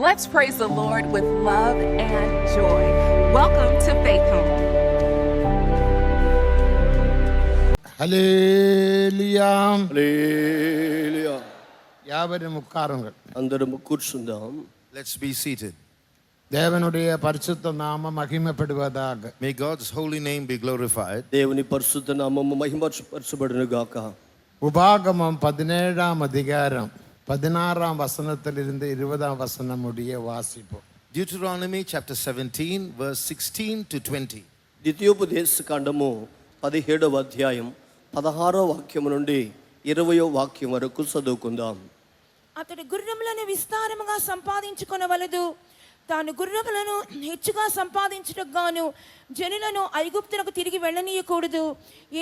Let's praise the Lord with love and joy. Welcome to Faith Home. Hallelujah. Hallelujah. யாவரும் உட்காருங்கள். అందరం కూర్చుందాం. Let's be seated. தேவனுடைய பரிசுத்த நாமம் மகிமைப்படுவதாக. May God's holy name be glorified. దేవుని పరిశుద్ధ నామము మహిమపరచబడును గాక. உபாகமம் 17ஆம் அதிகாரம் 16ஆம் வசனத்திலிருந்து 20ஆம் வசனம் முடிய வாசிப்போம். Deuteronomy chapter 17 verse 16 to 20. ద్వితీయోపదేశ కాండము 17వ అధ్యాయం 16వ వాక్యము నుండి 20వ వాక్యం వరకు చదువుకుందాం. అతడు గుర్రములను విస్తారముగా సంపాదించుకొనవలదు, తాను గుర్రములను హెచ్చుగా సంపాదించుటకు గాను జనులను ఐగుప్తులకు తిరిగి వెళ్ళనీయకూడదు.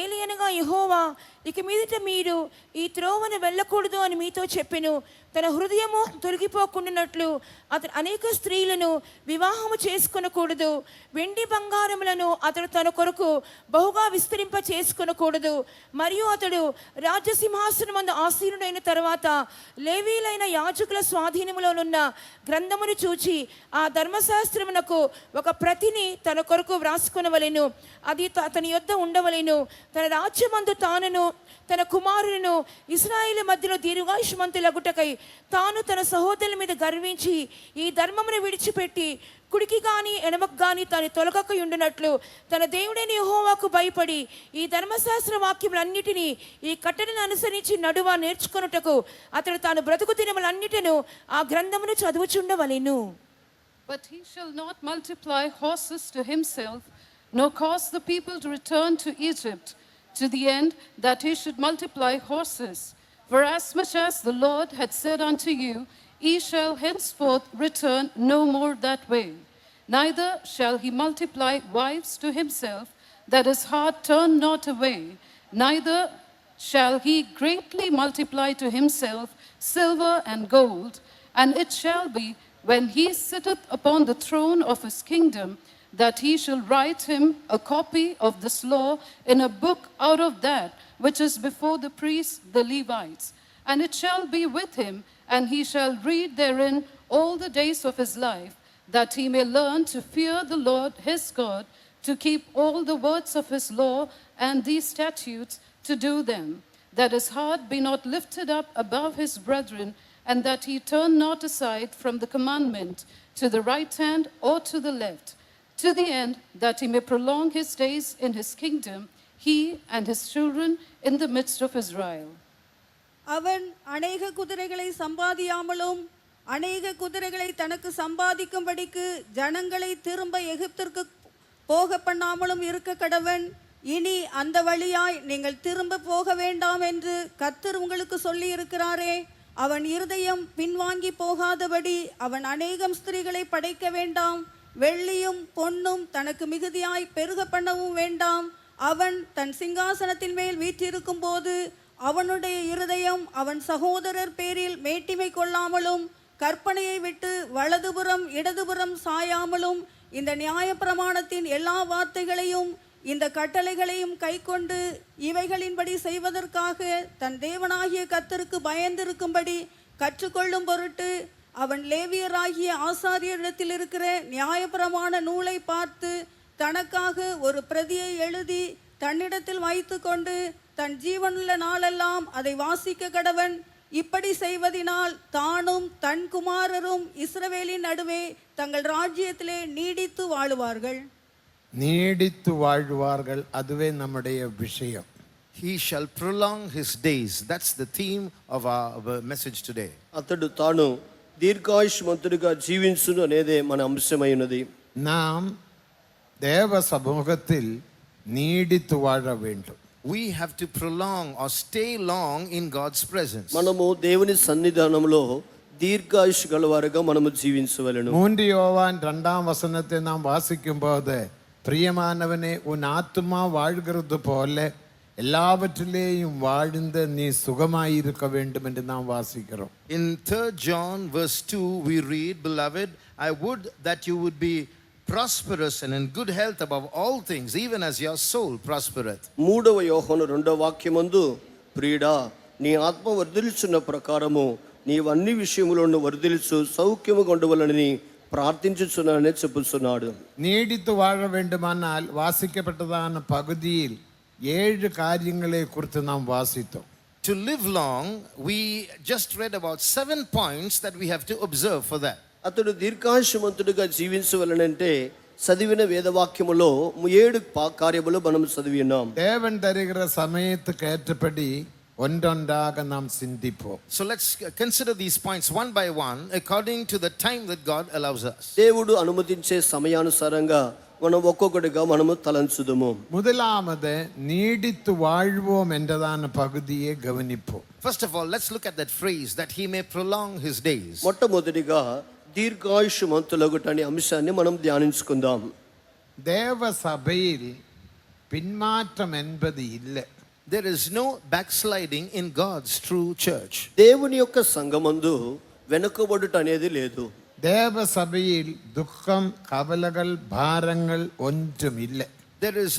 ఏలియనగా యెహోవా ఇక మీదట మీరు ఈ త్రోవను వెళ్ళకూడదు అని మీతో చెప్పెను. తన హృదయము తొలగిపోకుండానట్లు అతడు అనేక స్త్రీలను వివాహము చేసుకొనకూడదు. వెండి బంగారములను అతడు తన కొరకు బహుగా విస్తరింప చేసుకొనకూడదు. మరియు అతడు రాజ్యసింహాసనమందు ఆసీనుడైన తర్వాత లేవీలైన యాజకుల స్వాధీనములోనున్న గ్రంథమును చూచి ఆ ధర్మశాస్త్రమునకు ఒక ప్రతిని తన కొరకు వ్రాసుకొనవలెను. అది అతని యొద్ద ఉండవలెను. తన రాజ్యమందు తానును తన కుమారులను ఇశ్రాయేలు మధ్యలో దీర్ఘాయుష్మంతులగుటకై తాను తన సహోదరుల మీద గర్వించి ఈ ధర్మమును విడిచిపెట్టి కుడికి గాని ఎడమకు గాని తాను తొలగకయుండునట్లు తన దేవుడైన యెహోవాకు భయపడి ఈ ధర్మశాస్త్ర వాక్యములన్నిటినీ ఈ కట్టడను అనుసరించి నడువ నేర్చుకొనుటకు అతడు తాను బ్రతుకు దినములన్నిటిను ఆ గ్రంథమును చదువుచుండవలెను. But he shall not multiply horses to himself, nor cause the people to return to Egypt, to the end that he should multiply horses. For as much as the Lord had said unto you, ye shall henceforth return no more that way. Neither shall he multiply wives to himself, that his heart turn not away. Neither shall he greatly multiply to himself silver and gold. And it shall be, when he sitteth upon the throne of his kingdom, that he shall write him a copy of this law in a book out of that which is before the priests the Levites. And it shall be with him, and he shall read therein all the days of his life, that he may learn to fear the Lord his God, to keep all the words of his law and these statutes, to do them, that his heart be not lifted up above his brethren, and that he turn not aside from the commandment to the right hand or to the left, to the end that he may prolong his days in his kingdom, he and his children in the midst of Israel. அவன் அநேக குதிரைகளை சம்பாதியாமலும் அநேக குதிரைகளை தனக்கு சம்பாதிக்கும்படிக்கு ஜனங்களை திரும்ப எகிப்திற்கு போக பண்ணாமலும் இருக்க கடவன். இனி அந்த வழியாய் நீங்கள் திரும்ப போக வேண்டாம் என்று கர்த்தர் உங்களுக்கு சொல்லி இருக்கிறாரே. அவன் இருதயம் பின்வாங்கி போகாதபடி அவன் அநேகம் ஸ்திரீகளை படைக்க வேண்டாம். வெள்ளியும் பொன்னும் தனக்கு மிகுதியாய் பெருக பண்ணவும் வேண்டாம். அவன் தன் சிங்காசனத்தின் மேல் வீற்றிருக்கும் போது அவனுடைய இருதயம் அவன் சகோதரர் பேரில் மேட்டிமை கொள்ளாமலும் கற்பனையை விட்டு வலதுபுறம் இடதுபுறம் சாயாமலும் இந்த நியாயப்பிரமாணத்தின் எல்லா வார்த்தைகளையும் இந்த கட்டளைகளையும் கைக்கொண்டு இவைகளின்படி செய்வதற்காக தன் தேவனாகிய கர்த்தருக்கு பயந்திருக்கும்படி கற்றுக்கொள்ளும் பொருட்டு அவன் லேவியராகிய ஆசாரியரிடத்தில் இருக்கிற நியாயப்பிரமாண நூலை பார்த்து தனக்காக ஒரு பிரதியை எழுதி தன்னிடத்தில் வைத்து கொண்டு தன் ஜீவனுள்ள நாளெல்லாம் அதை வாசிக்க கடவன். இப்படி செய்வதினால் தானும் தன் குமாரரும் இஸ்ரவேலின் நடுவே தங்கள் ராஜ்யத்திலே நீடித்து வாழுவார்கள். நீடித்து வாழ்வார்கள், அதுவே நம்முடைய விஷயம். He shall prolong his days. That's the theme of our message today. అతడు తాను దీర్ఘాయుష్మంతుడిగా జీవించును అనేదే మన అంశమైనది. நாம் தேவ சமூகத்தில் நீடித்து வாழ வேண்டும். We have to prolong or stay long in God's presence. మనము దేవుని సన్నిధానంలో దీర్ఘాయుష్ గలవారుగా మనము జీవించవలెను. 3 யோவான் 2ஆம் வசனத்தை நாம் வாசிக்கும்போது, பிரியமானவனே உன் ஆத்துமா வாழ்கிறது போல எல்லாவற்றிலேயும் வாழ்ந்து நீ சுகமாயிருக்க வேண்டும் என்று நாம் வாசிக்கிறோம். In 3 John verse 2 we read, beloved, I would that you would be prosperous and in good health above all things, even as your soul prospereth. 3వ యోహాను 2వ వాక్యమందు, ప్రియుడా నీ ఆత్మ వర్ధిల్చున్న ప్రకారము నీవు అన్ని విషయములను వర్ధిల్చు సౌఖ్యము కొండవలనని ప్రార్థించుచున్నానని చెప్పుచున్నాడు. நீடித்து வாழ வேண்டுமானால் வாசிக்கப்பட்டதான பகுதியில் 7 காரியங்களை குறித்து நாம் வாசித்தோம். To live long, we just read about 7 points that we have to observe for that. అతడు దీర్ఘాయుష్మంతుడిగా జీవించవలనంటే చదివిన వేదవాక్యములో 7 కార్యములు మనం చదివి ఉన్నాం. தேவன் தருகிற சமயத்துக்கு ஏற்றபடி ஒன்றொன்றாக நாம் சிந்திப்போம். So let's consider these points one by one according to the time that God allows us. దేవుడు అనుమతించే సమయానుసారంగా మనం ఒక్కొక్కటిగా మనము తలంచుదుము. முதலாவது நீடித்து வாழ்வோம் என்றதான பகுதியை கவனிப்போம். First of all, let's look at that phrase that he may prolong his days. మొట్టమొదటిగా దీర్ఘాయుష్మంతులగుట అనే అంశాన్ని మనం ధ్యానించుకుందాం. தேவ சபையில் பின்மாற்றம் என்பது இல்லை. There is no backsliding in God's true church. దేవుని యొక్క సంఘమందు వెనుకబడుట అనేది లేదు. தேவ சபையில் துக்கம், கவலைகள், பாரங்கள் ஒன்றும் இல்லை. There is,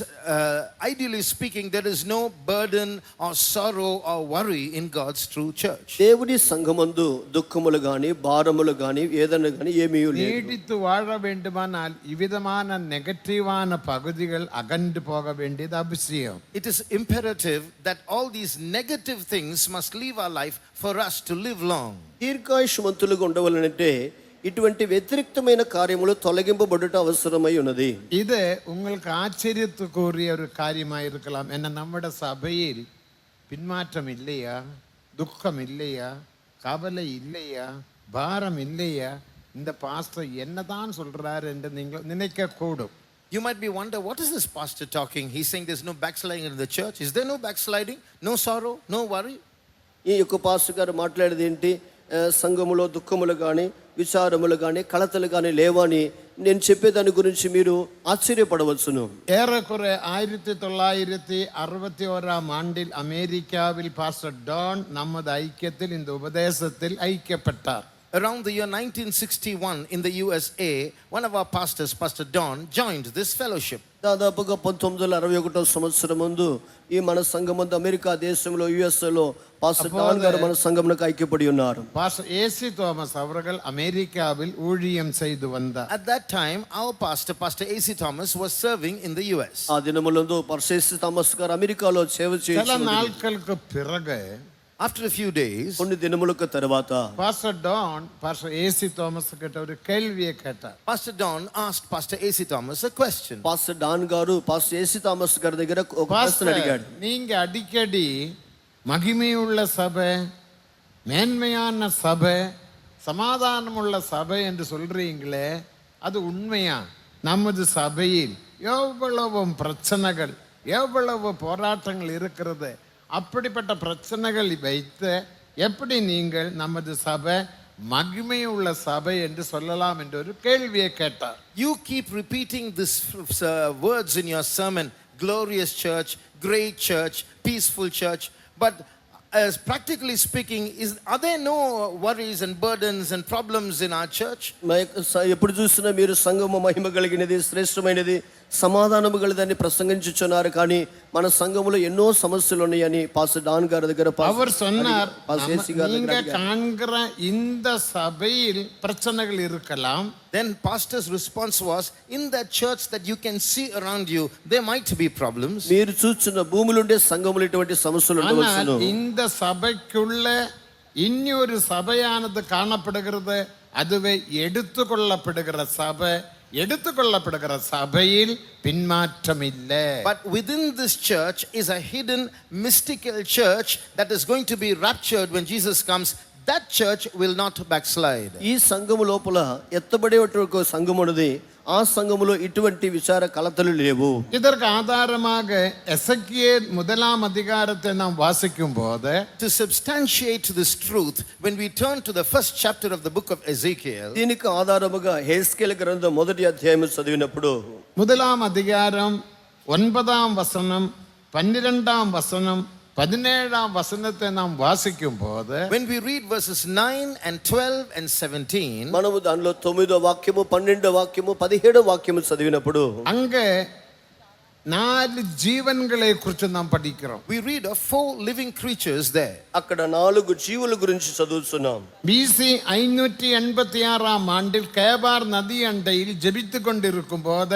ideally speaking, there is no burden or sorrow or worry in God's true church. దేవుని సంఘమందు దుఃఖములు గాని భారములు గాని వేదన గాని ఏమీ లేదు. நீடித்து வாழ வேண்டுமானால் இவ்விதமான நெகட்டிவான பகுதிகள் அகன்று போக வேண்டியது அவசியம். It is imperative that all these negative things must leave our life for us to live long. దీర్ఘాయుష్మంతులుగా ఉండవలనంటే ఇటువంటి వ్యతిరేక్తమైన కార్యములు తొలగింపబడుట అవసరమై ఉన్నది. இது உங்களுக்கு ஆச்சரியத்துக்குரிய ஒரு காரியமாக இருக்கலாம். என்ன நம்முடைய சபையில் பின்மாற்றம் இல்லையா, துக்கம் இல்லையா, கவலை இல்லையா, பாரம் இல்லையா, இந்த பாஸ்டர் என்னதான் சொல்றாரு என்று நீங்கள் நினைக்க கூடும். You might be wonder, what is this pastor talking? He's saying there's no backsliding in the church. Is there no backsliding? No sorrow? No worry? ఈ యొక్క పాస్టర్ గారు మాట్లాడేది ఏంటి? సంఘములో దుఃఖములు కానీ విచారములు కానీ కలతలు కానీ లేవని నేను చెప్పేదాని గురించి మీరు ఆశ్చర్యపడవచ్చును. ஏறக்குறை 1961 ஆண்டில் அமெரிக்காவில் பாஸ்டர் டான் நமது ஐக்கியத்தில் இந்த உபதேசத்தில் ஐக்கியப்பட்டார். Around the year 1961 in the USA, one of our pastors, Pastor Don, joined this fellowship. దాదాపుగా 1961 సంవత్సరం ముందు ఈ మన సంఘమందు అమెరికా దేశంలో యుఎస్ఏలో పాస్టర్ డాన్ గారు మన సంఘమునకు ఐక్యపడి ఉన్నారు. பாஸ்டர் ஏசி தோமஸ் அவர்கள் அமெரிக்காவில் ஊழியம் செய்து வந்தார். At that time, our pastor, Pastor A.C. Thomas, was serving in the US. ఆ దినములందు పాస్టర్ ఏసీ థామస్ గారు అమెరికాలో సేవ சில చేస్తున్నారు. நாட்களுக்கு பிறகு After a few days, కొన్ని దినములకు తర్వాత pastor Don pastor A C Thomas கிட்ட ஒரு கேள்வியை கேட்டார். Pastor Don asked Pastor A.C. Thomas a question. Pastor Don గారు పాస్టర్ ఏసీ థామస్ గారి దగ్గర ఒక ప్రశ్న பாஸ்டர், అడిగాడు. நீங்க அடிக்கடி மகிமையுள்ள சபை, மேன்மையான சபை, சமாதானமுள்ள சபை என்று சொல்றீங்களே, அது உண்மையா? நமது சபையில் எவ்வளவு பிரச்சனைகள், எவ்வளவு போராட்டங்கள் இருக்கிறது. அப்படிப்பட்ட பிரச்சனைகள் வைத்து எப்படி நீங்கள் நமது சபை மகிமையுள்ள சபை என்று சொல்லலாம் என்று ஒரு கேள்வியை கேட்டார். You keep repeating this words in your sermon, glorious church, great church, peaceful church, but as practically speaking, are there no worries and burdens and problems in our church? ఎప్పుడు చూసినా మీరు సంఘము మహిమ కలిగినది, శ్రేష్టమైనది, సమాధానము గలదని ప్రసంగించుచున్నారు, కానీ మన సంఘములో ఎన్నో సమస్యలు ఉన్నాయని పాస్టర్ డాన్ గారి దగ్గర அவர் சொன்னார், நீங்க காண்கிற இந்த சபையில் பிரச்சனைகள் இருக்கலாம். Then pastor's response was, in that church that you can see around you, there might be problems. మీరు చూస్తున్న భూమిలోండే సంఘములో ఇటువంటి సమస్యలు ఉండవచ్చును. இந்த சபைக்குள்ள இன்னொரு சபையானது காணப்படுகிறது. அதுவே எடுத்துக்கொள்ளப்படுகிற சபை. எடுத்துக்கொள்ளப்படுகிற சபையில் பின்மாற்றம் இல்லை. But within this church is a hidden mystical church that is going to be raptured when Jesus comes. That church will not backslide. ఈ సంఘము లోపల ఎత్తబడేటువంటి సంఘం ఉన్నది. ఆ సంఘములో ఇటువంటి విచార కలతలు లేవు. இதற்கு ஆதாரமாக எசேக்கியேல் 1 அதிகாரத்தை நாம் வாசிக்கும் போது, To substantiate this truth, when we turn to the first chapter of the book of Ezekiel, దీనికి ఆధారముగా హెస్కేల్ గ్రంథం 1వ అధ్యాయం చదివినప్పుడు 1 அதிகாரம் 9ஆம் வசனம், 12ஆம் வசனம், 17ஆம் வசனத்தை நாம் வாசிக்கும் போது, when we read verses 9 and 12 and 17, మనము దానిలో 9వ వాక్యము, 12వ వాక్యము, 17వ వాక్యము చదివినప్పుడు அங்கே 4 ജീവൻകളെ കുറിച്ച് നാം പഠിக்கிறோம். We read of 4 living creatures there. అక్కడ 4 జీవుల గురించి చదువుతున్నాం. BC 586 ആണ്ടിൽ കേബാർ നദി അണ്ടയിൽ ജപിച്ചു കൊണ്ടിരിക്കുമ്പോൾ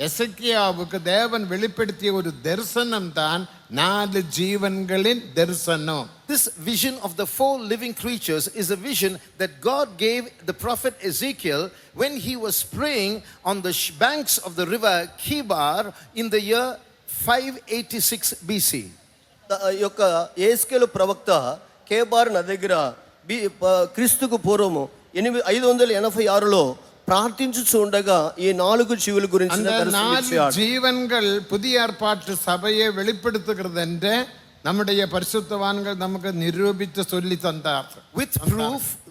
എസക്കിയാവുക്ക് ദേവൻ വെളിപ്പെടുത്തിയ ഒരു ദർശനം താൻ 4 ജീവൻകളിൻ ദർശനം. This vision of the 4 living creatures is a vision that God gave the prophet Ezekiel when he was praying on the banks of the river Kibar in the year 586 BC. యొక్క యేస్కేలు ప్రవక్త కేబార్ నది దగ్గర క్రీస్తుకు పూర్వము 586లో ప్రార్థించుచు ఉండగా ఈ 4 జీవుల గురించి దర్శనమిచ్చాడు. ജീവൻകൾ പുതിയ ഏർപ്പാട്ട് സഭയെ വെളിപ്പെടുത്തുகிறதுന്റെ நம்முடைய பரிசுத்தவான்கள் நமக்கு நிரூபித்து சொல்லி தந்தார்.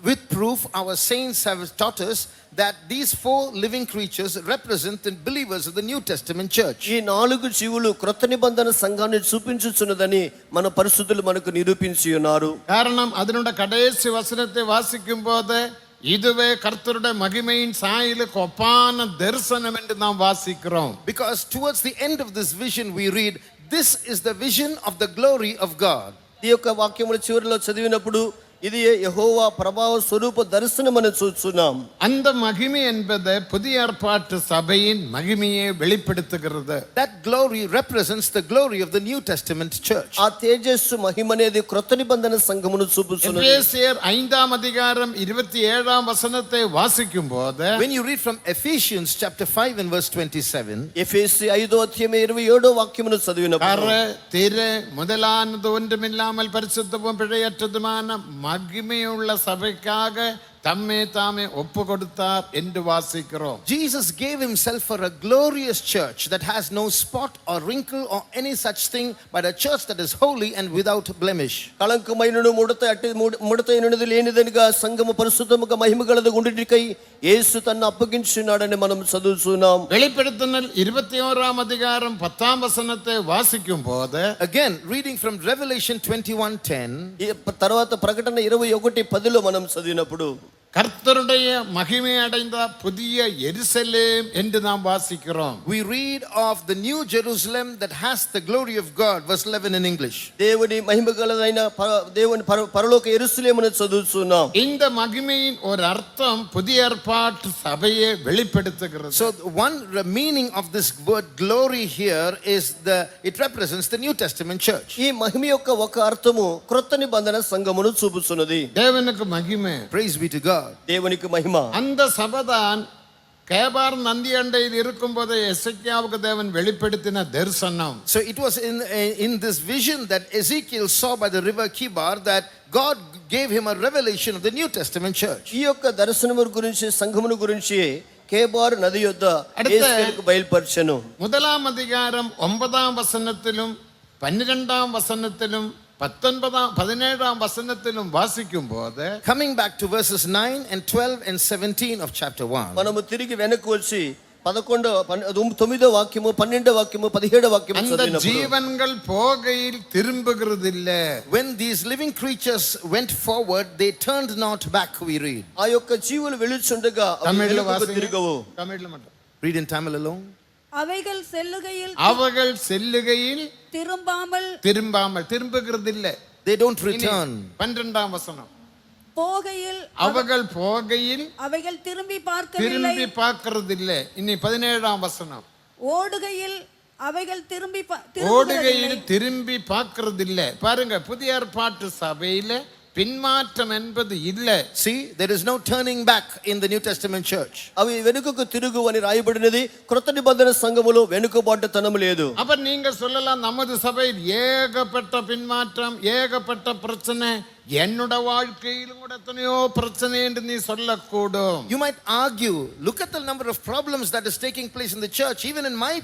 With proof our saints have taught us that these 4 living creatures represent the believers of the New Testament church. ఈ 4 జీవులు క్రొత్త నిబంధన సంఘాన్ని చూపించుచున్నదని మన పరిశుద్ధులు మనకు నిరూపించి ఉన్నారు. കാരണം അതിനുടെ കടേശി വചനത്തെ വാസിക്കുമ്പോൾ இதுவே கர்த்தருடைய மகிமையின் சாயலுக்கு ஒப்பான தரிசனம் என்று நாம் வாசிக்கிறோம். Because towards the end of this vision we read, this is the vision of the glory of God. ఈ యొక్క వాక్యముల చివరిలో చదివినప్పుడు ఇది యెహోవా ప్రభావ స్వరూప దర్శనమని చూస్తున్నాం. அந்த மகிமை என்பது புதிய ஏற்பாட்டு சபையின் மகிமையை வெளிப்படுத்துகிறது. That glory represents the glory of the New Testament church. ఆ తేజస్సు మహిమనేది క్రొత్త నిబంధన సంఘమును చూపుచున్నది. ఎఫెసీయర్ 5వ అధికారం 27వ వచనத்தை వాసిக்கும்போது when you read from Ephesians chapter 5 and verse 27, ఎఫెసీ 5వ అధ్యాయం 27వ వాక్యమును చదివినప్పుడు திரு முதலானது ஒன்றுமில்லாமல் பரிசுத்தமும் பிழையற்றதுமான மகிமையுள்ள சபைக்காக தம்மே தாமே ஒப்பு கொடுத்தார் என்று வாசிக்கிறோம். Jesus gave himself for a glorious church that has no spot or wrinkle or any such thing, but a church that is holy and without blemish. కళంకమైనను ముడతైనది లేనిదనిగా సంఘము పరిశుద్ధముగా మహిమగలది ఉండుటకై యేసు తన్ను అప్పగించున్నాడని మనం చదువుతున్నాం. வெளிப்படுத்துதல் 21వ అధికారం 10వ వచనத்தை వాసిக்கும்போது again reading from Revelation 21:10, తర్వాత ప్రకటన 21:10లో మనం చదివినప్పుడు கர்த்தருடைய மகிமை அடைந்த புதிய எருசலேம் என்று நாம் வாசிக்கிறோம். we read of the new Jerusalem that has the glory of God, verse 11 in English. దేవుని మహిమగలదైన దేవుని పరలోక యెరూషలేమును చదువుతున్నాం. இந்த மகிமையின் ஒரு அர்த்தம் புதிய ஏற்பாட்டு சபையை வெளிப்படுத்துகிறது. So one meaning of this word glory here is it represents the New Testament church. ఈ మహిమ యొక్క ఒక అర్థము క్రొత్త నిబంధన సంఘమును చూపుచున్నది. தேவனுக்கு மகிமை. Praise be to God. దేవునికి మహిమ. அந்த சபைதான் கேபார் நந்தி அண்டையில் இருக்கும்போது எசேக்கியாவுக்கு தேவன் வெளிப்படுத்தின தரிசனம். So it was in this vision that Ezekiel saw by the river Kibar that God gave him a revelation of the New Testament church. ఈ యొక్క దర్శనము గురించి సంఘమును గురించి కేబార్ నది యొద్ద యేసుకు బయలుపరిచెను. 1వ అధికారం 9వ వచనத்திலும் 12వ వచనத்திலும் 17వ వచనத்திலும் వాసిக்கும்போது coming back to verses 9 and 12 and 17 of chapter 1, మనము తిరిగి వెనక్కి వచ్చి 9వ వాక్యము 12వ వాక్యము 17వ వాక్యము அந்த చదివినప్పుడు ஜீவன்கள் போகையில் திரும்புகிறதில்ல. when these living creatures went forward, they turned not back, we read. ఆ యొక్క జీవులు వెలుచుండగా అవి தமிழ்ல వెనుకకు வாசிங்க. తిరగవు. தமிழ்ல மட்டும். Read in Tamil alone. அவைகள் செல்லுகையில் அவர்கள் செல்லுகையில் திரும்புகிறதில்ல. They don't return. 12వ வசனம். போகையில் அவர்கள் போகையில் அவைகள் திரும்பி பார்க்கவில்லை. பார்க்கிறதில்ல. இனி 17వ வசனம். ஓடுகையில் அவைகள் திரும்பி பார்க்கிறதில்ல. பாருங்க, புதிய ஏற்பாட்டு சபையில பின்மாற்றம் என்பது இல்ல. See, there is no turning back in the New Testament church. అవి వెనుకకు తిరుగు అని రాయబడినది. క్రొత్త నిబంధన సంఘములో వెనుకబాటుతనం లేదు. அப்ப நீங்க சொல்லலாம், நமது சபையில் ஏகப்பட்ட பின்மாற்றம், ஏகப்பட்ட பிரச்சனை, என்னோட வாழ்க்கையிலும் கூட எத்தனையோ பிரச்சனை என்று நீ சொல்லக்கூடும். You might argue, look at the number of problems that is taking place in the church. Even in my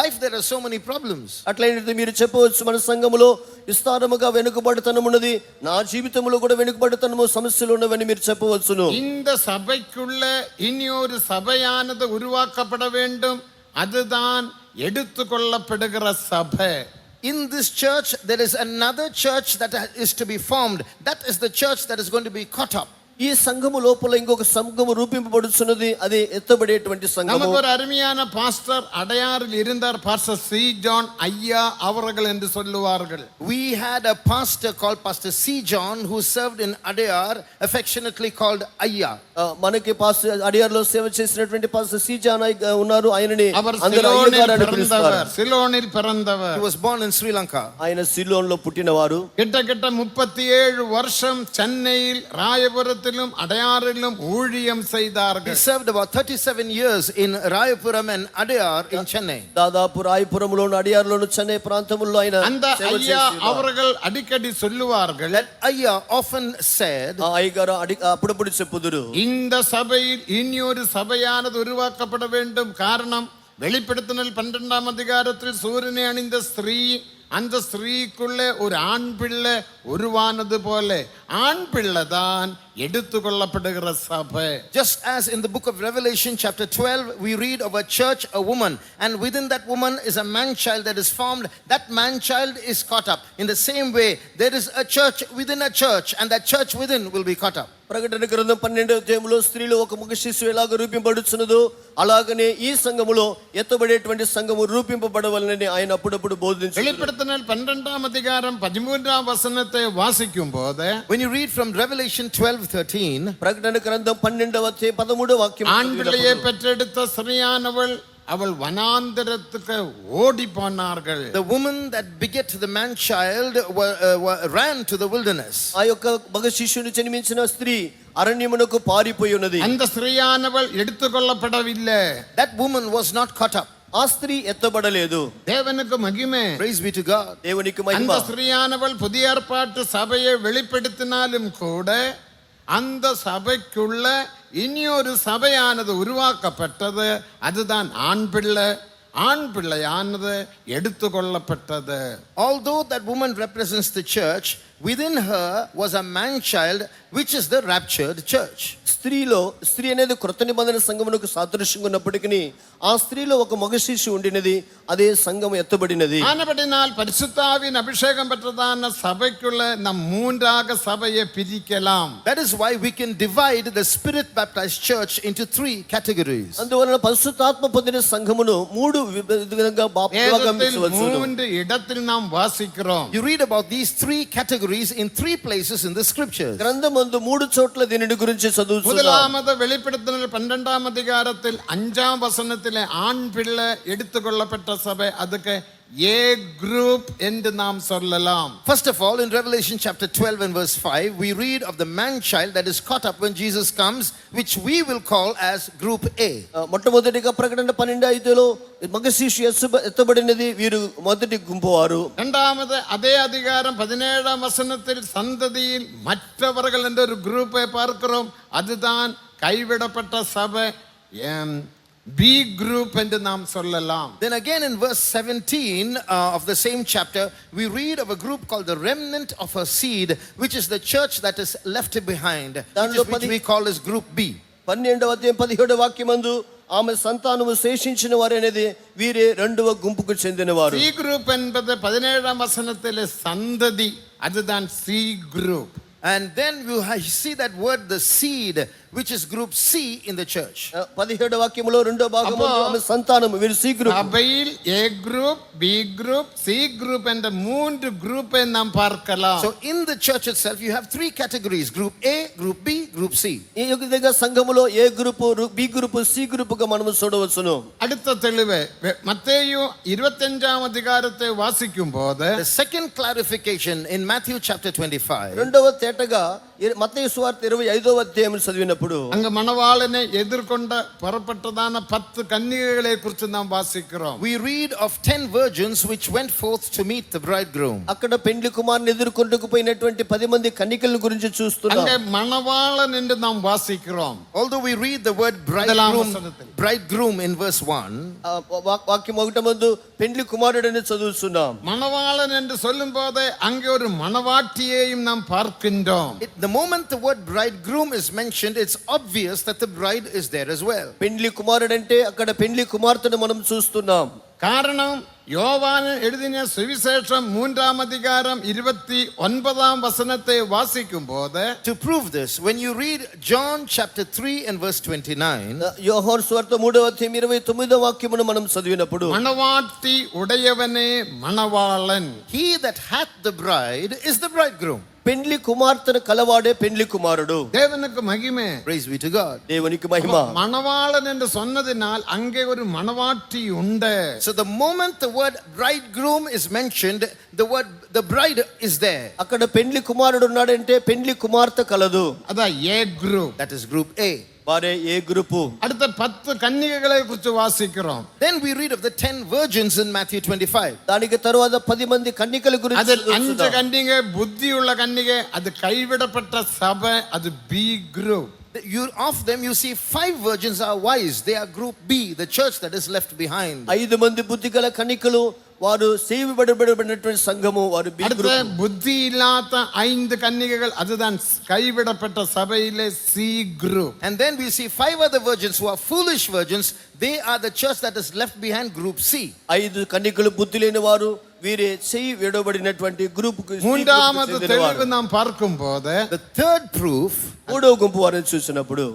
life there are so many problems. అట్లయితే మీరు చెప్పవచ్చు, మన సంఘములో విస్తారముగా వెనుకబాటుతనం ఉన్నది, నా జీవితంలో కూడా వెనుకబాటుతనము సమస్యలు ఉన్నవని మీరు చెప్పవచ్చును. இந்த சபைக்குள்ள இனி ஒரு சபையானது உருவாக்கப்பட வேண்டும். அதுதான் எடுத்துக்கொள்ளப்படுகிற சபை. In this church there is another church that is to be formed. That is the church that is going to be caught up. ఈ సంఘము లోపల ఇంకొక సంఘము రూపింపబడుచున్నది, అది ఎత్తబడేటువంటి సంఘము. நமக்கு ஒரு அருமையான பாஸ்டர் அடையாறில் இருந்தார், பாஸ்டர் சி ஜான் ஐயா அவர்கள் என்று சொல்லுவார்கள். We had a pastor called Pastor C. John who served in Adayar, affectionately called Ayya. మనకి పాస్టర్ అడియార్లో సేవ చేసినటువంటి పాస్టర్ సి జాన్ ఉన్నారు. ఆయనని அவர் అందరూ అయ్యగారు అని పిలుస్తారు. சிலோனில் பிறந்தவர். He was born in Sri Lanka. ఆయన సిలోన్లో పుట్టినవారు. கிட்டத்தட்ட 37 வருஷம் சென்னையில் ராயபுரத்திலும் அடையாறிலும் ஊழியம் He செய்தார்கள். served about 37 years in Rayapuram and Adayar in Chennai. దాదాపు రాయపురంలోను అడియార్లోను చెన్నై ప్రాంతంలో ఆయన அந்த సేవ ஐயா చేసి அவர்கள் அடிக்கடி சொல்லுவார்கள், That Ayya often said, అయ్యగారు అప్పుడప్పుడు చెప్పుదురు, இந்த சபையில் இனியொரு சபையானது உருவாக்கப்பட வேண்டும். காரணம், வெளிப்படுத்தினல் 12ஆம் அதிகாரத்தில் சூரியனை அணிந்த ஸ்திரீ, அந்த ஸ்திரீக்குள்ளே ஒரு ஆண் பிள்ளை உருவானது போல ஆண் பிள்ளை தான் எடுத்துக்கொள்ளப்படுகிற சபை. just as in the book of Revelation chapter 12 we read of a church, a woman, and within that woman is a man child that is formed. That man child is caught up. In the same way, there is a church within a church, and that church within will be caught up. ప్రకటన గ్రంథం 12వ అధ్యాయంలో స్త్రీలు ఒక మగ శిశువు ఎలాగ రూపింపబడుచున్నదో అలాగనే ఈ సంఘములో ఎత్తబడేటువంటి సంఘము రూపింపబడవలనని ఆయన అప్పుడప్పుడు బోధించారు. வெளிப்படுத்தினல் 12ஆம் அதிகாரம் 13ஆம் வசனத்தை வாசிக்கும் போது, When you read from Revelation 12:13, ప్రకటన గ్రంథం 12వ అధ్యాయం 13వ వాక్యం, ஆண் பிள்ளையை பெற்றெடுத்த ஸ்திரீயானவள் அவள் வனாந்தரத்துக்கு ஓடி போனார்கள். the woman that beget the man child ran to the wilderness. ఆ యొక్క మగ శిశువుని జన్మించిన స్త్రీ అరణ్యమునకు పారిపోయి ఉన్నది. அந்த ஸ்திரீயானவள் எடுத்துக்கொள்ளப்படவில்லை. That woman was not caught up. ఆ స్త్రీ ఎత్తబడలేదు. தேவனுக்கு மகிமை. Praise be to God. దేవునికి அந்த మహిమ. ஸ்திரீயானவள் புதிய ஏற்பாட்டு சபையை வெளிப்படுத்தினாலும் கூட அந்த சபைக்குள்ள இனியொரு சபையானது உருவாக்கப்பட்டது. அதுதான் ஆண் பிள்ளை. ஆண் பிள்ளையானது எடுத்துக்கொள்ளப்பட்டது. Although that woman represents the church, within her was a man child, which is the raptured church. స్త్రీ అనేది క్రొత్త నిబంధన సంఘమునకు సాదృశ్యంగా ఉన్నప్పటికీ ఆ స్త్రీలో ఒక మగ శిశువు ఉండినది, అదే సంఘం ఎత్తబడినది. ஆனபடினால் பரிசுத்தாவின் அபிஷேகம் பெற்றதான சபைக்குள்ள நம் மூன்றாக சபையை பிரிக்கலாம். That is why we can divide the spirit baptized church into 3 categories. అందువలన పరిశుద్ధాత్మ పొందిన సంఘమును 3 విధంగా భాగమించవచ్చు. 3 இடத்தில் நாம் வாசிக்கிறோம். You read about these 3 categories in 3 places in the scriptures. గ్రంథమందు 3 చోట్ల దీనిని గురించి చదువుతున్నాం. முதலாவது வெளிப்படுத்தினல் 12ஆம் அதிகாரத்தில் 5ஆம் வசனத்திலே ஆண் பிள்ளை எடுத்துக்கொள்ளப்பட்ட சபை, அதுக்கு A group என்று நாம் சொல்லலாம். First of all, in Revelation chapter 12 and verse 5, we read of the man child that is caught up when Jesus comes, which we will call as group A. మొట్టమొదటిగా ప్రకటన 12:5లో మగ శిశువు ఎత్తబడినది, వీరు మొదటి గుంపు వారు. இரண்டாவது அதே அதிகாரம் 17ஆம் வசனத்தில் சந்ததியில் மற்றவர்கள் என்ற ஒரு குரூப்பை பார்க்கிறோம். அதுதான் கைவிடப்பட்ட சபை, B group என்று நாம் சொல்லலாம். Then again in verse 17 of the same chapter, we read of a group called the remnant of her seed, which is the church that is left behind, which we call as group B. 12వ అధ్యాయం 17వ వాక్యమందు ఆమె సంతానము శేషించిన వారు అనేది వీరే రెండవ గుంపుకు చెందినవారు. C group என்பது 17ஆம் வசனத்திலே சந்ததி, அதுதான் C group. And then you see that word, the seed, which is group C in the church. 17వ వాక్యములో రెండో భాగంలో ఆమె సంతానము, వీరు C గ్రూప్. சபையில் A group, B group, C group என்ற 3 குரூப்பை நாம் பார்க்கலாம். So in the church itself you have 3 categories: group A, group B, group C. ఈ విధంగా సంఘములో ఏ గ్రూపు, బి గ్రూపు, సి గ్రూపుగా మనము చూడవచ్చును. அடுத்த தெளிவு மத்தேயு 25ஆம் அதிகாரத்தை வாசிக்கும் போது, The second clarification in Matthew chapter 25. రెండవ తేటగా మత్తయి సువార్త 25వ అధ్యాయం చదివినప్పుడు அங்க மணவாளனை எதிர்கொண்ட புறப்பட்டதான 10 கன்னிகைகளை குறித்து நாம் வாசிக்கிறோம். We read of 10 virgins which went forth to meet the bridegroom. అక్కడ పెండ్లి కుమారుని ఎదుర్కొంటకు పోయినటువంటి 10 మంది కన్నికల గురించి చూస్తున్నాం. அங்கே மணவாளன் என்று நாம் வாசிக்கிறோம். Although we read the word bridegroom in verse 1, వాక్యం 1 మందు పెండ్లి కుమారుడని చదువుతున్నాం. மணவாளன் என்று சொல்லும்போது அங்கே ஒரு மணவாட்டியையும் நாம் பார்க்கின்றோம். the moment the word bridegroom is mentioned, it's obvious that the bride is there as well. పెండ్లి కుమారుడంటే అక్కడ పెండ్లి కుమార్తెను మనం చూస్తున్నాం. காரணம், யோவான் எழுதின சுவிசேஷம் 3ஆம் அதிகாரம் 29ஆம் வசனத்தை வாசிக்கும் போது To prove this, when you read John chapter 3 and verse 29, యోహాను సువార్త 3వ అధ్యాయం 29వ వాక్యమును మనం చదివినప్పుడు மணவாட்டி உடையவனே மணவாளன். he that hath the bride is the bridegroom. పెండ్లి కుమార్తెను కలవాడే పెండ్లి కుమారుడు. தேவனுக்கு மகிமை. Praise be to God. దేవునికి మహిమ. மணவாளன் என்று சொன்னதினால் அங்கே ஒரு மணவாட்டி உண்டு. So the moment the word bridegroom is mentioned, the bride is there. అక్కడ పెండ్లి కుమారుడు ఉన్నాడంటే పెండ్లి కుమార్తె కలదు. அதான் ஏ group. That is group A. వారే ఏ గ్రూపు. அடுத்த 10 కన్యకகளை குறித்து వాసిக்கிறோம். Then we read of the 10 virgins in Matthew 25. దానికి తరువాత 10 మంది కన్యకల గురించి அதில் 5 கன்னிகை புத்தியுள்ள கன்னிகை, அது கைவிடப்பட்ட சபை, அது B group. Of them you see 5 virgins are wise. They are group B, the church that is left behind. 5 మంది బుద్ధిగల కన్యకలు వారు సేవింపబడినటువంటి సంఘము, వారు బి அடுத்த గ్రూప్. புத்தி இல்லாத 5 கன்னிகைகள், அதுதான் கைவிடப்பட்ட சபையிலே C group. And then we see 5 other virgins who are foolish virgins. They are the church that is left behind, group C. 5 కన్యకలు బుద్ధి లేని వారు వీరే చేయి విడవబడినటువంటి గ్రూప్ కు. மூன்றாவது தெளிவு நாம் பார்க்கும்போது The third proof, మూడవ గుంపు వారిని చూసినప్పుడు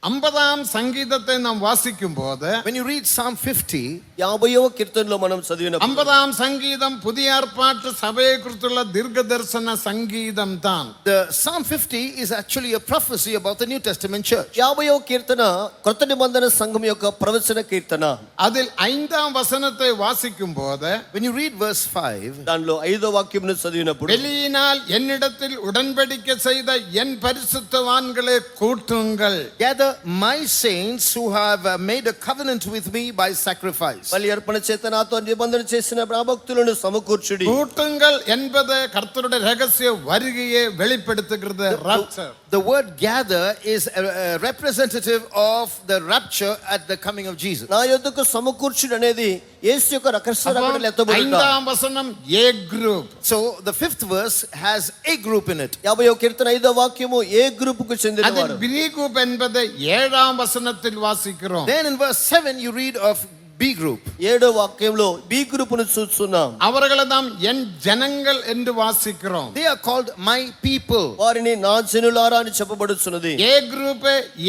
50ஆம் சங்கீதத்தை நாம் வாசிக்கும் போது when you read Psalm 50, 50వ கீర్తనలో మనం చదివినప్పుడు 50ஆம் சங்கீதம் புதிய ஏற்பாட்டு சபையை குறித்துள்ள தீர்க்க தரிசன சங்கீதம் தான். the Psalm 50 is actually a prophecy about the New Testament church. 50వ కీర్తన కొత్త నిబంధన సంఘం యొక్క ప్రవచన కీర్తన. அதில் 5ஆம் வசனத்தை வாசிக்கும் போது When you read verse 5, దానిలో 5వ వాక్యంను చదివినప్పుడు வெளியினால் என்னிடத்தில் உடன்படிக்கை செய்த என் பரிசுத்தவான்களை கூட்டுங்கள், gather my saints who have made a covenant with me by sacrifice. బలి అర్పణ చేత నాతో నిబంధన చేసిన భక్తులను సమకూర్చుడి. கூட்டுங்கள் என்பது கர்த்தருடைய ரகசிய வருகையை வெளிப்படுத்துகிறது. rapture. The word gather is a representative of the rapture at the coming of Jesus. నా యొద్దకు సమకూర్చుడు అనేది యేసు యొక్క రకరకాల ఎత్తబడుట. 5ஆம் வசனம் A group. So the 5th verse has a group in it. 50వ కీర్తన 5వ వాక్యము ఏ గ్రూప్ కు அதில் చెందినవారు. பி குரூப் என்பதை 7ஆம் வசனத்தில் வாசிக்கிறோம். Then in verse 7 you read of B group. 7వ వాక్యంలో బి గ్రూప్ ను చూస్తున్నాం. அவர்களை நாம் என் ஜனங்கள் என்று வாசிக்கிறோம். They are called my people. వారిని నా జనులారా అని చెప్పబడుచున్నది. ఏ గ్రూప్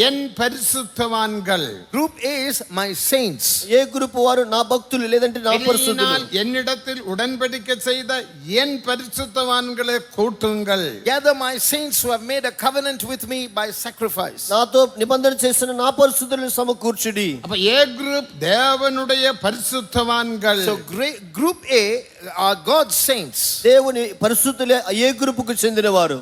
ఎన్ పరిశుద్ధవాன்கள். Group A is my saints. A group వారు నా భక్తులు లేదంటే నా పరిశుద్ధులు. வெளியினால் என்னிடத்தில் உடன்படிக்கை செய்த என் பரிசுத்தவான்களை கூட்டுங்கள். Gather my saints who have made a covenant with me by sacrifice. నాతో నిబంధన చేసిన నా పరిశుద్ధులను సమకూర్చుడి. அப்ப ஏ குரூப் தேவனுடைய பரிசுத்தவான்கள். So group A are God's saints. దేవుని పరిశుద్ధులే ఏ గ్రూప్ కు చెందినవారు.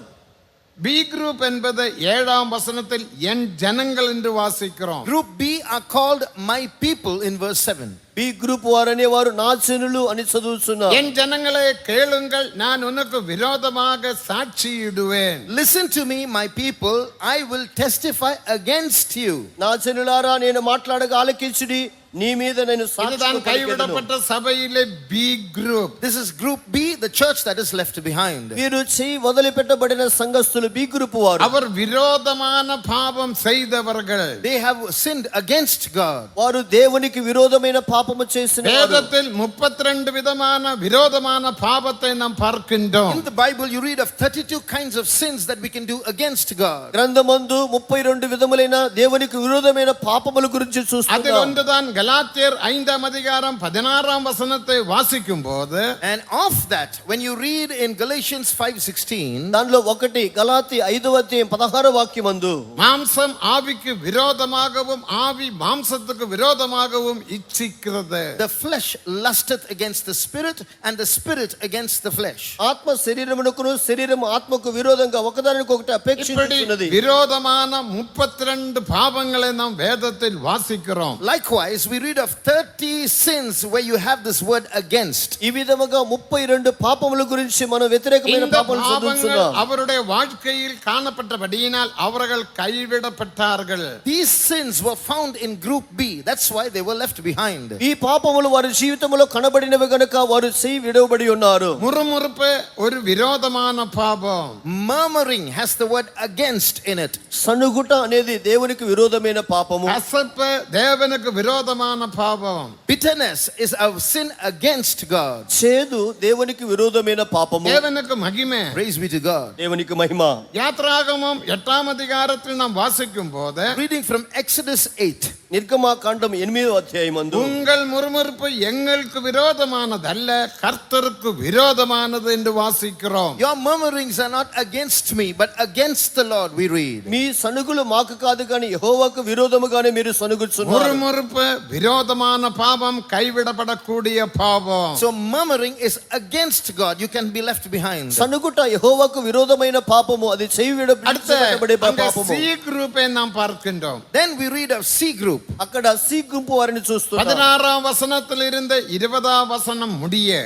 பி குரூப் என்பது 7ஆம் வசனத்தில் என் ஜனங்கள் என்று வாசிக்கிறோம். Group B are called my people in verse 7. B group వారు అనేవారు నా జనులు అని చదువుతున్నారు. என் ஜனங்களே கேளுங்கள், நான் உனக்கு விரோதமாக சாட்சியிடுவேன். Listen to me, my people, I will testify against you. నా జనులారా నేను మాట్లాడగా ఆలకించుడి, నీ మీద నేను இதுதான் సాక్ష్యం పలికెదను. கைவிடப்பட்ட சபையிலே B group. This is group B, the church that is left behind. వీరు చేయి వదిలిపెట్టబడిన సంఘస్థులు బి గ్రూప్ వారు. அவர் விரோதமான பாவம் செய்தவர்கள். They have sinned against God. వారు దేవునికి విరోధమైన పాపము చేసిన వారు. வேதத்தில் 32 விதமான விரோதமான பாவத்தை நாம் பார்க்கின்றோம். In the Bible you read of 32 kinds of sins that we can do against God. గ్రంథమందు 32 విధములైన దేవునికి విరోధమైన పాపముల గురించి அதில் చూస్తున్నాం. ஒன்றுதான் கலாத்தியர் 5ஆம் அதிகாரம் 16ஆம் வசனத்தை வாசிக்கும் போது, And of that, when you read in Galatians 5:16, దానిలో ఒకటి గలాతీ 5వ అధ్యాయం 16వ వాక్యమందు மாம்சம் ஆவிக்கு விரோதமாகவும் ஆவி மாம்சத்துக்கு விரோதமாகவும் இச்சிக்கிறது. the flesh lusteth against the spirit and the spirit against the flesh. ఆత్మ శరీరమునకును శరీరం ఆత్మకు విరోధంగా ఒకదానికొకటి இப்படி అపేక్షించుచున్నది. விரோதமான 32 பாவங்களை நாம் வேதத்தில் வாசிக்கிறோம். Likewise, we read of 30 sins where you have this word against. ఈ విధముగా 32 పాపముల గురించి మనం వ్యతిరేకమైన இந்த పాపములు பாவங்கள் చదువుతున్నాం. அவருடைய வாழ்க்கையில் காணப்பட்டபடியினால் அவர்கள் கைவிடப்பட்டார்கள். These sins were found in group B. That's why they were left behind. ఈ పాపములు వారి జీవితంలో కనబడినవి గనుక వారు చేయి విడవబడి ఉన్నారు. முறுமுறுப்பு ஒரு விரோதமான பாவம். Murmuring has the word against in it. సనుగుట అనేది దేవునికి విరోధమైన పాపము. கசப்பு தேவனுக்கு விரோதமான விரோதமான பாவம். Bitterness is a sin against God. చేదు దేవునికి విరోధమైన పాపము. தேவனுக்கு மகிமை. Praise be to God. దేవునికి మహిమ. யாத்ராகமம் 8ஆம் அதிகாரத்தில் நாம் வாசிக்கும் போது Reading from Exodus 8. నిర్గమాకాండం 8వ అధ్యాయమందు உங்கள் முறுமுறுப்பு எங்களுக்கு விரோதமானதல்ல கர்த்தருக்கு விரோதமானது என்று வாசிக்கிறோம். Your murmurings are not against me, but against the Lord, we read. మీ సనుగులు మాకు కాదు కానీ యెహోవాకు విరోధముగానే మీరు సనుగుచున్నారు. முறுமுறுப்பு விரோதமான பாவம் கைவிடப்படக்கூடிய பாவம். So murmuring is against God. You can be left behind. సనుగుట యెహోవాకు విరోధమైన పాపము, అది చేయబడే పాపము. சி குரூப்பை நாம் பார்க்கின்றோம். Then we read of C group. అక్కడ సి గుంపు వారిని చూస్తున్నాం. 16ஆம் வசனத்தில் இருந்து 20ஆம் வசனம் முடிய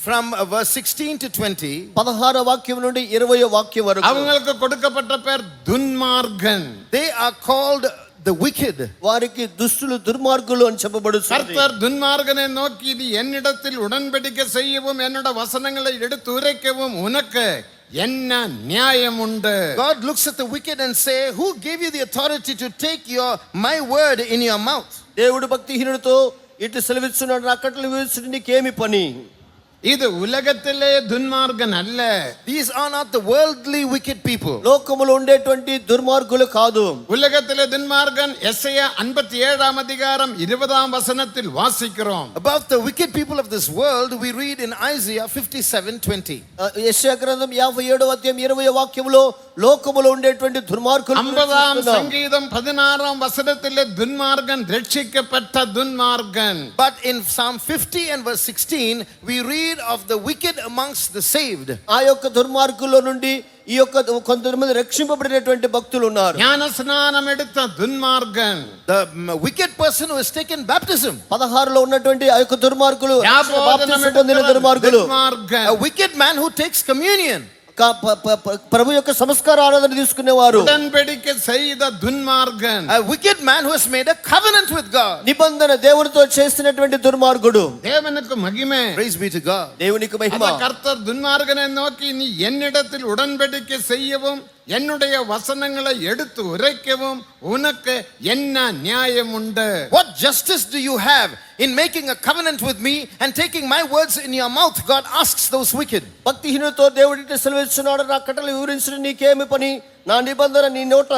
From verse 16 to 20. 16వ వాక్యం నుండి 20వ వాక్యం వరకు அவங்களுக்கு கொடுக்கப்பட்ட பேர் துன்மார்கன். They are called the wicked. వారికి దుష్టులు దుర్మార్గులు అని చెప్పబడుతుంది. கர்த்தர் துன்மார்கனை நோக்கி இது என்னிடத்தில் உடன்படிக்கை செய்யவும் என்னோட வசனங்களை எடுத்து உரைக்கவும் உனக்கு என்ன நியாயம் உண்டு? God looks at the wicked and say, who gave you the authority to take my word in your mouth? దేవుడు భక్తిహీనుడితో ఇటు సెలవిస్తున్నాడు, నా కట్టలు విధించుట నీకేమి పని? இது உலகத்திலே துன்மார்கன் அல்ல. These are not the worldly wicked people. లోకములో ఉండేటువంటి దుర్మార్గులు కాదు. உலகத்திலே துன்மார்கன் எசையா 57ஆம் அதிகாரம் 20ஆம் வசனத்தில் வாசிக்கிறோம். About the wicked people of this world, we read in Isaiah 57:20. యెషయా గ్రంథం 57వ అధ్యాయం 20వ వాక్యములో లోకములో ఉండేటువంటి దుర్మార్గులు 50ஆம் சங்கீதம் 16ஆம் வசனத்திலே துன்மார்கன் ரட்சிக்கப்பட்ட துன்மார்கன். But in Psalm 50 and verse 16, we read of the wicked amongst the saved. ఆ యొక్క దుర్మార్గుల్లో నుండి ఈ యొక్క కొంతమంది రక్షింపబడినటువంటి భక్తులు ఉన్నారు. ஞான ஸ்நானம் எடுத்த துன்மார்கன். The wicked person who has taken baptism. 16లో ఉన్నటువంటి ఆ యొక్క దుర్మార్గులు, ஞாபோதனம் బాప్తిసం పొందిన எடுத்த దుర్మార్గులు. துன்மார்கன். A wicked man who takes communion. ప్రభు యొక్క సంస్కార ఆరాధన తీసుకునేవారు. உடன்படிக்கை செய்த துன்மார்கன். A wicked man who has made a covenant with God. నిబంధన దేవునితో చేసినటువంటి దుర్మార్గుడు. தேவனுக்கு மகிமை. Praise be to God. దేవునికి మహిమ. அந்த கர்த்தர் துன்மார்கனை நோக்கி நீ என்னிடத்தில் உடன்படிக்கை செய்யவும் என்னுடைய வசனங்களை எடுத்து உரைக்கவும் உனக்கு என்ன நியாயம் உண்டு? What justice do you have in making a covenant with me and taking my words in your mouth? God asks those wicked. భక్తిహీనుతో దేవుడికి సెలవిస్తున్నాడు, నా కట్టలు వివరించడం నీకేమి పని? నా నిబంధన నీ నోట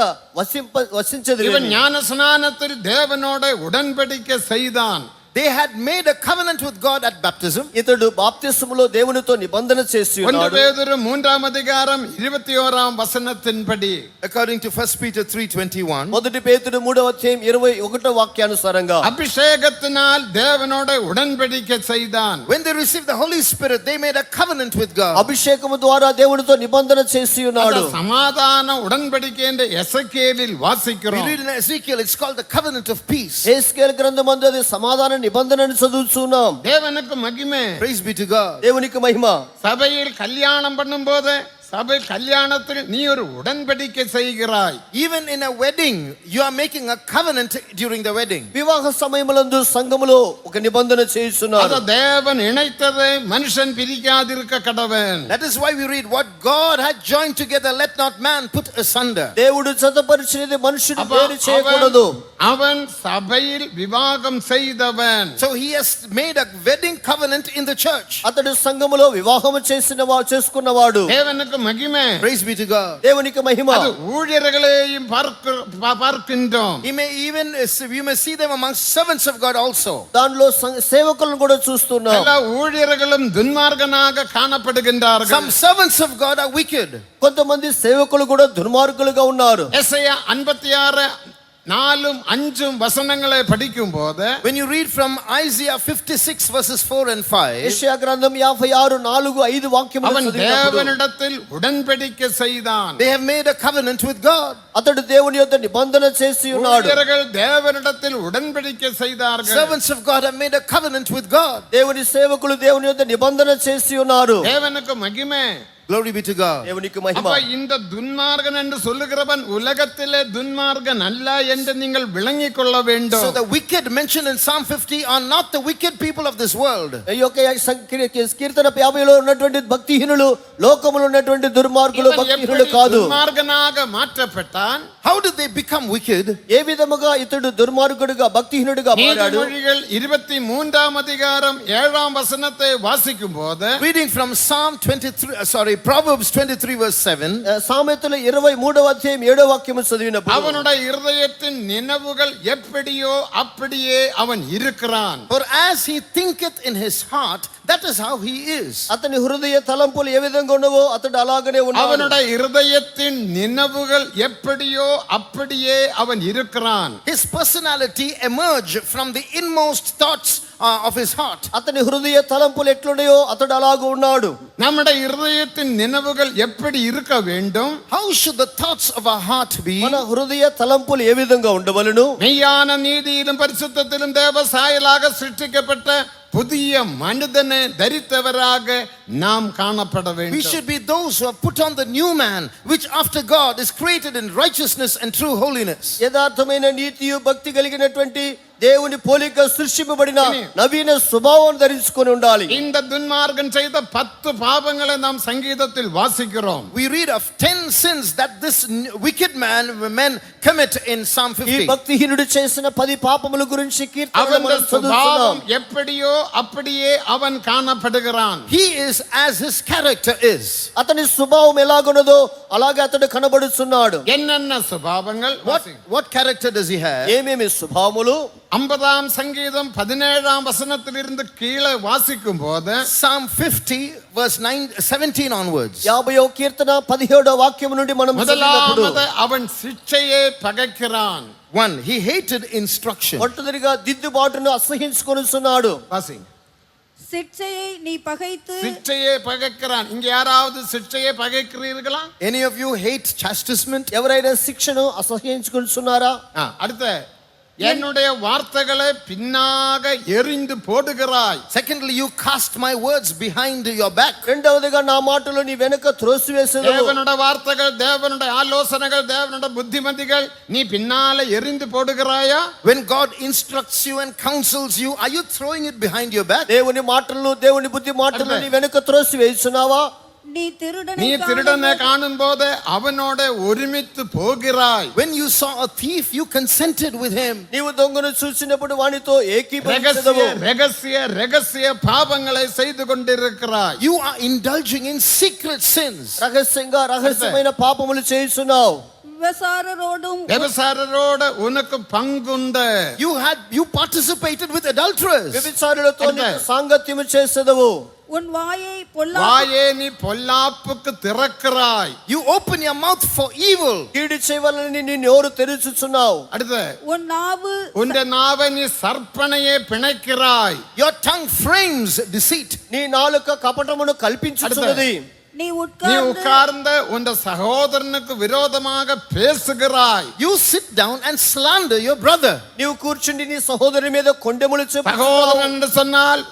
వసించదు. இவன் ஞான ஸ்நானத்தில் தேவனோட உடன்படிக்கை செய்தான். They had made a covenant with God at baptism. ఇతడు బాప్తిసములో దేవునితో నిబంధన చేసి 1 ఉన్నాడు. பேதுரு 3ஆம் அதிகாரம் 21ஆம் வசனத்தின்படி According to 1 Peter 3:21. మొదటి పేతురు 3వ అధ్యాయం 21వ వాక్యానుసారంగా அபிஷேகத்தினால் தேவனோட உடன்படிக்கை செய்தான். When they received the Holy Spirit, they made a covenant with God. అభిషేకము ద్వారా దేవునితో నిబంధన చేసి ఉన్నాడు. அந்த சமாதான உடன்படிக்கை என்று எசேக்கியேலில் We வாசிக்கிறோம். read in Ezekiel, it's called the covenant of peace. యేస్కేలు గ్రంథమందు అది సమాధాన నిబంధనను చదువుతున్నాం. தேவனுக்கு மகிமை. Praise be to God. దేవునికి మహిమ. சபையில் கல்யாணம் பண்ணும்போது சபை கல்யாணத்தில் நீ ஒரு உடன்படிக்கை செய்கிறாய். Even in a wedding, you are making a covenant during the wedding. వివాహ సమయములందు సంఘములో ఒక నిబంధన చేస్తున్నారు. அத தேவன் இணைத்ததை மனுஷன் பிரிக்காதிருக்க கடவன். That is why we read, what God had joined together, let not man put asunder. దేవుడు జతపరిచినది మనుషుడు వేరు చేయకూడదు. அவன் சபையில் விவாகம் செய்தவன். So he has made a wedding covenant in the church. అతడు సంఘములో వివాహము చేసుకున్నవాడు. தேவனுக்கு மகிமை. Praise be to God. దేవునికి మహిమ. அது ஊழியர்களையும் பார்க்கின்றோம். You may see them amongst servants of God also. దానిలో సేవకులను కూడా చూస్తున్నాం. எல்லா ஊழியர்களும் துன்மார்கனாக காணப்படுகின்றார்கள். Some servants of God are wicked. కొంతమంది సేవకులు కూడా దుర్మార్గులుగా ఉన్నారు. எசேயா 56 4-5 வசனங்களை படிக்கும் போது When you read from Isaiah 56 verses 4 and 5, యెషయా గ్రంథం 56 4-5 వాక్యములు அவன் చదివినప్పుడు தேவனிடத்தில் உடன்படிக்கை செய்தான். they have made a covenant with God. అతడు దేవుని యొద్ద నిబంధన చేసి ఉన్నాడు. ஊழியர்கள் தேவனிடத்தில் உடன்படிக்கை செய்தார்கள். Servants of God have made a covenant with God. దేవుని సేవకులు దేవుని యొద్ద నిబంధన చేసి ఉన్నారు. தேவனுக்கு மகிமை. Glory be to God. దేవునికి మహిమ. அப்ப இந்த துன்மார்கன் என்று சொல்லுகிறவன் உலகத்திலே துன்மார்கன் அல்ல என்று நீங்கள் விளங்கிக் கொள்ள So வேண்டும். the wicked mentioned in Psalm 50 are not the wicked people of this world. ఈ యొక్క కీర్తన 50లో ఉన్నటువంటి భక్తిహీనులు, లోకములో ఉన్నటువంటి దుర్మార్గులు இவன் భక్తిహీనులు எப்படி కాదు. துன்மார்கனாக மாற்றப்பட்டான்? How did they become wicked? ఏ విధముగా ఇతడు దుర్మార్గుడిగా భక్తిహీనుడిగా మారాడు? நீதிமொழிகள் 23ஆம் அதிகாரம் 7ஆம் வசனத்தை வாசிக்கும் போது Reading from Proverbs 23 verse 7. సామెతలు 23వ అధ్యాయం 7వ వాక్యము చదివినప్పుడు அவனுடைய இருதயத்தின் நினைவுகள் எப்படியோ அப்படியே அவன் இருக்கிறான். For as he thinketh in his heart, that is how he is. అతని హృదయ తలంపులు ఏ విధంగా ఉన్నవో అతడు అలాగనే ఉన్నాడు. அவனுடைய இருதயத்தின் நினைவுகள் எப்படியோ அப்படியே அவன் இருக்கிறான். His personality emerged from the inmost thoughts of his heart. అతని హృదయ తలంపులు ఎట్లున్నాయో అతడు అలాగూ ఉన్నాడు. நம்முடைய இருதயத்தின் நினைவுகள் எப்படி இருக்க வேண்டும்? How should the thoughts of our heart be? మన హృదయ తలంపులు ఏ విధంగా ఉండవలెను? மெய்யான நீதியிலும் பரிசுத்தத்திலும் தேவ சாயலாக சிருஷ்டிக்கப்பட்ட புதிய மனிதனை தரித்தவராக நாம் காணப்பட We வேண்டும். should be those who have put on the new man, which after God is created in righteousness and true holiness. యథార్థమైన నీతియు భక్తి కలిగినటువంటి దేవుని పోలిక సృష్టింపబడిన నవీన స్వభావం ధరించుకొని ఉండాలి. இந்த துன்மார்கன் செய்த 10 பாவங்களை நாம் சங்கீதத்தில் வாசிக்கிறோம். We read of 10 sins that this wicked men commit in Psalm ఈ 50. భక్తిహీనుడు చేసిన 10 పాపముల గురించి కీర్తనలో அவன் మనం చదువుతున్నాం. சுபாவம் எப்படியோ அப்படியே அவன் காணப்படுகிறான். He is as his character is. అతని స్వభావం ఎలాగున్నదో అలాగే అతడు కనబడుతున్నాడు. என்னென்ன சுபாவங்கள்? What character does he have? ఏమేమి స్వభావములు? 50ஆம் சங்கீதம் 17ஆம் வசனத்திலிருந்து கீழே வாசிக்கும் போது Psalm 50 verse 17 onwards. 50వ కీర్తన 17వ వాక్యం నుండి మనం చదివినప్పుడు முதலாவது அவன் சிட்சையை பகைக்கிறான். 1. He hated instruction. మొట్టమొదటిగా దిద్దుబాటును అసహ్యించుకొనుచున్నాడు. வாசி. சிற்சையை நீ பகைத்து சிட்சையை பகைக்கிறான். இங்க யாராவது சிட்சையை பகைக்கிறீர்களா? Any of you hate chastisement? ఎవరైనా శిక్షను అసహ్యించుకొనుచున్నారా? அடுத்த என்னுடைய வார்த்தைகளை பின்னாக எறிந்து போடுகிறாய். Secondly, you cast my words behind your back. రెండవదిగా నా మాటలు నీ వెనుక త్రోసివేసేదవు. தேவனுடைய வார்த்தைகள், தேவனுடைய ஆலோசனைகள், தேவனுடைய புத்திமதிகள் நீ பின்னால எறிந்து போடுகிறாயா? When God instructs you and counsels you, are you throwing it behind your back? దేవుని మాటలను దేవుని బుద్ధి మాటలను నీ వెనుక త్రోసివేయుచున్నావా? நீ நீ திருடனை காணும் போது அவனோட ஒருமித்து போகிறாய். When you saw a thief, you consented with him. నీవు దొంగను చూసినప్పుడు వానితో ఏకీభవించెదవు. ரகசிய பாவங்களை செய்து கொண்டிருக்கிறாய். You are indulging in secret sins. రహస్యమైన పాపములు చేయుచున్నావు. వ్యభిచారரோட உனக்கு பங்குண்டு. You participated with adulterers. వ్యభిచారులతో నీవు సాంగత్యము చేసేదవు. உன் வாயை நீ பொல்லாப்புக்கு திறக்கிறாய். You open your mouth for evil. కీడు చేయవలనని నీ నోరు తెరుచుచున్నావు. அடுத்து உன் நாவை நீ சர்ப்பனையே பிணைக்கிறாய். Your tongue frames deceit. నీ నాలుక కపటమును కల్పించుచున్నది. நீ உட்கார்ந்த உன் சகோதரனுக்கு விரோதமாக பேசுகிறாய். You sit down and slander your brother. నీవు కూర్చుండి నీ సహోదరుని మీద కొండెములు చెప్పుచున్నావు. சகோதரன் என்று சொன்னால்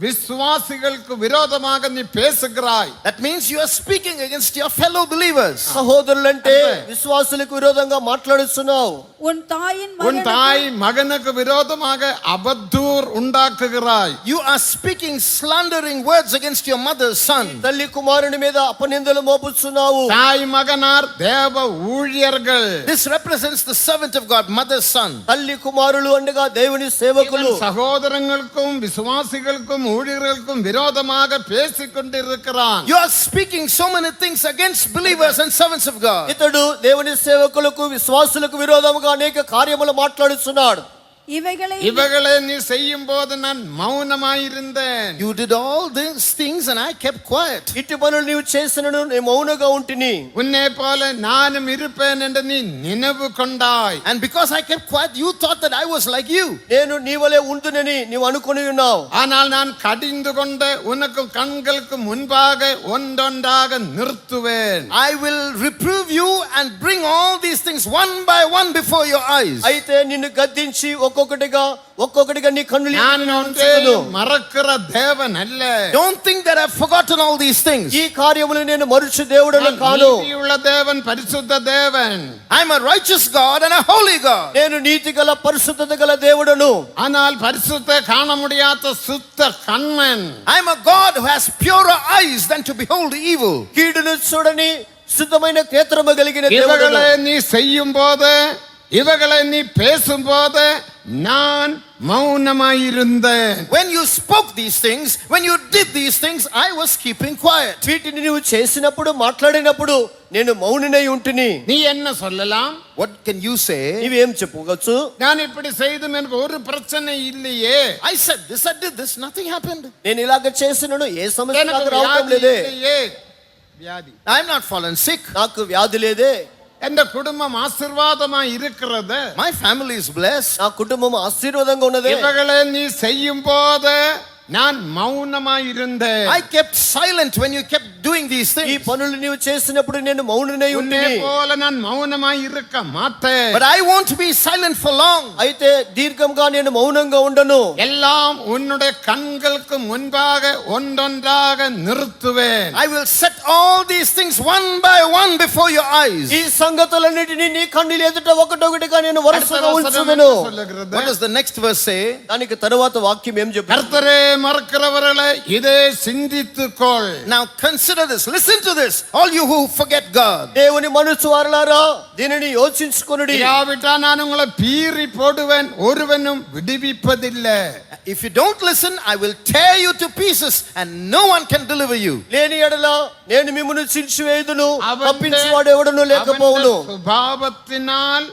விசுவாசிகளுக்கு விரோதமாக நீ பேசுகிறாய். That means you are speaking against your fellow believers. సహోదరులంటే విశ్వాసులకు విరోధంగా మాట్లాడుతున్నావు. உன் தாய் மகனுக்கு விரோதமாக அவதூறு உண்டாக்குகிறாய். You are speaking slandering words against your mother's son. తల్లి కుమారుని మీద అపనిందలు మోపుచున్నావు. தாய் மகனார் தேவ ஊழியர்கள். This represents the servant of God, mother's son. తల్లి కుమారులు అనగా దేవుని సేవకులు. சகோதரங்களுக்கும் விசுவாசிகளுக்கும் ஊழியர்களுக்கும் விரோதமாக பேசிக் கொண்டிருக்கிறான். You are speaking so many things against believers and servants of God. ఇతడు దేవుని సేవకులకు విశ్వాసులకు విరోధముగా అనేక కార్యములు మాట్లాడుచున్నాడు. இவைகளை நீ செய்யும் போது நான் மௌனமாயிருந்தேன். You did all these things and I kept quiet. ఇట్టి పనులు నీవు చేసినను నేను మౌనంగా ఉంటిని. உன்னை போல நானும் இருப்பேன் என்று நீ நினைவு கொண்டாய். And because I kept quiet, you thought that I was like you. నేను నీ వలే ఉండునని నీవు అనుకొని ఉన్నావు. ஆனால் நான் கடிந்து கொண்டு உனக்கு கண்களுக்கு முன்பாக ஒன்றொன்றாக நிறுத்துவேன். I will reprove you and bring all these things one by one before your eyes. అయితే నిన్ను గద్దించి ఒక్కొక్కటిగా నీ కన్నులు நான் ஒன்றையும் மறக்கிற தேவன் அல்ல. Don't think that I've forgotten all these things. ఈ కార్యములు నేను మరుచు దేవుడను కాను. நீதியுள்ள தேவன், பரிசுத்த தேவன். I'm a righteous God and a holy God. నేను నీతి గల పరిశుద్ధత గల దేవుడను. ஆனால் பரிசுத்த காண முடியாத சுத்த Kannan. I'm a God who has purer eyes than to behold evil. కీడును చూడని శుద్ధమైన నేత్రము కలిగిన దేవుడను. இவகளை நீ செய்யும் போது, இவகளை நீ பேசும் போது நான் மௌனமாயிருந்தேன். When you spoke these things, when you did these things, I was keeping quiet. వీటిని నువ్వు చేసినప్పుడు మాట్లాడినప్పుడు నేను మౌనినై ఉంటిని. நீ என்ன சொல்லலாம்? What can you say? నీవేం చెప్పుకోవచ్చు? நான் இப்படி செய்தும் எனக்கு ஒரு பிரச்சனை இல்லையே. I said this, I did this, nothing happened. నేను ఇలాగ చేసినను ఏ సమస్య எனக்கு నాకు రావటం வியாதி లేదే. இல்லையே. வியாதி. I'm not fallen sick. నాకు వ్యాధి లేదే. எந்த குடும்பம் ஆசீர்வாதமா இருக்கிறது. My family is blessed. నా కుటుంబం ఆశీర్వాదంగా ఉన్నదే. இவகளை நீ செய்யும் போது நான் மௌனமாயிருந்தேன். I kept silent when you kept doing these ఈ things. పనులు నీవు చేసినప్పుడు నేను మౌననై உன்னை ఉంటిని. போல நான் மௌனமாய் இருக்க மாட்டேன். But I won't be silent for long. అయితే దీర్ఘంగా నేను మౌనంగా ఉండను. எல்லாம் உன்னுடைய கண்களுக்கு முன்பாக ஒன்றொன்றாக நிறுத்துவேன். I will set all these things one by one before your eyes. ఈ సంగతులన్నిటినీ నీ కన్నుల ఎదుట ఒకటొకటిగా నేను அடுத்த వరుసగా வசனம் ఉంచుదును. என்ன சொல்லுகிறது? What does the next verse say? దానికి తరువాత వాక్యం ఏం చెప్తుంది? கர்த்தரே மறக்கிறவர்களே இதை சிந்தித்துக்கொள். Now consider this. Listen to this. All you who forget God. దేవుని మనుషు వారలారా దీనిని యోచించుకొనుడి. இல்லாவிட்டா நான் உங்களை பீறி போடுவேன், ஒருவனும் விடுவிப்பதில்லை. If you don't listen, I will tear you to pieces and no one can deliver you. లేని ఎడల నేను మిమ్మును చించివేయుదును, அவன் తప్పించువాడు ఎవడును లేకపోవును. சுபாவத்தினால்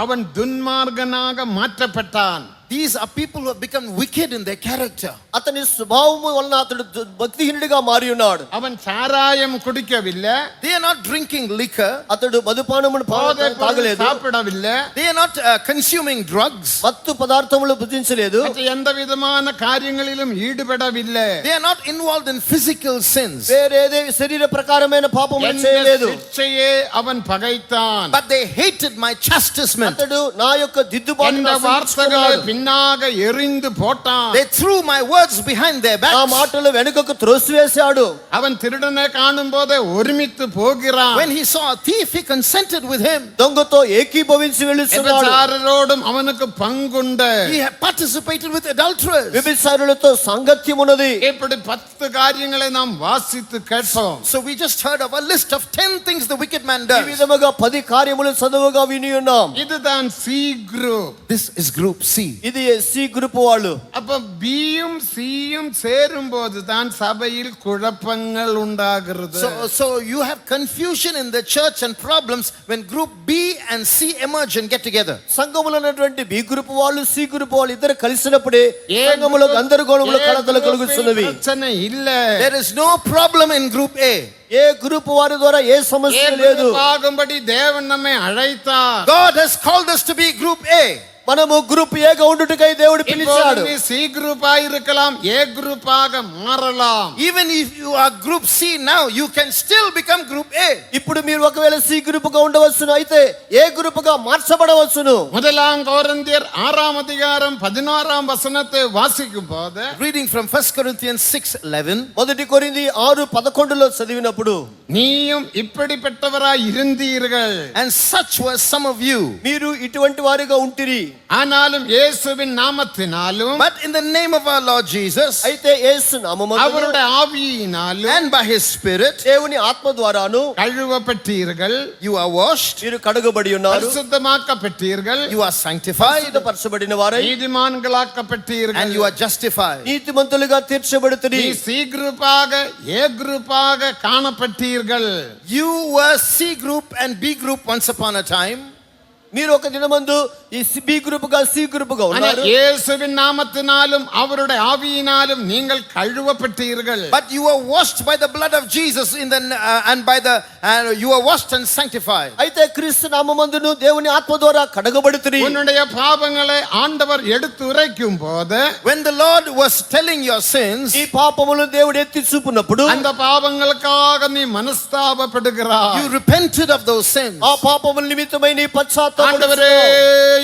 அவன் துன்மார்கனாக மாற்றப்பட்டான். These are people who have become wicked in their character. అతని స్వభావము వలన అతడు భక్తిహీనుడిగా మారి ఉన్నాడు. அவன் சாராயம் குடிக்கவில்லை, They are not drinking liquor. అతడు మధుపానమును போதைப் பொருள் తాగలేదు, சாப்பிடவில்லை, They are not consuming drugs. మత్తు పదార్థములు భుజించలేదు, மற்ற எந்த விதமான காரியங்களிலும் ஈடுபடவில்லை. They are not involved in physical sins. వేరేదే శరీర ప్రకారమైన పాపములు எந்த చేయలేదు. சிக்ஷையே அவன் பகைத்தான். But they hated my chastisement. అతడు నా యొక్క దిద్దుబాటును எந்த வார்த்தைகளை అసహించుకున్నాడు. பின்னாக எறிந்து போட்டான். They threw my words behind their నా backs. మాటలు వెనుకకు త్రోసివేశాడు. அவன் திருடனை காணும் போதே ஒருமித்து போகிறான். When he saw a thief, he consented with him. దొంగతో ఏకీభవించి వెళుతున్నాడు. விபச்சாரரோடும் அவனுக்கு பங்குண்டு. He had participated with adulterers. వ్యభిచారులతో సాంగత్యం ఉన్నది. இப்படி 10 காரியங்களை நாம் வாசித்து கேட்போம். So we just heard of a list of 10 things the wicked man ఈ does. విధముగా 10 కార్యములు చదువుగా విని ఉన్నాం. இதுதான் C group. This is group C. ఇది సి గ్రూప్ వాళ్ళు. அப்ப பியும் சியும் சேரும் போது தான் சபையில் குழப்பங்கள் உண்டாகிறது. So you have confusion in the church and problems when group B and C emerge and get together. సంఘములో ఉన్నటువంటి బి గ్రూప్ వాళ్ళు సి గ్రూప్ వాళ్ళు ఇద్దరు కలిసినప్పుడే ఏ సంఘములో గ్రూప్- గందరగోళములు ఏ కలతలు గ్రూప్ కలుగుతున్నవి. பிரச்சனை இல்ல. There is no problem in group A. A group వారి ద్వారా ఏ సమస్య లేదు. ஆகும்படி தேவன் நம்மை அழைத்தார். God has called us to be group A. మనము గ్రూప్ ఏగా ఉండుటకై దేవుడు పిలిచాడు. இப்போது நீ சி குரூப்பா இருக்கலாம், ஏ குரூப்பாக மாறலாம். Even if you are group C now, you can still become group A. ఇప్పుడు మీరు ఒకవేళ సి గ్రూప్ గా ఉండవచ్చును, అయితే ఏ గ్రూప్ గా మార్చబడవచ్చును. முதலாம் கொரிந்தியர் 6ஆம் அதிகாரம் 16ஆம் வசனத்தை வாசிக்கும் போது Reading from 1 Corinthians 6:11. మొదటి కొరింథీ 6:11 చదివినప్పుడు நீயும் இப்படிப்பட்டவராய் இருந்தீர்கள், And such were some of you. మీరు ఇటువంటి వారిగా ఉంటిరి. ஆனாலும் இயேசுவின் நாமத்தினாலும் But in the name of our Lord Jesus అయితే యేసు నామమున அவருடைய ஆவியினாலும் and by his spirit, దేవుని ఆత్మ ద్వారాను கழுவப்பட்டீர்கள், you are washed, మీరు కడగబడి ఉన్నారు, பரிசுத்தமாக்கப்பட்டீர்கள், you are sanctified, పరిశుద్ధపరచబడిన వారై நீதிமான்களாக்கப்பட்டீர்கள். and you are justified. నీతిమంతులుగా తీర్చబడుతుని. நீ சி குரூப்பாக ஏ குரூப்பாக காணப்பட்டீர்கள். You were C group and B group once upon a time. మీరు ఒక దినమందు ఈ బి గ్రూప్ గా సి గ్రూప్ గా ஆனா ఉన్నారు. இயேசுவின் நாமத்தினாலும் அவருடைய ஆவியினாலும் நீங்கள் கழுவப்பட்டீர்கள். But you were washed by the blood of Jesus and by the you were washed and sanctified. అయితే క్రీస్తు నామమందును దేవుని ఆత్మ ద్వారా కడగబడుతుని. உன்னுடைய பாவங்களை ஆண்டவர் எடுத்து உரைக்கும் போது When the Lord was telling your sins, ఈ పాపములను దేవుడు ఎత్తి చూపునప్పుడు அந்த பாவங்களுக்காக நீ மனஸ்தாபப்படுகிறாய். you repented of those sins. ఆ పాపముల నిమిత్తమై నీ పశ్చాత్తాప ஆண்டவரே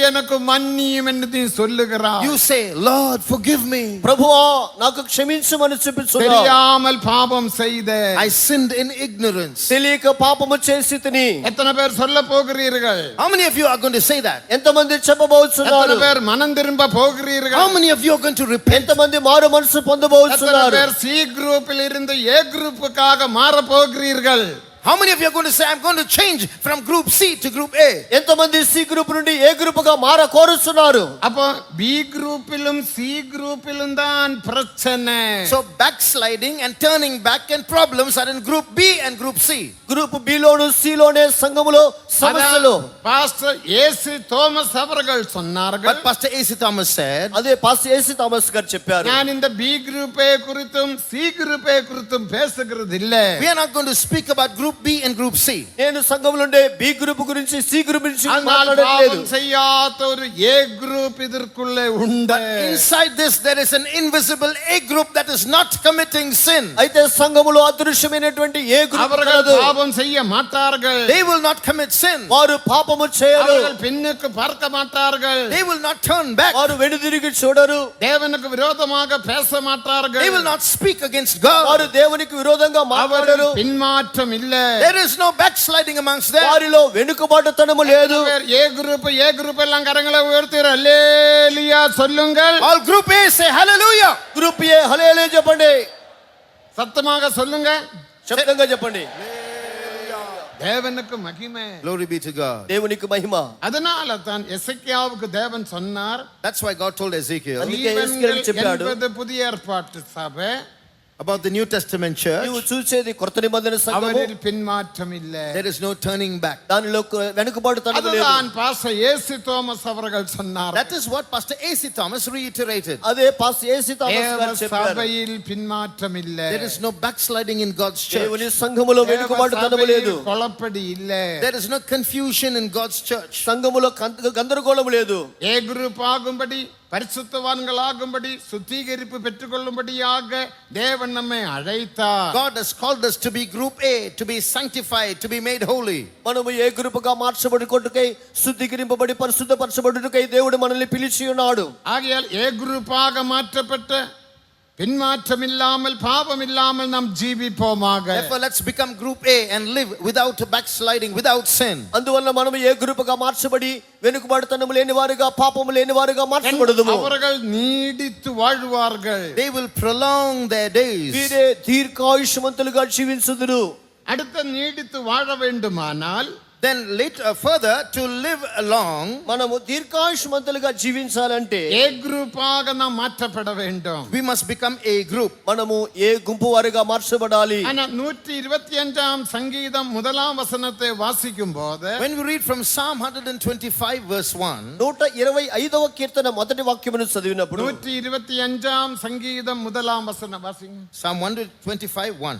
எனக்கு மன்னியும் என்று நீ சொல்லுகிறாய். You say, Lord, forgive me. ప్రభువా నాకు క్షమించమని చెప్పుచున్నావు. தெரியாமல் பாவம் செய்த I sinned in ignorance. తెలియక పాపము చేసి తిని. எத்தனை பேர் சொல்ல போகிறீர்கள்? How many of you are going to say that? ఎంతమంది చెప్పబోతున్నారు? எத்தனை பேர் மனம் திரும்ப போகிறீர்கள்? How many of you are going to repent? ఎంతమంది మారు మనసు எத்தனை పొందబోతున్నారు? பேர் சி குரூப்பில் இருந்து ஏ குரூப்புக்காக மாற போகிறீர்கள்? How many of you are going to say, I'm going to change from group C to group A? ఎంతమంది సి గ్రూప్ నుండి ఏ గ్రూప్ గా మార కోరుతున్నారు? அப்போ பி குரூப்பிலும் சி குரூப்பிலும் தான் பிரச்சனை. So backsliding and turning back and problems are in group B and group C. Group B లోను C లోనే సంఘములో సమస్యలు. பாஸ்டர் ஏசி தோமஸ் அவர்கள் சொன்னார்கள். But Pastor A.C. Thomas said, అదే పాస్టర్ ఏసీ థామస్ గారు చెప్పారు. நான் இந்த பி குரூப்பை குறித்தும் சி குரூப்பை குறித்தும் பேசுகிறது இல்லை. we are not going to speak about group B and group C. నేను సంఘములో ఉండే బి గ్రూప్ గురించి సి గ్రూప్ గురించి ஆனால் మాట్లాడట్లేదు. பாவம் செய்யாத ஒரு ஏ குரூப் இதற்குள்ளே உண்டு. Inside this there is an invisible A group that is not committing sin. అయితే సంఘములో అదృశ్యమైనటువంటి ఏ గ్రూప్ அவர்கள் కలదు. பாவம் செய்ய மாட்டார்கள். They will not commit sin. వారు పాపము చేయరు. அவர்கள் பின்னுக்கு பார்க்க மாட்டார்கள். They will not turn back. వారు వెనుదిరిగి చూడరు. தேவனுக்கு விரோதமாக பேச மாட்டார்கள். They will not speak against God. వారు దేవునికి విరోధంగా మాట్లాడరు. அவர்கள் பின்மாற்றம் இல்லை. There is no backsliding amongst them. వారిలో వెనుకబాటుతనము లేదు. ஏ குரூப் எல்லாம் கரங்களை உயர்த்தி அல்லேலூயா சொல்லுங்கள். All group A say hallelujah. Group A hallelujah చెప్పండి. சத்தமாக சொல்லுங்க. శబ్దంగా చెప్పండి. தேவனுக்கு மகிமை. Glory be to God. దేవునికి మహిమ. அதனால தான் எசேக்கியாவுக்கு தேவன் சொன்னார், That's why God told Ezekiel అందుకే ஜீவன்கள் எஸ்கேல் చెప్పాడు. என்பது புதிய ஏற்பாட்டு சபை, about the New Testament church. నీవు చూసేది కొత్త నిబంధన సంఘము. அவரில் பின்மாற்றம் இல்லை. There is no turning back. దానిలో వెనుకబాటుతనము లేదు. அதுதான் பாஸ்டர் ஏசி தோமஸ் அவர்கள் சொன்னார். That is what Pastor A.C. Thomas reiterated. అదే పాస్టర్ ఏసీ థామస్ தேவ గారు చెప్పారు. சபையில் பின்மாற்றம் இல்லை. There is no backsliding in God's church. దేవుని సంఘములో தேவ వెనుకబాటుతనము లేదు. சபையில் குழப்படி இல்லை. There is no confusion in God's church. సంఘములో గందరగోళము లేదు. ஏ குரூப் ஆகும்படி பரிசுத்தவான்களாகும்படி சுத்திகரிப்பு பெற்றுக்கொள்ளும்படியாக தேவன் நம்மை அழைத்தார். God has called us to be group A, to be sanctified, to be made holy. మనము ఏ గ్రూపుగా మార్చబడుకొట్టుకై శుద్ధీకరింపబడి పరిశుద్ధపరచబడుటకై దేవుడు మనల్ని పిలిచి ఉన్నాడు. ஆகையால் ஏ குரூப்பாக மாற்றப்பட்ட பின்மாற்றம் இல்லாமல் பாவம் இல்லாமல் நாம் ஜீவிப்போமாக. Therefore, let's become group A and live without backsliding, without sin. అందువల్ల మనము ఏ గ్రూపుగా మార్చబడి వెనుకబాటుతనము లేని వారుగా పాపము లేని వారుగా మార్చబడుదుము. அவர்கள் நீடித்து வாழ்வார்கள். They will prolong their days. వీరే దీర్ఘాయుష్మంతులుగా జీవించుదురు. அடுத்த நீடித்து வாழ வேண்டுமானால் Then later, further, to live long, మనము దీర్ఘాయుష్మంతులుగా జీవించాలంటే ஏ குரூப்பாக நாம் மாற்றப்பட வேண்டும். we must become a group. మనము ఏ గుంపు వారిగా మార్చబడాలి. ஆனா 125 சங்கீதம் முதலாம் வசனத்தை வாசிக்கும் போது When we read from Psalm 125 verse 1, 125వ కీర్తన మొదటి వాక్యమును చదివినప్పుడు 125 சங்கீதம் முதலாம் வசனம் வாசிங்க. Psalm 125 1.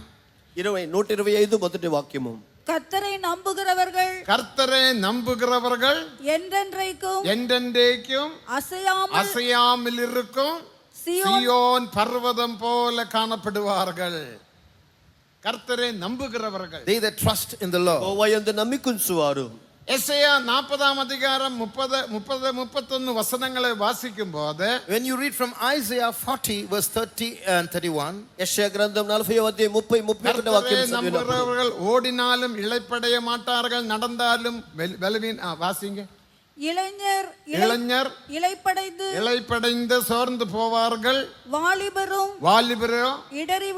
125 మొదటి వాక్యము. கர்த்தரை நம்புகிறவர்கள் கர்த்தரை நம்புகிறவர்கள் என்றென்றைக்கும் என்றென்றைக்கும் அசையாமல் இருக்கும் சீயோன் பர்வதம் போல காணப்படுவார்கள். கர்த்தரை நம்புகிறவர்கள், They that trust in the Lord. యెహోవాయందు నమ్మికుంచువారు. எசேயா 40ஆம் அதிகாரம் 31 வசனங்களை வாசிக்கும் போது When you read from Isaiah 40 verse 30 and 31, యెషయా గ్రంథం 40వ అధ్యాయం 30 వాక్యం கர்த்தரை చదివినప్పుడు நம்புகிறவர்கள் ஓடினாலும் இளைப்படைய மாட்டார்கள், நடந்தாலும் பலவீன வாசிங்க. இளைஞர் இளைப்படைந்து சோர்ந்து போவார்கள், வாலிபரும் இடறி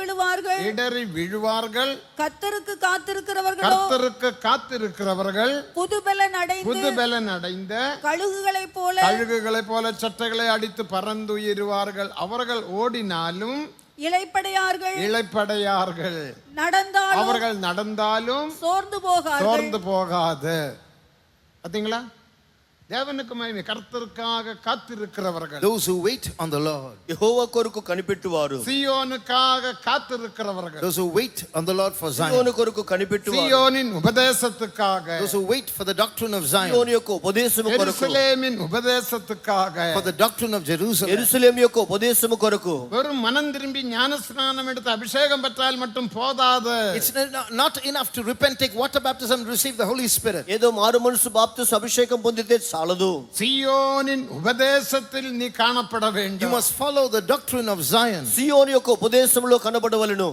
விழுவார்கள். கர்த்தருக்கு காத்திருக்கிறவர்கள் புதுபலன் அடைந்த கழுகுகளைப் போல சட்டைகளை அடித்து பறந்துயருவார்கள். அவர்கள் ஓடினாலும் இளைப்படையார்கள், அவர்கள் நடந்தாலும் சோர்ந்து போகாது. பாத்தீங்களா? தேவனுக்கு மகிமை. கர்த்தருக்காக காத்திருக்கிறவர்கள், those who wait on the Lord, యెహోవా కొరకు కనిపెట్టువారు, சீயோனுக்காக காத்திருக்கிறவர்கள், those who wait on the Lord for Zion, సియోను కొరకు కనిపెట్టువారు, சீயோனின் உபதேசத்துக்காக, those who wait for the doctrine of Zion, సియోను యొక్క ఉపదేశము కొరకు, எருசலேமின் உபதேசத்துக்காக, for the doctrine of Jerusalem. యెరూషలేము యొక్క ఉపదేశము కొరకు. வெறும் மனம் திரும்பி ஞானஸ்நானம் எடுத்து அபிஷேகம் பெற்றால் மட்டும் போதாது. It's not enough to repent, take water baptism, receive the Holy Spirit. ఏదో మారు మనసు బాప్తిస్మ అభిషేకం పొందితే చాలదు. சீயோனின் உபதேசத்தில் நீ காணப்பட You வேண்டும். must follow the doctrine of Zion. సియోను యొక్క ఉపదేశంలో కనబడవలెను.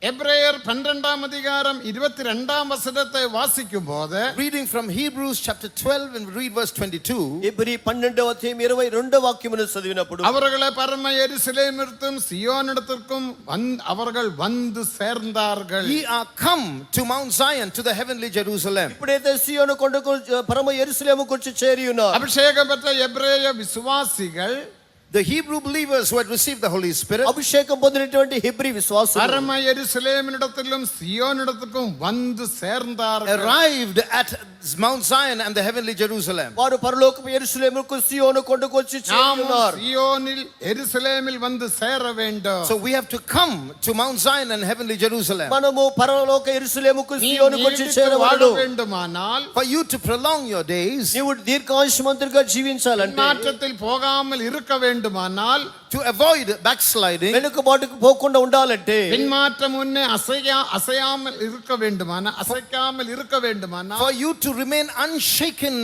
எபிரேயர் 12ஆம் அதிகாரம் 22ஆம் வசனத்தை வாசிக்கும் போது, Reading from Hebrews chapter 12 and read verse 22. ఎబ్రీ 12వ అధ్యాయం 22వ వాక్యమును చదివినప్పుడు, அவர்களை பரம எருசலேமிற்கும் சீயோனிடத்திற்கும் அவர்கள் வந்து சேர்ந்தார்கள். Ye are come to Mount Zion, to the heavenly Jerusalem. ఇప్పుడైతే సియోను కొండకు పరమ యెరూషలేముకు వచ్చి చేరి ఉన్నారు. அபிஷேகம் பெற்ற எபிரேய விசுவாசிகள், The Hebrew believers who had received the Holy Spirit అభిషేకం పొందినటువంటి హెబ్రీ విశ్వాసులు பரம எருசலேமினிடத்திலும் சீயோனிடத்துக்கும் வந்து சேர்ந்தார்கள். arrived at Mount Zion and the heavenly Jerusalem. వారు పరలోకపు యెరూషలేముకు సియోను కొండకు వచ్చి చేరి நாமும் ఉన్నారు. சீயோனில் எருசலேமில் வந்து சேர வேண்டும். So we have to come to Mount Zion and heavenly Jerusalem. మనము పరలోక యెరూషలేముకు நீ సియోనుకు వచ్చి நீடித்து வாழ చేరవలెను. வேண்டுமானால், For you to prolong your days, నీవు దీర్ఘాయుష్మంతుడిగా జీవించాలంటే, மாற்றத்தில் போகாமல் இருக்க வேண்டுமானால், to avoid backsliding, వెనుకబాటుకు పోకుండా ఉండాలంటే, பின்மாற்றம் முன்னே அசையாமல் இருக்க வேண்டுமானால், அசைக்காமல் இருக்க வேண்டுமானால், for you to remain unshaken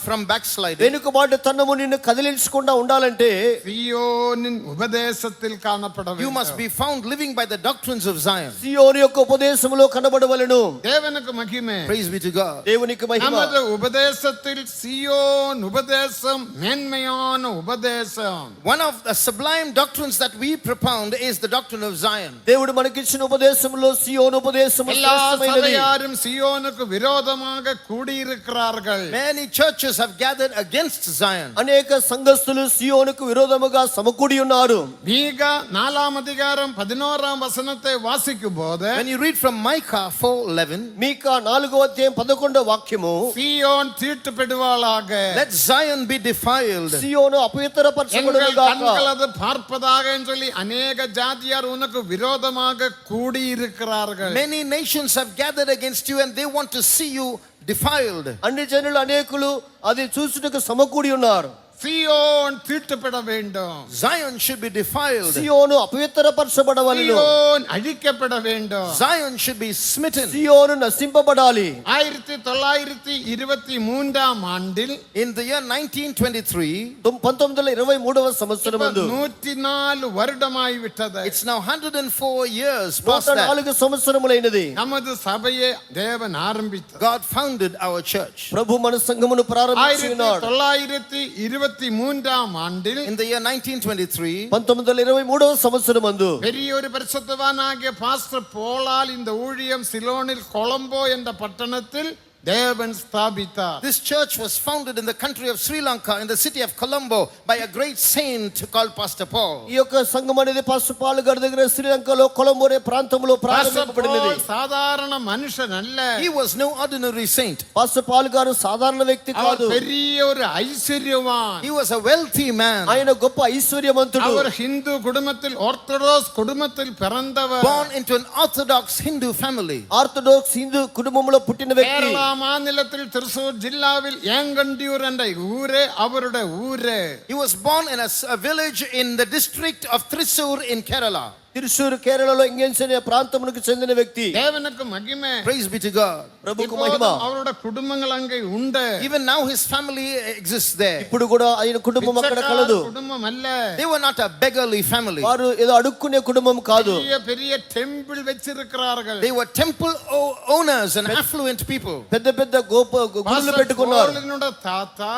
from backsliding, వెనుకబాటు తన్నము నిన్ను కదిలించకుండా ఉండాలంటే, சீயோனின் உபதேசத்தில் காணப்பட you must வேண்டும். be found living by the doctrines of Zion. సియోను యొక్క ఉపదేశములో కనబడవలెను. தேவனுக்கு மகிமை. Praise be to God. దేవునికి మహిమ. நமது உபதேசத்தில் சீயோன் உபதேசம் மேன்மையான உபதேசம். One of the sublime doctrines that we propound is the doctrine of Zion. దేవుడు మనకిచ్చిన ఉపదేశంలో సియోను ఉపదేశము எல்லா శ్రేష్టమైనది. சபையாரும் சீயோனுக்கு விரோதமாக கூடியிருக்கிறார்கள். Many churches have gathered against Zion. అనేక సంఘస్థులు సియోనుకు విరోధముగా సమకూడి ఉన్నారు. மீகா 4ஆம் அதிகாரம் 11ஆம் வசனத்தை வாசிக்கும் போது, When you read from Micah 4:11, మీకా 4వ అధ్యాయం 11వ వాక్యము, சீயோன் தீட்டுப்படுவாளாக, let Zion be defiled. సియోను எங்கள் అపవిత్రపరచబడును గాక. கண்கள் அது பார்ப்பதாக சொல்லி அநேக ஜாதியார் உனக்கு விரோதமாக கூடியிருக்கிறார்கள். Many nations have gathered against you and they want to see you defiled. అన్ని జనులు అనేకులు అది చూసుటకు సమకూడి ఉన్నారు. சீயோன் தீட்டுப்பட வேண்டும். Zion should be defiled. సియోను అపవిత్రపరచబడవలెను. சீயோன் அழிக்கப்பட வேண்டும். Zion should be smitten. సియోను నశింపబడాలి. 1923ஆம் ஆண்டில், In the year 1923, 1923వ సంవత్సరమందు 104 வருடமாய் விட்டது. it's now 104 years past that, 104 సంవత్సరములైనది. நமது சபையை தேவன் ஆரம்பித்தார். God founded our church. ప్రభు మన సంఘమును ప్రారంభించినాడు. 1923ஆம் ஆண்டில், In the year 1923, 1923వ సంవత్సరమందు பெரிய ஒரு பரிசுத்தவானாகிய பாஸ்டர் போலால் இந்த ஊழியம் சிலோனில் கொலம்போ என்ற பட்டணத்தில் தேவன் ஸ்தாபித்தார். this church was founded in the country of Sri Lanka, in the city of Colombo, by a great saint called Pastor Paul. ఈ యొక్క సంఘం అనేది పాస్టర్ పాల్ గారి దగ్గర శ్రీలంకలో కొలంబో అనే ప్రాంతంలో பாஸ்டர் ప్రారంభించబడినది. போல் சாதாரண மனுஷன் அல்ல. He was no ordinary saint. Pastor Paul గారు సాధారణ వ్యక్తి அவர் కాదు. பெரிய ஒரு ஐஸ்வர்யவான். He was a wealthy man, ఆయన గొప్ప ఐశ్వర్యవంతుడు. அவர் ஹிந்து குடும்பத்தில், ஆர்த்தடாக்ஸ் குடும்பத்தில் பிறந்தவர். born into an orthodox Hindu family. Orthodox Hindu కుటుంబంలో పుట్టిన వ్యక్తి. கேரளா மாநிலத்தில் திருசூர் ஜில்லாவில் ஏங்கண்டியூர் என்ற ஊரே அவருடைய ஊரே. He was born in a village in the district of Thrissur in Kerala. తిరుసూరు కేరళలో ఇంగెన్స్ అనే ప్రాంతమునకు చెందిన వ్యక్తి. தேவனுக்கு மகிமை. Praise be to God. ప్రభుకు இப்போதும் మహిమ. அவருடைய குடும்பங்கள் அங்கே உண்டு. Even now his family exists there. ఇప్పుడు కూడా ఆయన కుటుంబం అక్కడ பிச்சைக்கார కలదు. குடும்பம் அல்ல. They were not a beggarly family. వారు ఏదో అడుక్కునే కుటుంబం కాదు. பெரிய பெரிய temple வச்சிருக்கிறார்கள். They were temple owners and affluent people. పెద్ద పెద్ద గుడులు பாஸ்டர் పెట్టుకున్నారు. போலினுடைய தாத்தா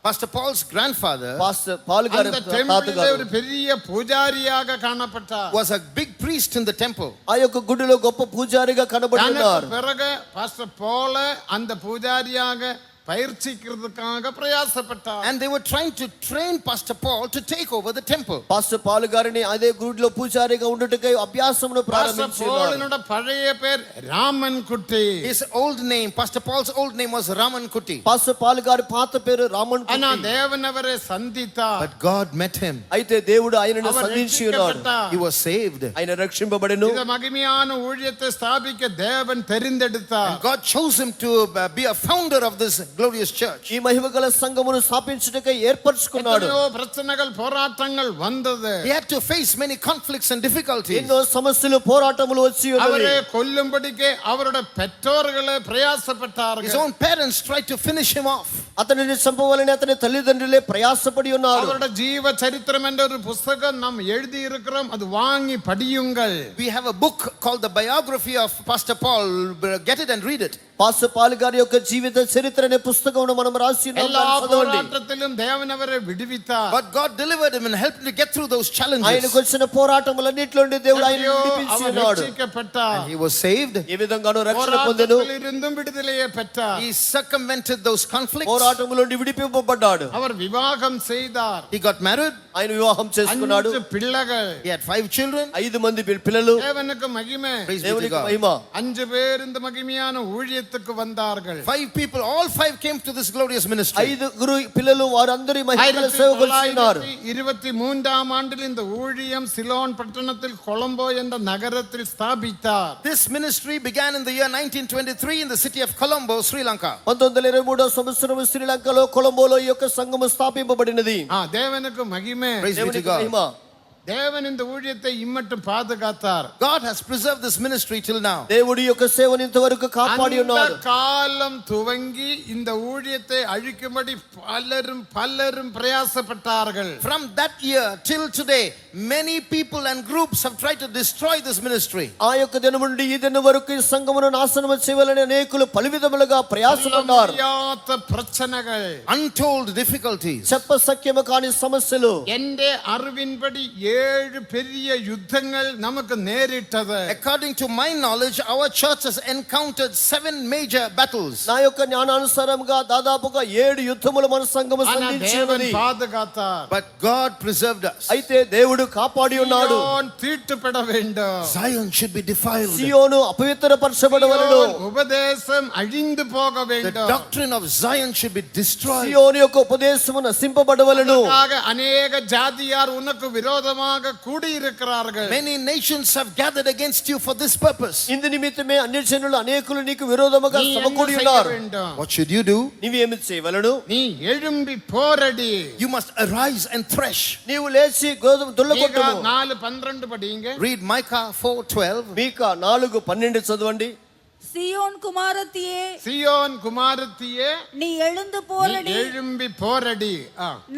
Pastor Paul's grandfather pastor Paul గారి அந்த తాత டெம்பிளிலே గారు ஒரு பெரிய பூஜாரியாக காணப்பட்டார். was a big priest in the temple. ఆ యొక్క గుడిలో గొప్ప పూజారిగా தனக்கு కనబడుతున్నారు. பிறகு பாஸ்டர் போல அந்த பூஜாரியாக பயிற்சிக்கிறதுக்காக பிரயாசப்பட்டார். And they were trying to train Pastor Paul to take over the temple. Pastor Paul గారిని అదే గుడిలో పూజారిగా ఉండుటకై అభ్యాసమును ప్రారంభించారు. பவுலினோட பழைய பேர் ராமன் குட்டி. His old name, Pastor Paul's old name was Raman Kuti. Pastor Paul గారి పాత పేరు రామన్ ஆனா కుట్టి. தேவன் அவரை சந்தித்தார். But God met him. అయితే దేవుడు ఆయనను அவர் సంధించి ఉన్నాడు. ரட்சிக்கப்பட்டார். He was saved. ఆయన రక్షింపబడెను. இந்த மகிமையான ஊழியத்தை ஸ்தாபிக்க தேவன் தெரிந்தெடுத்தார். And God chose him to be a founder of this glorious church. ఈ మహిమగల సంఘమును స్థాపించుటకై ఏర్పరచుకున్నాడు. எத்தனையோ பிரச்சனைகள் போராட்டங்கள் வந்தது. He had to face many conflicts and difficulties. ఎన్నో సమస్యలు పోరాటములు వచ్చి ఉన్నవి. அவரை கொல்லும்படிக்கு அவருடைய பெற்றோர்களே His பிரயாசப்பட்டார்கள். own parents tried to finish him off. అతనిని చంపవాలని అతని తల్లిదండ్రులే ప్రయాసపడి ఉన్నారు. அவருடைய ஜீவ சரித்திரம் என்ற ஒரு புத்தகம் நாம் எழுதி இருக்கிறோம், அது வாங்கி படியுங்கள். We have a book called the biography of Pastor Paul. Get it and read it. Pastor Paul గారి యొక్క జీవిత చరిత్ర అనే పుస్తకమును మనం రాసి ఉన్నాం. எல்லா దాన్ని చదవండి. போராட்டத்திலும் தேவன் அவரை விடுவித்தார். But God delivered him and helped him to get through those challenges. ఆయనకు వచ్చిన పోరాటములన్నిటిలో నుండి దేవుడు ఆయనను విడిపించి அவர் ఉన్నాడు. ரட்சிக்கப்பட்டார். And he was saved. ఏ విధంగానూ రక్షణ పొందెను. போராட்டத்தில் இருந்தும் விடுதலையை பெற்றார். He circumvented those conflicts. పోరాటముల నుండి విడిపింపబడ్డాడు. அவர் விவாகம் செய்தார். He got married. ఆయన వివాహం చేసుకున్నాడు. 5 పిల్లகள். He had 5 children. 5 మంది పిల్లలు. தேவனுக்கு மகிமை. Praise be to దేవునికి God. మహిమ. 5 பேர் இந்த மகிமையான ஊழியத்துக்கு வந்தார்கள். 5 people, all 5 came to this glorious ministry. 5 పిల్లలు వారందరి మహిమగల సేవకులు ఉన్నారు. 1923 ஆண்டில் இந்த ஊழியம் சிலோன் பட்டணத்தில் கொலம்போ என்ற நகரத்தில் ஸ்தாபித்தார். This ministry began in the year 1923 in the city of Colombo, Sri Lanka. 1923వ సంవత్సరం శ్రీలంకలో కొలంబోలో ఈ యొక్క సంఘము స్థాపింపబడినది. தேவனுக்கு மகிமை. Praise be to దేవునికి God. మహిమ. தேவன் இந்த ஊழியத்தை இம்மட்டும் பாதுகாத்தார். God has preserved this ministry till now. దేవుడి యొక్క సేవను ఇంతవరకు కాపాడి அந்த ఉన్నాడు. காலம் துவங்கி இந்த ஊழியத்தை அழிக்கும்படி பலரும் பிரயாசப்பட்டார்கள். From that year till today, many people and groups have tried to destroy this ministry. ఆ యొక్క దినం నుండి ఈ దినం వరకు ఈ సంఘమును నాశనం చేయాలని అనేకులు పలు విధములుగా ప్రయాసపడ్డారు. முடியாத பிரச்சனைகள், Untold difficulties. చెప్ప సఖ్యము కాని సమస్యలు. எന്റെ அறிவின்படி 7 பெரிய யுத்தங்கள் நமக்கு நேரிட்டது. According to my knowledge, our church has encountered 7 major battles. నా యొక్క జ్ఞానానుసారంగా దాదాపుగా 7 యుద్ధములు మన సంఘము ஆனா தேவன் సంధించినది. பாதுகாத்தார். But God preserved us. అయితే దేవుడు కాపాడి ఉన్నాడు. சீயோன் தீட்டுப்பட வேண்டும். Zion should be defiled. సియోను అపవిత్రపరచబడవలెను. சீயோன் உபதேசம் அழிந்து போக The வேண்டும். doctrine of Zion should be destroyed. సియోను యొక్క ఉపదేశము నశింపబడవలెను. அதற்காக அநேக ஜாதியார் உனக்கு விரோதமாக கூடியிருக்கிறார்கள். Many nations have gathered against you for this purpose. ఇందు నిమిత్తమే అన్య జనులు అనేకులు నీకు విరోధముగా நீ என்ன సమకూడి செய்ய ఉన్నారు. வேண்டும்? What should you do? నీవేమి చేయవలెను? நீ எழும்பி போரடி. You must arise and thresh. నీవు లేచి గోధుమ దుల్లగొట్టుము. 4:12 படிங்க. Read Micah 4:12. మీకా 4:12 చదవండి. சியோன் குமாரத்தியே, சீயோன் குமாரத்தியே, நீ எழுந்து நீ போரடி. எழும்பி போரடி.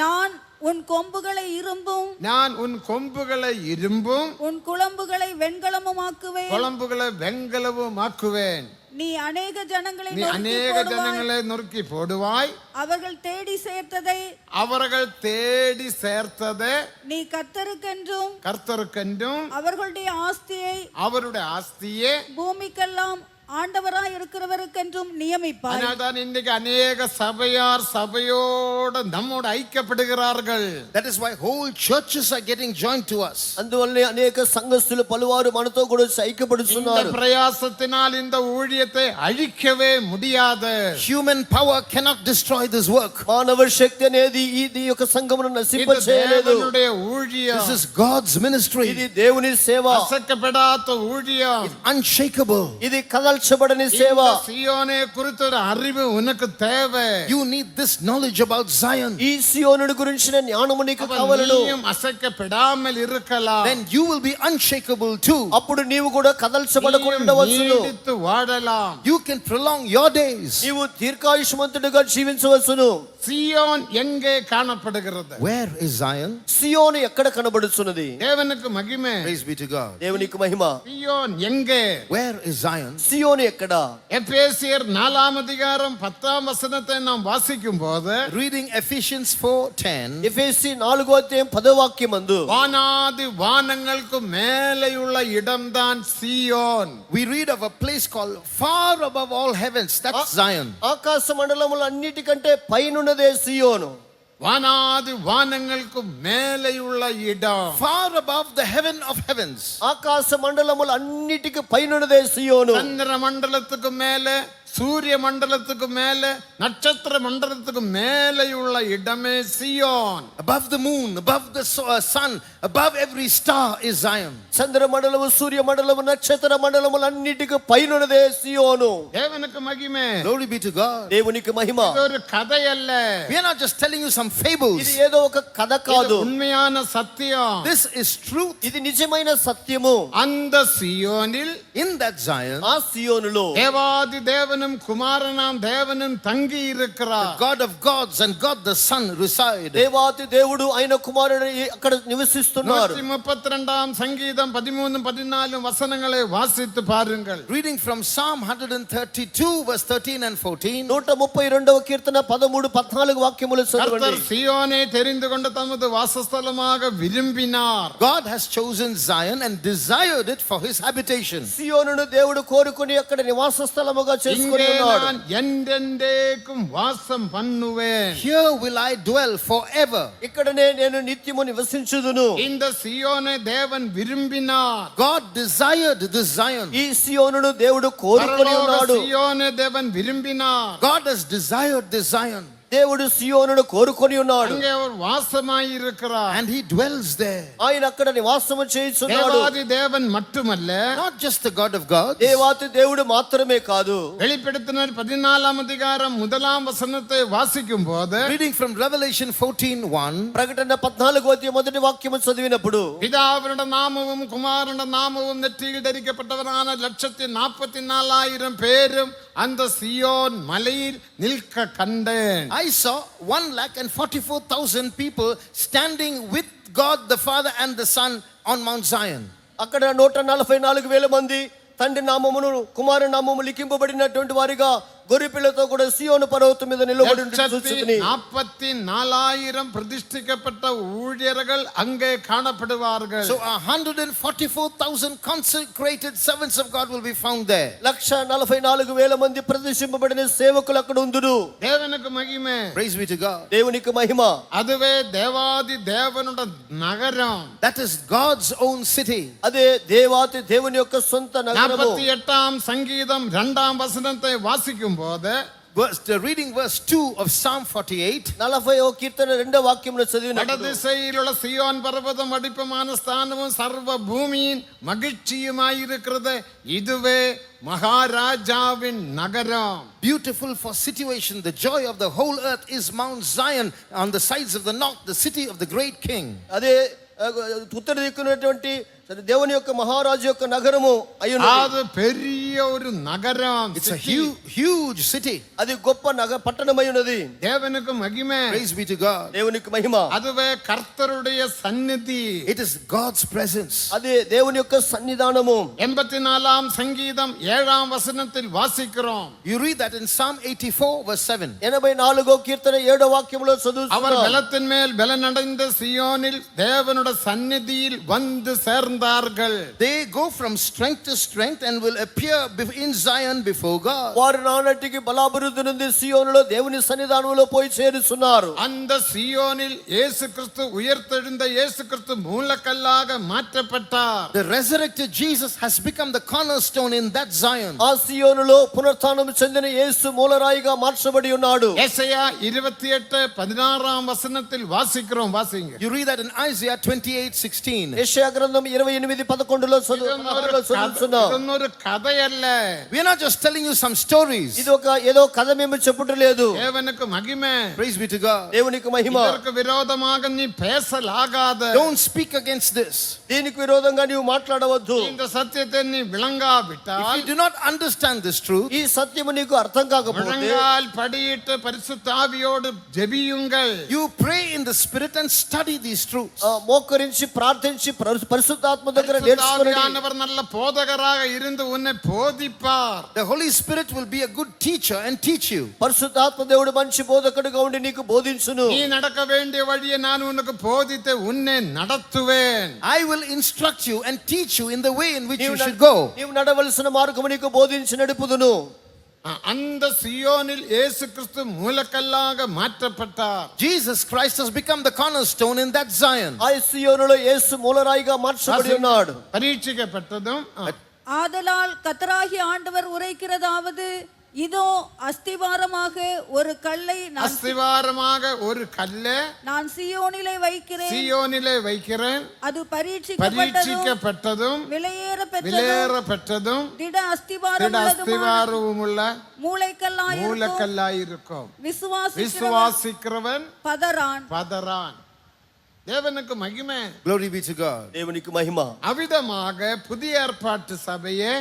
நான் உன் கொம்புகளை இரும்பும் நான் உன் கொம்புகளை இரும்பும் உன் குளம்புகளை வெண்கலமுமாக்குவேன். குழம்புகளை வெண்கலவுமாக்குவேன். நீ அநேக ஜனங்களை நீ நொறுக்கி அநேக போடுவாய். ஜனங்களை நொறுக்கி போடுவாய். அவர்கள் தேடி சேர்த்ததை அவர்கள் தேடி சேர்த்ததை நீ கர்த்தருக்கென்றும் கர்த்தருக்கென்றும் அவர்களுடைய ஆஸ்தியை அவருடைய ஆஸ்தியே. பூமிக்கெல்லாம் ஆண்டவராய் இருக்கிறவருக்கென்றும் நியமிப்பாய். அதனால்தான் இன்னைக்கு அநேக சபையார் சபையோடு நம்மோடு ஐக்கியப்படுகிறார்கள். That is why whole churches are getting joined to us. అందువల్లనే అనేక సంఘస్థులు పలువారు మనతో కూడా இந்த ఐక్యపడుతున్నారు. பிரயாசத்தினால் இந்த ஊழியத்தை அழிக்கவே முடியாது. Human power cannot destroy this work. మానవ శక్తి అనేది ఈ యొక్క సంఘమును இது నశింపచేయలేదు. தேவனுடைய ஊழியம். This is God's ministry. ఇది దేవుని సేవ. அசைக்கப்படாத ஊழியம். Unshakable. ఇది కదల్చబడని సేవ. இந்த சீயோனை குறித்த ஒரு அறிவு உனக்கு தேவை. You need this knowledge about Zion. ఈ సియోనుడి గురించిన జ్ఞానము నీకు அப்ப కావాలను. நீயும் அசைக்கப்படாமல் இருக்கலாம். Then you will be unshakable too. అప్పుడు నీవు కూడా కదల్చబడకుండా நீயும் ఉండవచ్చును. நீடித்து வாழலாம். You can prolong your days. నీవు దీర్ఘాయుష్మంతుడిగా జీవించవచ్చును. சீயோன் எங்கே காணப்படுகிறது? Where is Zion? సియోను ఎక్కడ కనబడుచున్నది? தேவனுக்கு மகிமை. Praise be to God. దేవునికి మహిమ. சீயோன் எங்கே? Where is Zion? సియోను సియోను ఎక్కడ? எபேசியர் 4ஆம் அதிகாரம் 10ஆம் வசனத்தை நாம் வாசிக்கும் போது Reading Ephesians 4:10. ఎఫెసీ 4వ అధ్యాయం 10వ వాక్యమందు வானாதி வானங்களுக்கு மேலேயுள்ள இடம்தான் சீயோன். We read of a place called far above all heavens. That's Zion. ఆకాశ మండలములు అన్నిటికంటే పైనున్నదే సియోను. வானாதி வானங்களுக்கு மேலேயுள்ள இடம். Far above the heaven of heavens. ఆకాశ మండలములు అన్నిటికి పైనున్నదే సియోను. சந்திர மண்டலத்துக்கு மேலே, சூரிய மண்டலத்துக்கு மேலே, நட்சத்திர மண்டலத்துக்கு மேலேயுள்ள இடமே Zion. Above the moon, above the sun, above every star is Zion. చంద్ర మండలము, సూర్య మండలము, నక్షత్ర మండలములు అన్నిటికి పైనున్నదే సియోను. தேவனுக்கு மகிமை. Glory be to God. దేవునికి మహిమ. இது ஒரு கதை அல்ல. We are not just telling you some fables. ఇది ఏదో ఒక కథ కాదు. இது உண்மையான சத்தியம். This is truth. ఇది నిజమైన సత్యము. அந்த சியோனில், In that Zion, ఆ సియోనులో தேவாதி தேவனும் குமாரனாம் தேவனும் தங்கி இருக்கிறார். God of gods and God the Son reside. దేవాతి దేవుడు ఆయన కుమారుడు అక్కడ నివసిస్తున్నారు. 132ஆம் சங்கீதம் 13 14 வசனங்களை வாசித்து பாருங்கள். Reading from Psalm 132 verse 13 and 14. 132వ కీర్తన 13 14 వాక్యములు చదవండి. கர்த்தர் சியோனை தெரிந்து கொண்டு தமது வாசஸ்தலமாக விரும்பினார். God has chosen Zion and desired it for his habitation. సియోనును దేవుడు కోరుకొని అక్కడ నివాస స్థలముగా చేసుకొని இங்கே ఉన్నాడు. நான் என்றென்றைக்கும் வாசம் பண்ணுவேன். Here will I dwell forever. ఇక్కడనే నేను నిత్యము నివసించుదును. இந்த சியோனை தேவன் விரும்பினார். God desired this Zion. ఈ సియోనును దేవుడు కోరుకొని பரலோக ఉన్నాడు. சியோனை தேவன் விரும்பினார். God has desired this Zion. దేవుడు సియోనును కోరుకొని ఉన్నాడు. அங்கே அவர் வாசமாய் இருக்கிறார். And he dwells there. ఆయన అక్కడ నివాసము చేయుచున్నాడు. தேவாதி தேவன் மட்டுமல்ல, Not just the God of gods. దేవాతి దేవుడు మాత్రమే కాదు. வெளிப்படுத்தினர் 14ஆம் அதிகாரம் 1ஆம் வசனத்தை வாசிக்கும் போது Reading from Revelation 14:1. ప్రకటన 14వ అధ్యాయం మొదటి వాక్యము చదివినప్పుడు பிதாவினுடைய நாமமும் குமாரனுடைய நாமமும் நெற்றியில் தரிக்கப்பட்டவரான 144,000 பேரும் அந்த சியோன் மலையில் நிற்க கண்டேன். I saw 1,44,000 people standing with God the Father and the Son on Mount Zion. అక్కడ 144,000 మంది తండ్రి నామమును కుమారుని నామము లిఖింపబడినటువంటి వారిగా గొర్రెపిల్లతో కూడా సియోను పర్వతం మీద నిలబడి చూచుచుని 144,000 பிரதிஷ்டிக்கப்பட்ட ஊழியர்கள் அங்கே காணப்படுவார்கள். So 144,000 consecrated servants of God will be found there. 144,000 మంది ప్రతిష్ఠింపబడిన సేవకులు అక్కడ ఉందురు. தேவனுக்கு மகிமை. Praise be to God. దేవునికి మహిమ. அதுவே தேவாதி தேவனுடைய நகரம். That is God's own city. అదే దేవాతి దేవుని యొక్క సొంత నగరము. 48ஆம் சங்கீதம் 2ஆம் வசனத்தை வாசிக்கும் போது Reading verse 2 of Psalm 48. 40వ కీర్తన 2వ వాక్యమును చదివినప్పుడు வடதிசையில் உள்ள சியோன் பர்வதம் அடிப்பமான ஸ்தானமும் சர்வ பூமியின் மகிழ்ச்சியுமாயிருக்கிறது. இதுவே மகாராஜாவின் நகரம். Beautiful for situation, the joy of the whole earth is Mount Zion on the sides of the north, the city of the great king. అదే ఉత్తర దిక్కునటువంటి దేవుని యొక్క మహారాజు యొక్క నగరము అయ్యున్నది. அது பெரிய ஒரு நகரம். It's a huge city. అది గొప్ప పట్టణమై ఉన్నది. தேவனுக்கு மகிமை. Praise be to God. దేవునికి మహిమ. அதுவே கர்த்தருடைய சந்நிதி. It is God's presence. అదే దేవుని యొక్క సన్నిధానము. 84ஆம் சங்கீதம் 7ஆம் வசனத்தில் வாசிக்கிறோம். You read that in Psalm 84 verse 7. 84వ కీర్తన 7వ వాక్యములో அவர் చదువుతున్నాం. பலத்தின் மேல் பலனடைந்த சியோனில் தேவனுடைய சந்நிதியில் வந்து சேர்ந்தார்கள். They go from strength to strength and will appear in Zion before God. వారు నానటికి బలాభివృద్ధి నుండి సియోనులో దేవుని సన్నిధానంలో పోయి చేరుచున్నారు. அந்த சியோனில் இயேசு கிறிஸ்து உயிர்த்தெழுந்த இயேசு கிறிஸ்து மூலக்கல்லாக மாற்றப்பட்டார். The resurrected Jesus has become the cornerstone in that Zion. ఆ సియోనులో పునరుత్థానం చెందిన యేసు మూలరాయిగా మార్చబడి ఉన్నాడు. ஏசாயா 28:16ஆம் வசனத்தில் வாசிக்கிறோம். வாசிங்க. You read that in Isaiah 28:16. యెషయా గ్రంథం 28:11లో చదువుతున్నాం. இன்னொரு கதை அல்ல. We are not just telling you some stories. ఇది ఒక ఏదో కథ మేము చెప్పుట లేదు. தேவனுக்கு மகிமை. Praise be to God. దేవునికి మహిమ. இதற்கு விரோதமாக நீ பேசலாகாத. Don't speak against this. దీనికి విరోధంగా నీవు మాట్లాడవద్దు. இந்த సత్యத்தை நீ விளங்காவிட்டால், If you do not understand this truth, ఈ సత్యము నీకు అర్థం కాకపోతే முழங்கால் படியிட்டு பரிசுத்த ஆவியோடு ஜெபியுங்கள். you pray in the spirit and study these truths. మోకరించి ప్రార్థించి పరిశుద్ధ పరిశుద్ధాత్మ దగ్గర నేర్చుకోండి. பரிசுத்தாவியானவர் நல்ல போதகராக இருந்து உன்னை போதிப்பார். The Holy Spirit will be a good teacher and teach you. పరిశుద్ధాత్మ దేవుడు మంచి బోధకుడిగా ఉండి నీకు బోధించును. நீ நடக்க வேண்டிய வழியை நான் உனக்கு போதித்து உன்னை நடத்துவேன். I will instruct you and teach you in the way in which you should go. నీవు నడవలసిన మార్గము నీకు బోధించి నడుపుదును. அந்த சியோனில் இயேசு கிறிஸ்து மூலக்கல்லாக மாற்றப்பட்டார். Jesus Christ has become the cornerstone in that Zion. ఆ సియోనులో యేసు మూలరాయిగా మార్చబడి ఉన్నాడు. பரீட்சிக்கப்பட்டதும் ஆதலால் கர்த்தராகிய ஆண்டவர் உரைக்கிறதாவது, இதோ அஸ்திவாரமாக ஒரு கல்லை அஸ்திவாரமாக ஒரு கல்லை நான் சீயோனிலே வைக்கிறேன். அது பரீட்சிக்கப்பட்டதும் விலையேறப்பெற்றதும் திட அஸ்திவாரமும் உள்ள மூளைக்கல்லாயிருக்கும். விசுவாசிக்கிறவன் பதறான். தேவனுக்கு மகிமை. Glory be to God. దేవునికి మహిమ. அவிதமாக புதிய ஏற்பாட்டு சபையை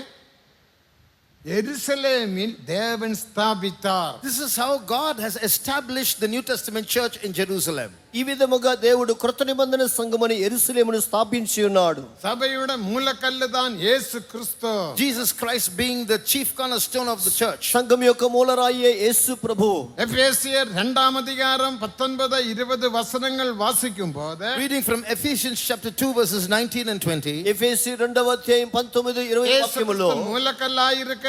எருசலேமில் தேவன் ஸ்தாபித்தார். This is how God has established the New Testament church in Jerusalem. ఈ విధముగా దేవుడు కృత నిబంధన సంఘమును యెరూషలేమును స్థాపించి ఉన్నాడు. சபையோட மூலக்கல்லு தான் இயேசு கிறிஸ்து. Jesus Christ being the chief cornerstone of the church. సంఘం యొక్క మూలరాయే యేసు ప్రభువు. எபேசியர் 2 அதிகாரம் 19-20 வசனங்கள் வாசிக்கும் போது Reading from Ephesians chapter 2 verses 19 and 20. ఎఫెసీ 2వ అధ్యాయం 19-20 వాక్యములో மூலக்கல்லாயிருக்க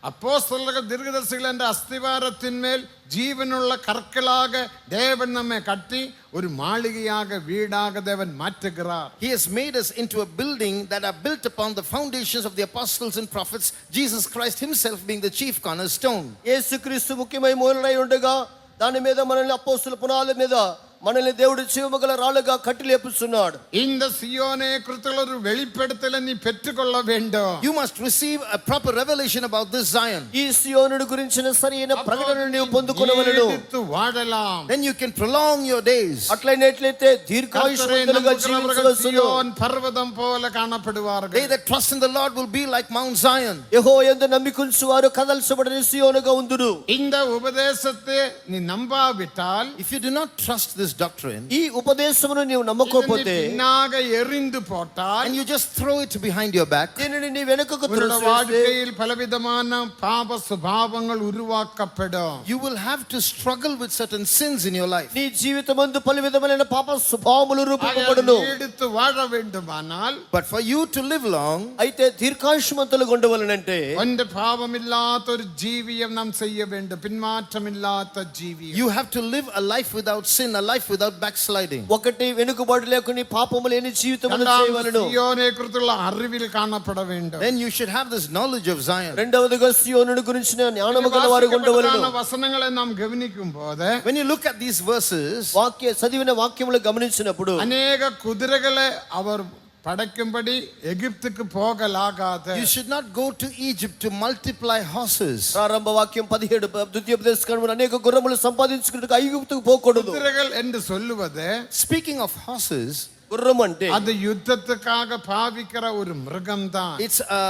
அப்போஸ்தலர்கள் தீர்க்கதரிசிகள் என்ற அஸ்திவாரத்தின் மேல் ஜீவனுள்ள கற்களாக தேவன் நம்மை கட்டி ஒரு மாளிகையாக வீடாக தேவன் மாற்றுகிறார். He has made us into a building that are built upon the foundations of the apostles and prophets, Jesus Christ himself being the chief cornerstone. యేసుక్రీస్తు ముఖ్యమైన మూలరాయి ఉండగా దాని మీద మనల్ని అపోస్తల పునాదుల మీద మనల్ని దేవుడు జీవముగల రాళ్ళుగా కట్టి లేపుస్తున్నాడు. இந்த சியோனை குறித்த ஒரு வெளிப்படுத்தலை நீ பெற்றுக்கொள்ள வேண்டும். You must receive a proper revelation about this Zion. ఈ సియోనుడి గురించిన సరైన ప్రకటనను నీవు పొందుకొనవలెను. వాడலாம். Then you can prolong your days. అట్లయినట్లయితే దీర్ఘాయుష్మంతులుగా జీవించవలెను. సియోన్ పర్వతం పోల కాణப்படுவார்கள். They that trust in the Lord will be like Mount Zion. యెహోవా యందు నమ్మికుంచు వారు కదల్చబడిన సియోనుగా ఉందురు. இந்த உபதேசத்தை நீ நம்பாவிட்டால், if you do not trust this doctrine, ఈ ఉపదేశమును నీవు నమ్మకపోతే, பின்னாக எறிந்து போட்டால், and you just throw it behind your back, దీనిని నీ వెనుకకు త్రోసివేస్తే வாழ்க்கையில் பலவிதமான பாப சுபாவங்கள் உருவாக்கப்படும். you will have to struggle with certain sins in your life. నీ జీవితమందు పలు విధములైన పాప స్వభావములు రూపొందబడును. எடுத்து வாழ வேண்டுமானால், But for you to live long, అయితే దీర్ఘాయుష్మంతులుగా ఉండవలనంటే ஒன்று பாவமில்லாத ஒரு ஜீவியம் நாம் செய்ய வேண்டும். பின்மாற்றமில்லாத ஜீவியம். you have to live a life without sin, a life without backsliding. ఒకటి వెనుకబాటు లేకుండా పాపము లేని జీవితమును చేయవలెను. சியோனை குறித்துள்ள அறிவில் காணப்பட வேண்டும். Then you should have this knowledge of Zion. రెండవదిగా సియోనుని గురించిన జ్ఞానము గల వారు ఉండవలెను. வசனங்களை நாம் கவனிக்கும் போது, When you look at these verses, చదివిన వాక్యములు గమనించినప్పుడు அநேக குதிரைகளை அவர் படைக்கும்படி எகிப்துக்கு போகலாகாது. you should not go to Egypt to multiply horses. ప్రారంభ వాక్యం 17 ద్వితీయోపదేశకాండములో అనేక గుర్రములు సంపాదించుకున్నట్టుగా ఐగుప్తుకు పోకూడదు. குதிரைகள் என்று சொல்லுவது, Speaking of horses, గుర్రం అంటే அது யுத்தத்துக்காக பாவிக்கிற ஒரு மிருகம்தான். it's a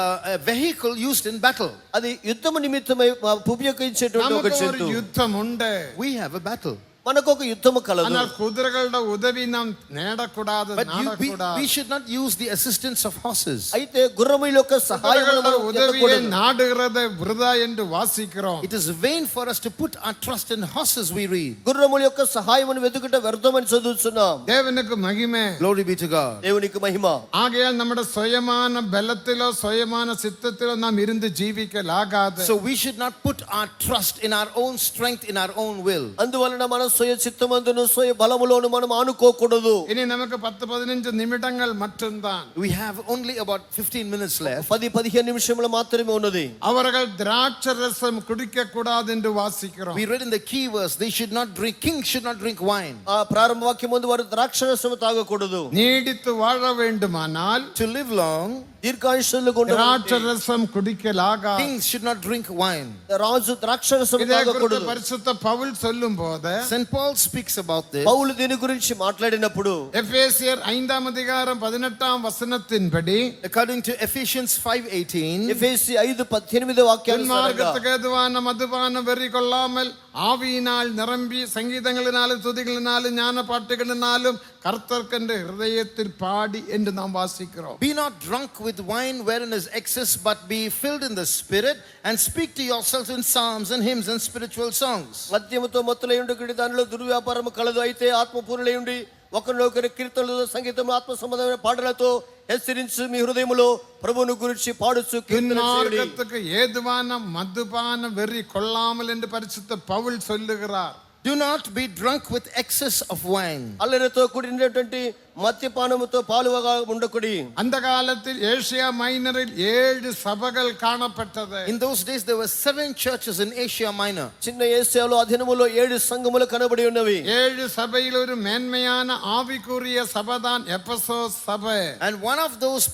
vehicle used in battle. అది యుద్ధము నిమిత్తమై ఉపయోగించేటువంటి ఒక நமக்கு ஒரு జంతువు. யுத்தம் உண்டு. We have a battle. మనకు ఒక యుద్ధము కలదు. ஆனால் குதிரைகளோட உதவி நாம் நேடக்கூடாது, But நாடக்கூடாது. we should not use the assistance of horses. అయితే గుర్రముల యొక్క సహాయం குதிரைகளோட உதவியை நாடுகிறதை விருதா என்று வாசிக்கிறோம். It is vain for us to put our trust in horses, we read. గుర్రముల యొక్క సహాయమును వెతుకుట వ్యర్థమని చదువుతున్నాం. தேவனுக்கு மகிமை. Glory be to God. దేవునికి మహిమ. ஆகையால் நம்முடைய சுயமான பலத்திலோ சுயமான சித்தத்திலோ நாம் இருந்து ஜீவிக்கலாகாது. So we should not put our trust in our own strength, in our own will. అందువలన మన స్వయ చిత్తమందును స్వయ బలములోను మనం ఆనుకోకూడదు. இனி நமக்கு 10-15 நிமிடங்கள் மட்டும்தான். We have only about 15 minutes left. 10-15 నిమిషములు మాత్రమే ఉన్నది. அவர்கள் திராட்சரசம் குடிக்க கூடாது என்று வாசிக்கிறோம். We read in the key verse, they should not drink, kings should not drink wine. ఆ ప్రారంభ వాక్యం ముందు వారు ద్రాక్షరసము తాగకూడదు. நீடித்து வாழ வேண்டுமானால் To live long, దీర్ఘాయుష్యులుగా ఉండాలంటే திராட்சரசம் குடிக்கலாகாது. kings should not drink wine. రాజు ద్రాక్షరసము இதை குறித்து తాగకూడదు. பரிசுத்த பவுல் சொல்லும்போது, St. Paul speaks about this. పౌలు దీని గురించి మాట్లాడినప్పుడు எபேசியர் 5:18 According to Ephesians 5:18, ఎఫెసీ 5:18 వాక్యానుసారంగా மார்க்கத்துக்கு ஏதுவான மதுபான வெறி கொள்ளாமல் ஆவியினால் நிரம்பி சங்கீதங்களினாலும் துதிகளினாலும் ஞான பாட்டுகளினாலும் கர்த்தர்க்கென்று ஹிருதயத்தில் பாடி என்று நாம் வாசிக்கிறோம். Be not drunk with wine wherein is excess, but be filled in the Spirit, and speak to yourselves in psalms and hymns and spiritual songs. మద్యముతో మత్తులయుండి కుడి దానిలో దుర్వ్యాపారము కలదు, అయితే ఆత్మపూర్ణులయుండి ఒకరినొకరు కీర్తనలు సంగీతం ఆత్మ సంబంధమైన పాటలతో హెచ్చరించి మీ హృదయములో ప్రభువును గురించి పాడుచు కీర్తన చేయుడి. துன்மார்க்கத்துக்கு ஏதுவான மதுபான வெறி கொள்ளாமல் என்று பரிசுத்த பவுல் சொல்லுகிறார். Do not be drunk with excess of wine. అల్లరితో కూడినటువంటి మద్యపానముతో పాలువగా ఉండకుడి. அந்த காலத்தில் ஏசியா மைனரில் 7 சபைகள் காணப்பட்டது. In those days there were 7 churches in Asia Minor. చిన్న ఏసియాలో అధీనములో 7 సంఘములు కనబడి ఉన్నవి. 7 சபையில் ஒரு மேன்மையான ஆவிக்குரிய சபைதான் எபேசோஸ் சபை. And one of those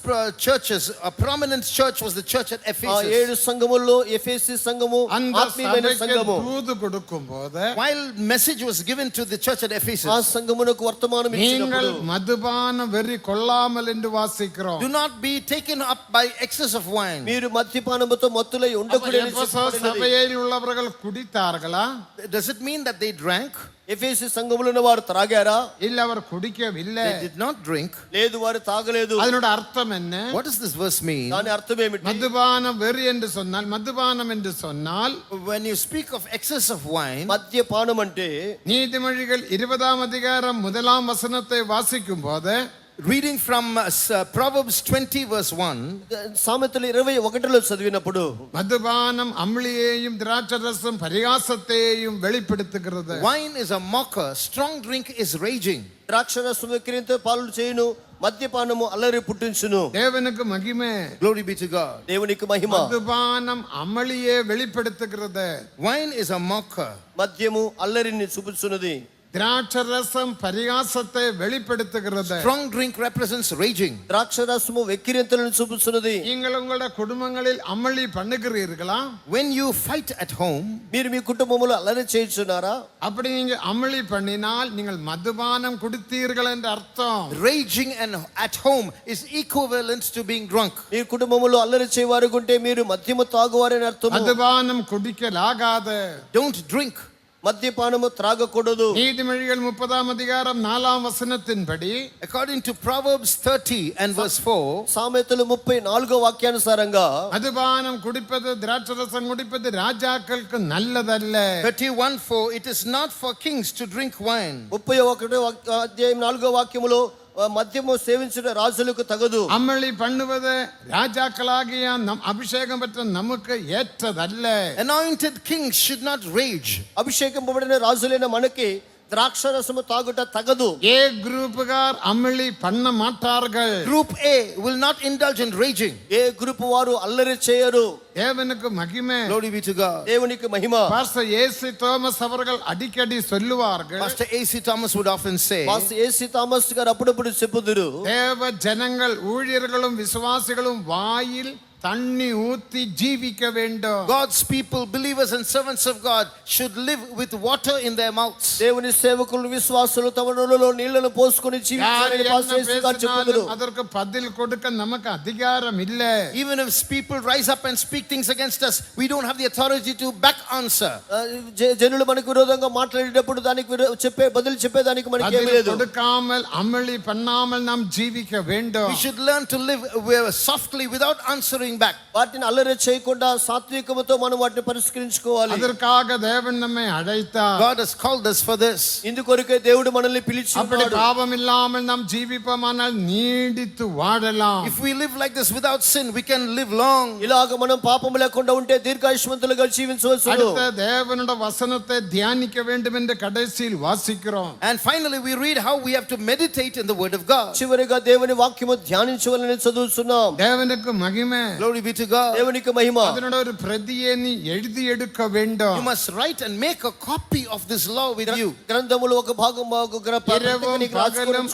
churches, a prominent church, was the church at ఆ Ephesus. 7 సంఘముల్లో ఎఫెసీ సంఘము அந்த ఆత్మీయమైన சபைக்கு సంఘము. தூது கொடுக்கும்போது While message was given to the church at ఆ Ephesus, సంఘమునకు వర్తమానం நீங்கள் ఇచ్చినప్పుడు மதுபான வெறி கொள்ளாமல் என்று வாசிக்கிறோம். do not be taken up by excess of wine. మీరు మద్యపానముతో మత్తులై ఉండకూడదు. எபேசோஸ் சபையில் உள்ளவர்கள் குடித்தார்களா? Does it mean that they drank? ఎఫెసీ సంఘములో ఉన్న వారు త్రాగారా? இல்ல அவர் குடிக்கவில்லை. They did not drink. లేదు, వారు తాగలేదు. அதனோட அர்த்தம் என்ன? What does this verse mean? దాని అర్థం ఏమిటి? மதுபான வெறி என்று சொன்னால், மதுபானம் என்று சொன்னால் When you speak of excess of wine, మద్యపానం అంటే நீதிமொழிகள் 20ஆம் அதிகாரம் 1ஆம் வசனத்தை வாசிக்கும் போது reading from Proverbs 20 verse 1, సామెతలు 21లో చదివినప్పుడు மதுபானம் அம்ளியையும் திராட்சரசம் பரிகாசத்தையும் வெளிப்படுத்துகிறது. wine is a mocker, strong drink is raging. ద్రాక్షరసము ఎక్కిరింత పాలు చేయును, మద్యపానము అల్లరి పుట్టించును. தேவனுக்கு மகிமை. Glory be to God. దేవునికి మహిమ. மதுபானம் அமளியே வெளிப்படுத்துகிறது. Wine is a mocker. మద్యము అల్లరిని చూపుచున్నది. திராட்சரசம் பரிகாசத்தை வெளிப்படுத்துகிறது. Strong drink represents raging. ద్రాక్షరసము వెక్కిరింతలను చూపుచున్నది. நீங்கள் உங்களுடைய குடும்பங்களில் அமளி பண்ணுகிறீர்களா? When you fight at home, మీరు మీ కుటుంబములో అల్లరి చేయుచున్నారా? அப்படி நீங்க அமளி பண்ணினால் நீங்கள் மதுபானம் குடித்தீர்கள் என்று அர்த்தம். raging and at home is equivalent to being drunk. మీ కుటుంబములో అల్లరి చేయవారుకుంటే మీరు మద్యము తాగువారని అర్థము. மதுபானம் குடிக்கலாகாது. Don't drink. మద్యపానము త్రాగకూడదు. நீதிமொழிகள் 30ஆம் அதிகாரம் 4ஆம் வசனத்தின்படி According to Proverbs 30 and verse 4, సామెతలు 34వ వాక్యానుసారంగా மதுபானம் குடிப்பது, திராட்சரசம் குடிப்பது ராஜாக்களுக்கு நல்லதல்ல. 31:4, it is not for kings to drink wine. 31వ అధ్యాయం 4వ వాక్యములో మద్యము సేవించుట రాజులకు తగదు. அமளி பண்ணுவது ராஜாக்களாகிய நம் அபிஷேகம் பெற்ற நமக்கு ஏற்றதல்ல. Anointed kings should not rage. అభిషేకింపబడిన రాజులైన మనకి ద్రాక్షరసము తాగుట తగదు. ஏ குரூப்புகார் அமளி பண்ண மாட்டார்கள். Group A will not indulge in raging. A group వారు అల్లరి చేయరు. தேவனுக்கு மகிமை. Glory be to God. దేవునికి మహిమ. பாஸ்டர் ஏசி தோமஸ் அவர்கள் அடிக்கடி சொல்லுவார்கள், Pastor A.C. Thomas would often say, pastor A C Thomas గారు అప్పుడప్పుడు చెప్పుదురు, தேவ ஜனங்கள் ஊழியர்களும் விசுவாசிகளும் வாயில் தண்ணி ஊத்தி ஜீவிக்க வேண்டும். God's people, believers and servants of God should live with water in their mouths. దేవుని సేవకులు విశ్వాసులు తమ నోళ్ళలో నీళ్లను పోసుకొని யார் జీవించాలని என்ன పాస్టర్ ఏసీ గారు చెప్పుదురు. பேசினாலும் அதற்கு பதில் கொடுக்க நமக்கு அதிகாரம் இல்லை. Even if people rise up and speak things against us, we don't have the authority to back answer. జనులు మనకు విరోధంగా మాట్లాడేటప్పుడు దానికి బదులు చెప్పేదానికి మనకి ఏమీ பதில் లేదు. கொடுக்காமல் அமளி பண்ணாமல் நாம் ஜீவிக்க வேண்டும். We should learn to live softly without answering back. వాటిని అల్లరి చేయకుండా సాత్వికముతో మనం వాటిని పరిష్కరించుకోవాలి. அதற்காக தேவன் நம்மை அழைத்தார். God has called us for this. ఇందుకొరకే దేవుడు మనల్ని పిలిచి அப்படி ఉన్నాడు. பாவம் இல்லாமல் நாம் ஜீவிப்போமானால் நீடித்து வாழலாம். If we live like this without sin, we can live long. ఇలాగ మనం పాపం లేకుండా ఉంటే దీర్ఘాయుష్మంతులుగా జీవించవచ్చు. அடுத்த தேவனுடைய வசனத்தை தியானிக்க வேண்டும் என்று கடைசியில் வாசிக்கிறோம். And finally we read how we have to meditate in the word of God. చివరిగా దేవుని వాక్యము ధ్యానించవలని చదువుతున్నాం. தேவனுக்கு மகிமை. Glory be to God. దేవునికి మహిమ. அதனோட ஒரு பிரதியை நீ எழுதி எடுக்க வேண்டும். You must write and make a copy of this law with you. గ్రంథములో ఒక భాగం இரவும் பகலும்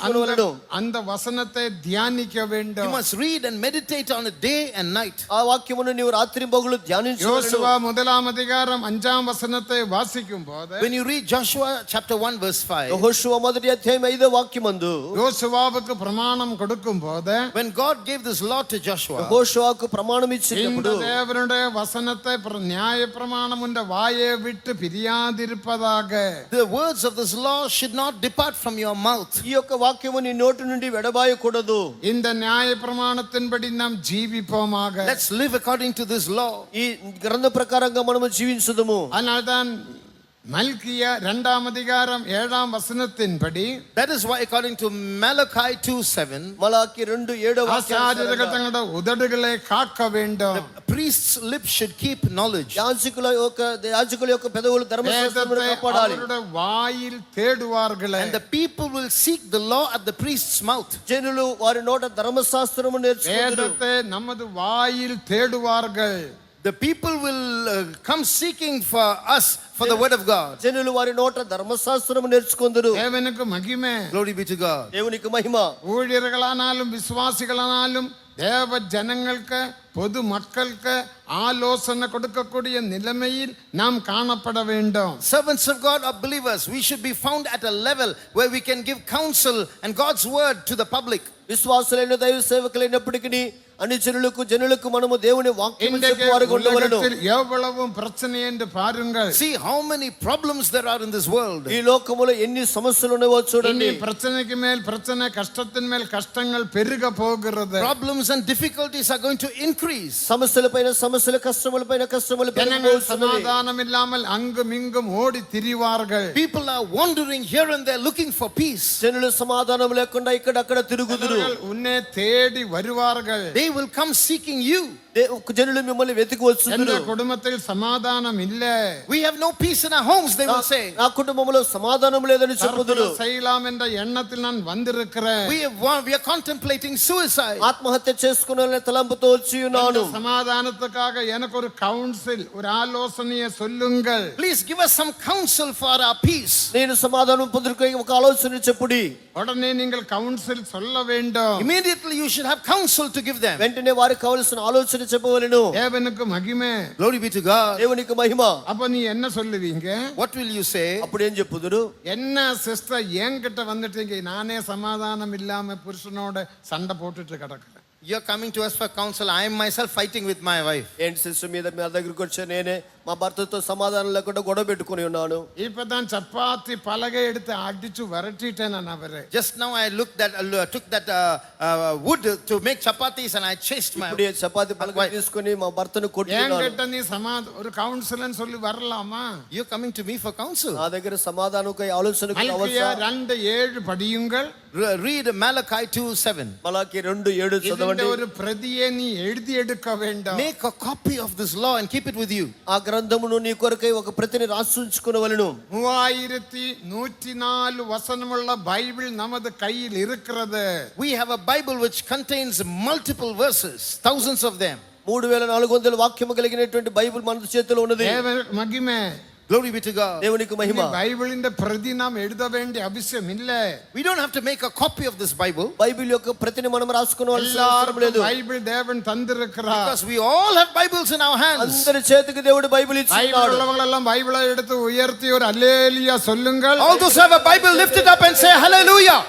அந்த வசனத்தை தியானிக்க வேண்டும். You must read and meditate on it day and night. ఆ వాక్యమును నీవు రాత్రింబగలు ధ్యానించవలెను. யோசுவா 1ஆம் அதிகாரம் 5ஆம் வசனத்தை வாசிக்கும் போது, When you read Joshua chapter 1 verse 5, యెహోషువ మొదటి అధ్యాయం 5వ వాక్యమందు யோசுவாவுக்கு பிரமாணம் கொடுக்கும் போது, when God gave this law to Joshua, యెహోషువకు ప్రమాణం இந்த ఇచ్చినప్పుడు தேவனுடைய வசனத்தை நியாயப்பிரமாணம் உண்ட வாயை விட்டு பிரியாதிருப்பதாக. The words of this law should not depart from your mouth. ఈ యొక్క వాక్యము నీ నోటి నుండి వెడబాయకూడదు. இந்த நியாயப்பிரமாணத்தின்படி நாம் ஜீவிப்போமாக. Let's live according to this law. ఈ గ్రంథ ప్రకారంగా మనము జీవించుదుము. அதனால்தான் மல்கிய 2ஆம் அதிகாரம் 7ஆம் வசனத்தின்படி, That is why according to Malachi 2:7, మలాకి 2:7 ஆசாரியர்கள் தங்களுடைய உதடுகளை காக்க வேண்டும். priest's lips should keep knowledge. యాజకుల యొక్క పెదవులు ధర్మశాస్త్రమును வேதத்தை కాపాడాలి. அவருடைய வாயில் தேடுவார்களே. And the people will seek the law at the priest's mouth. జనులు వారి నోట ధర్మశాస్త్రము నేర్చుకుంటారు. வேதத்தை நமது வாயில் தேடுவார்கள். The people will come seeking for us for the word of God. జనులు వారి నోట ధర్మశాస్త్రము నేర్చుకుందరు. தேவனுக்கு மகிமை. Glory be to God. దేవునికి మహిమ. ஊழியர்களானாலும் விசுவாசிகளானாலும் தேவ ஜனங்களுக்கு பொது மக்களுக்கு ஆலோசனை கொடுக்கக்கூடிய நிலைமையில் நாம் காணப்பட வேண்டும். Servants of God or believers, we should be found at a level where we can give counsel and God's word to the public. విశ్వాసులైన దైవ సేవకులైనప్పటికీ అన్ని జనులకు మనము దేవుని వాక్యం இன்றைக்கு చెప్పేవారు ఉండవలెను. உலகத்தில் எவ்வளவு பிரச்சனை என்று பாருங்கள். See how many problems there are in this world. ఈ లోకములో ఎన్ని సమస్యలు ఉన్నాయో చూడండి. இனி பிரச்சனைக்கு மேல் பிரச்சனை, கஷ்டத்தின் மேல் கஷ்டங்கள் பெருக போகிறது. Problems and difficulties are going to increase. సమస్యలపైన సమస్యలు, కష్టములపైన కష్టములు ஜனங்கள் పెరిగిపోతున్నవి. சமாதானம் இல்லாமல் அங்கும் இங்கும் ஓடி திரிவார்கள். People are wandering here and there looking for peace. జనులు సమాధానం లేకుండా ఇక్కడక్కడ తిరుగుదురు. அவர்கள் உன்னை தேடி வருவார்கள். They will come seeking you. జనులు మిమ్మల్ని వెతికి எந்த వచ్చుదురు. குடும்பத்தில் சமாதானம் இல்ல, We have no peace in our homes, they will say. నా కుటుంబంలో సమాధానం లేదని చెప్పుదురు. தற்கொலை செய்யலாம் என்ற எண்ணத்தில் நான் வந்திருக்கிறேன். We are contemplating suicide. ఆత్మహత్య చేసుకునే తలంపుతో వచ్చి ఉన్నాను. இந்த சமாதானத்துக்காக எனக்கு ஒரு கவுன்சில், ஒரு ஆலோசனையை சொல்லுங்கள். Please give us some counsel for our peace. నేను సమాధానం పొందుకునే ఒక ఆలోచన చెప్పుడి. உடனே நீங்கள் கவுன்சில் சொல்ல வேண்டும். Immediately you should have counsel to give them. వెంటనే వారికి కావలసిన ఆలోచన చెప్పవలెను. தேவனுக்கு மகிமை. Glory be to God. దేవునికి మహిమ. அப்ப நீ என்ன சொல்லுவீங்க? What will you say? అప్పుడు ఏం చెప్పుదురు? என்ன சிஸ்டர் என்கிட்ட வந்துட்டீங்க, நானே சமாதானம் இல்லாம புருஷனோட சண்டை போட்டுட்டு கிடக்குறேன். You're coming to us for counsel. I am myself fighting with my wife. ఏంటి సిస్టర్ మీ దగ్గరికి వచ్చా, నేనే మా భర్తతో సమాధానం లేకుండా గొడవ పెట్టుకుని ఉన్నాను. இப்பதான் சப்பாத்தி பலகை எடுத்து அடிச்சு விரட்டிட்டேன் நான் அவரை. Just now I took that wood to make chapatis and I chased my ఇప్పుడు చపాతి పలక తీసుకొని మా భర్తను కొట్టినాను. என்கிட்ட நீ ஒரு கவுன்சிலர் சொல்லி வரலாமா? You're coming to me for counsel. నా దగ్గర సమాధానంకై ఆలోచనకు மல்கியா అవసరం. 2:7 படியுங்கள். Read Malachi 2:7. మలాకి 2:7 இந்த చదవండి. ஒரு பிரதியை நீ எழுதி எடுக்க வேண்டும். Make a copy of this law and keep it with you. ఆ గ్రంథమును నీ కొరకై ఒక ప్రతిని రాసి ఉంచుకొనవలెను. 3104 వచనముள்ள బైబిల్ நமது கையில் இருக்கிறது. We have a Bible which contains multiple verses, thousands of them. 3400 వాక్యము కలిగినటువంటి బైబిల్ మన చేతిలో ఉన్నది. தேவ மகிமை. Glory be to God. దేవునికి మహిమ. பைபிளின் பிரதி நாம் எழுத வேண்டிய அவசியம் இல்ல. We don't have to make a copy of this Bible Bible యొక్క ప్రతిని మనం రాసుకోవాల్సిన అవసరం లేదు. பைபிள் தேவன் தந்திருக்கிறார். because we all have Bibles in our hands. అందరి చేతికి దేవుడు బైబిల్ பைபிள் ఇచ్చినాడు. உள்ளவங்க எல்லாம் பைபிளை எடுத்து உயர்த்தி ஒரு அல்லேலூயா சொல்லுங்கள். All those who have a Bible, lift it up and say hallelujah.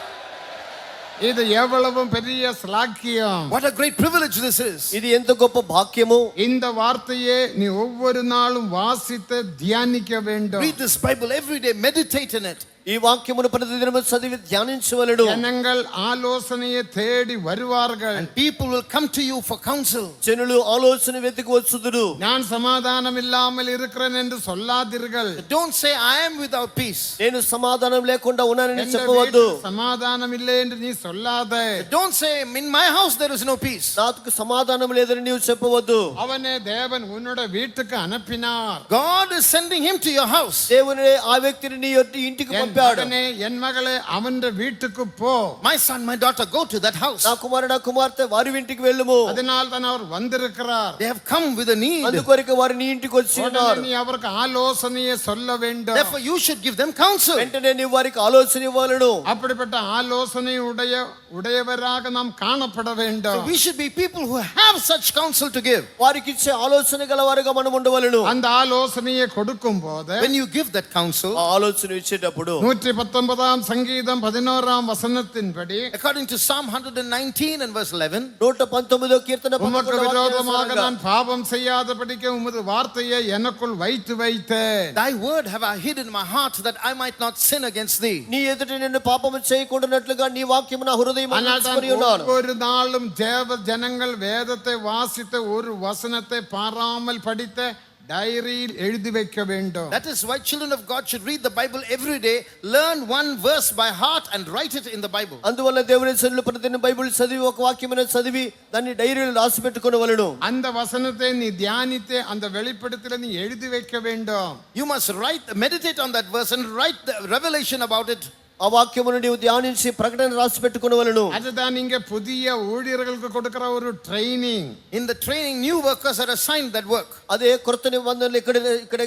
இது எவ்வளவு பெரிய ஸ்லாக்கியம். What a great privilege this is. ఇది ఎంత గొప్ప భాగ్యము. இந்த வார்த்தையை நீ ஒவ்வொரு நாளும் வாசித்து தியானிக்க வேண்டும். Read this Bible every day, meditate in it. ఈ వాక్యమును ప్రతిదినము చదివి ధ్యానించవలెను. ஜனங்கள் ஆலோசனையை தேடி வருவார்கள். And people will come to you for counsel. జనులు ఆలోచన వెతికి వచ్చుదురు. நான் சமாதானம் இல்லாமல் இருக்கிறேன் என்று சொல்லாதீர்கள். Don't say I am without peace. నేను సమాధానం లేకుండా ఉన్నానని எந்த చెప్పవద్దు. வீட்டில் சமாதானம் இல்லை என்று நீ சொல்லாதே. Don't say in my house there is no peace. నాకు సమాధానం లేదని నీవు చెప్పవద్దు. அவனே தேவன் உன்னோட வீட்டுக்கு அனுப்பினார். God is sending him to your house. దేవుని ఆ వ్యక్తిని నీ ఇంటికి என் పంపాడు. மகனே, என் மகளே, அவன் வீட்டுக்கு போ. My son, my daughter, go to that house. నా కుమారుడా కుమార్తె వారి ఇంటికి వెళ్ళుము. அதனால் தான் அவர் வந்திருக்கிறார். They have come with a need. అందుకొరకు వారి నీ ఇంటికి వచ్చి ఉన్నారు. நீ அவருக்கு ஆலோசனையை சொல்ல வேண்டும். Therefore you should give them counsel. వెంటనే నీవు వారికి ఆలోచన ఇవ్వాలను. அப்படிப்பட்ட ஆலோசனை உடையவராக நாம் காணப்பட வேண்டும். So we should be people who have such counsel to give. వారికి ఇచ్చే ఆలోచన గలవారుగా మనం ఉండవలెను. அந்த ஆலோசனையை கொடுக்கும் போது When you give that counsel, ఆ ఆలోచన ఇచ్చేటప్పుడు 119 சங்கீதம் 11 வசனத்தின்படி according to Psalm 119 and verse 11, 119 కీర్తన உமக்கு 11వ விரோதமாக వాక్యానుసారంగా, நான் பாவம் செய்யாதபடிக்கு உமது வார்த்தையை எனக்குள் வைத்து வைத்தேன். thy word have I hid in my heart that I might not sin against thee. నీ ఎదుట నిన్ను పాపము చేయకుండానట్లుగా నీ వాక్యము నా హృదయములో ஆனால் ఉంచుకొని ఉన్నాను. ஒவ்வொரு நாளும் தேவ ஜனங்கள் வேதத்தை வாசித்த ஒரு வசனத்தை பாராமல் படித்த டைரியில் எழுதி வைக்க வேண்டும். That is why children of God should read the Bible every day, learn one verse by heart and write it in the Bible. అందువల్ల దేవుని సన్నిధిలో ప్రతిదిన బైబిల్ చదివి ఒక వాక్యమును చదివి దాన్ని డైరీలో రాసి పెట్టుకొనవలెను. அந்த வசனத்தை நீ தியானித்து அந்த வெளிப்படுத்தல நீ எழுதி வைக்க வேண்டும். You must meditate on that verse and write the revelation about it. ఆ వాక్యమును నీవు ధ్యానించి ప్రకటన రాసి పెట్టుకొనవలెను. அதுதான் நீங்க புதிய ஊழியர்களுக்கு கொடுக்கிற ஒரு training. In the training, new workers are assigned that work. అదే కొత్త నిబంధనలు ఇక్కడ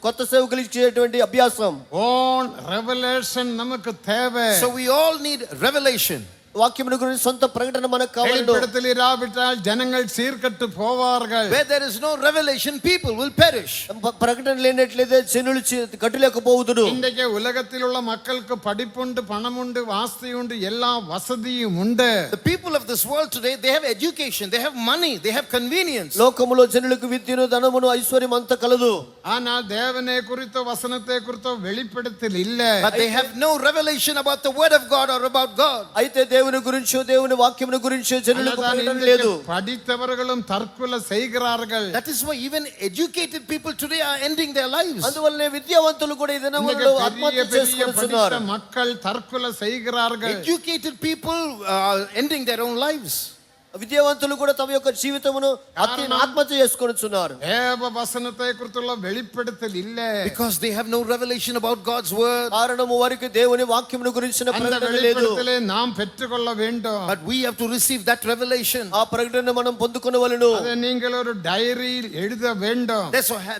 కొత్త సేవకులు ఇచ్చేటువంటి అభ్యాసం. ఓన్ రెవల్యూషన్ நமக்கு தேவை. So we all need revelation. వాక్యమును గురించి సొంత ప్రకటన మనకు కావాలి. வெளிப்படுத்தல் இராவிட்டால் ஜனங்கள் சீர்கெட்டு போவார்கள். Where there is no revelation, people will perish. ప్రకటన లేనట్లయితే జనులు కట్టులేకపోవుదురు. இன்றைக்கு உலகத்தில் உள்ள மக்களுக்கு படிப்புண்டு பணமுண்டு வாஸ்தி உண்டு எல்லா வசதியும் உண்டு. The people of this world today, they have education, they have money, they have convenience. లోకములో జనులకు విద్యను ధనమును ఐశ్వర్యం అంత కలదు. ஆனால் தேவனை குறித்த வசனத்தை குறித்த வெளிப்படுத்தல் இல்ல. But they have no revelation about the word of God or about God. అయితే దేవుని గురించో దేవుని వాక్యమును గురించో జనులకు ప్రకటన లేదు. படித்தவர்களும் தற்கொலை செய்கிறார்கள். That is why even educated people today are ending their lives. అందువల్లనే విద్యావంతులు కూడా ఈ దినములలో ఆత్మహత్య చేసుకుంటున్నారు. மக்கள் தற்கொலை செய்கிறார்கள். Educated people are ending their own lives. విద్యావంతులు కూడా తమ యొక్క జీవితమును ఆత్మహత్య చేసుకొనుచున్నారు. தேவ வசனத்தை குறித்துள்ள வெளிப்படுத்தல் இல்ல. Because they have no revelation about God's word. కారణము వారికి దేవుని వాక్యమును గురించిన அந்த ప్రకటన లేదు. வெளிப்படுத்தலை நாம் பெற்றுக்கொள்ள வேண்டும். But we have to receive that revelation. ఆ ప్రకటన మనం పొందుకొనవలెను. அதை நீங்கள் ஒரு டைரியில் எழுத வேண்டும்.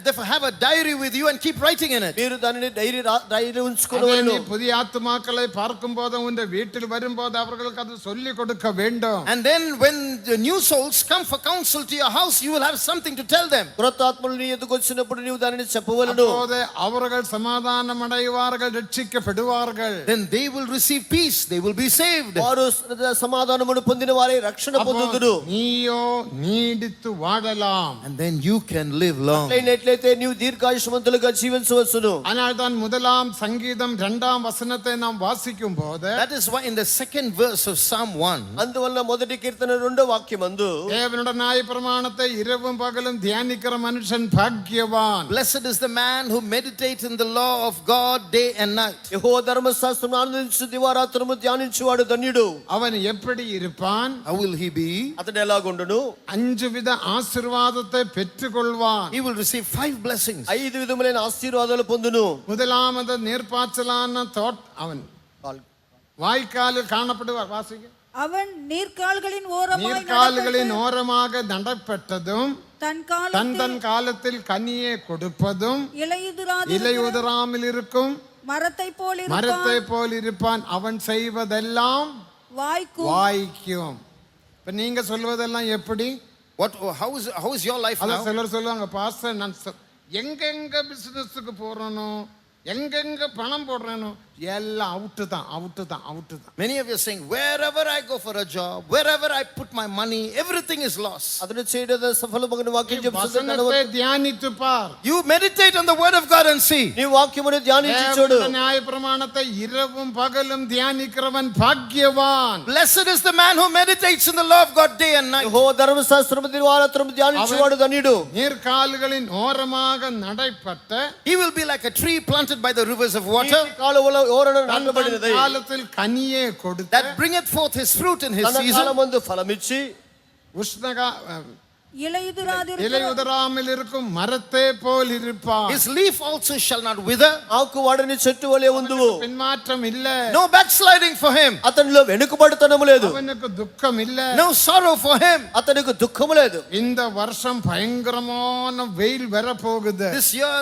Therefore have a diary with you and keep writing in it. మీరు దానిని డైరీ அதை ఉంచుకొనవలెను. நீ புதிய ஆத்துமாக்களை பார்க்கும்போது உன் வீட்டில் வரும்போது அவர்களுக்கு அது சொல்லி கொடுக்க வேண்டும். And then when the new souls come for counsel to your house, you will have something to tell them. క్రొత్త ఆత్మలు నీ ఎదుకు వచ్చినప్పుడు నీవు దానిని చెప్పవలెను. அப்போது அவர்கள் சமாதானம் அடைவார்கள், ரட்சிக்கப்படுவார்கள். Then they will receive peace, they will be saved. వారు సమాధానమును పొందిన వారే రక్షణ పొందుదురు. நீயோ நீடித்து வாழலாம். And then you can live long. అయినట్లయితే నీవు దీర్ఘాయుష్మంతులుగా జీవించవచ్చును. ஆனால் தான் முதலாம் சங்கீதம் 2ஆம் வசனத்தை நாம் வாசிக்கும் போது That is why in the second verse of Psalm 1, అందువల్ల మొదటి కీర్తన 2వ వాక్యమందు தேவனுடைய நியாய பிரமாணத்தை இரவும் பகலும் தியானிக்கிற மனுஷன் பாக்கியவான். blessed is the man who meditates in the law of God day and night. యెహోవా ధర్మశాస్త్రమును ఆనందించు దివారాత్రము ధ్యానించువాడు ధన్యుడు. அவன் எப்படி இருப்பான்? How will he be? అతడు ఎలాగుండును? 5 வித ஆசீர்வாதத்தை பெற்றுக்கொள்வான். He will receive 5 blessings. 5 విధములైన ఆశీర్వాదాలు పొందును. முதலாவது நீர்ப்பாய்ச்சலான அவன் வாய்க்காலில் காணப்படுவார். வாசிக்க அவன் நீர்க்கால்களின் ஓரமாய் நீர்க்கால்களின் ஓரமாக நடப்பட்டதும் தன் தன் காலத்தில் கனியை கொடுப்பதும் இலையுதிராமல் இருக்கும் மரத்தை போல் இருப்பான். அவன் செய்வதெல்லாம் வாய்க்கும். இப்ப நீங்க சொல்வதெல்லாம் எப்படி? How is your life now? சிலர் சொல்லுவாங்க, பாஸ்டர் நான் எங்கெங்க பிசினஸுக்கு போறேனோ எங்கெங்க பணம் போடுறேனோ எல்லாம் அவுட்டு தான். Many of you are saying, wherever I go for a job, wherever I put my money, everything is lost. అతడు చేయడం సఫలమగును వాక్యం చెప్తుంది. வசனத்தை தியானித்து பார். You meditate on the word of God and see. నీ వాక్యమును ధ్యానించి చూడు. தேவனுடைய நியாய பிரமாணத்தை இரவும் பகலும் தியானிக்கிறவன் பாக்கியவான். Blessed is the man who meditates in the law of God day and night. యెహోవా ధర్మశాస్త్రము దివారాత్రము ధ్యానించువాడు ధన్యుడు. நீர்க்கால்களின் ஓரமாக நடைப்பட்ட He will be like a tree planted by the rivers of water, కాలువల ఓరన నాటబడినది. காலத்தில் கனியை கொடுத்து that bringeth forth his fruit in his season. కాలమందు ఫలమిచ్చి இலையுதிராமல் இருக்கும் மரத்தை போல் இருப்பான். His leaf also shall not wither. ఆకు వాడని చెట్టు వలె ఉందువు. பின்மாற்றம் இல்ல. No backsliding for him. అతనిలో వెనుకబడుతనము లేదు. அவனுக்கு துக்கம் இல்ல. No sorrow for him. అతనికి దుఃఖము లేదు. இந்த வருஷம் பயங்கரமான வெயில் வர போகுது. This year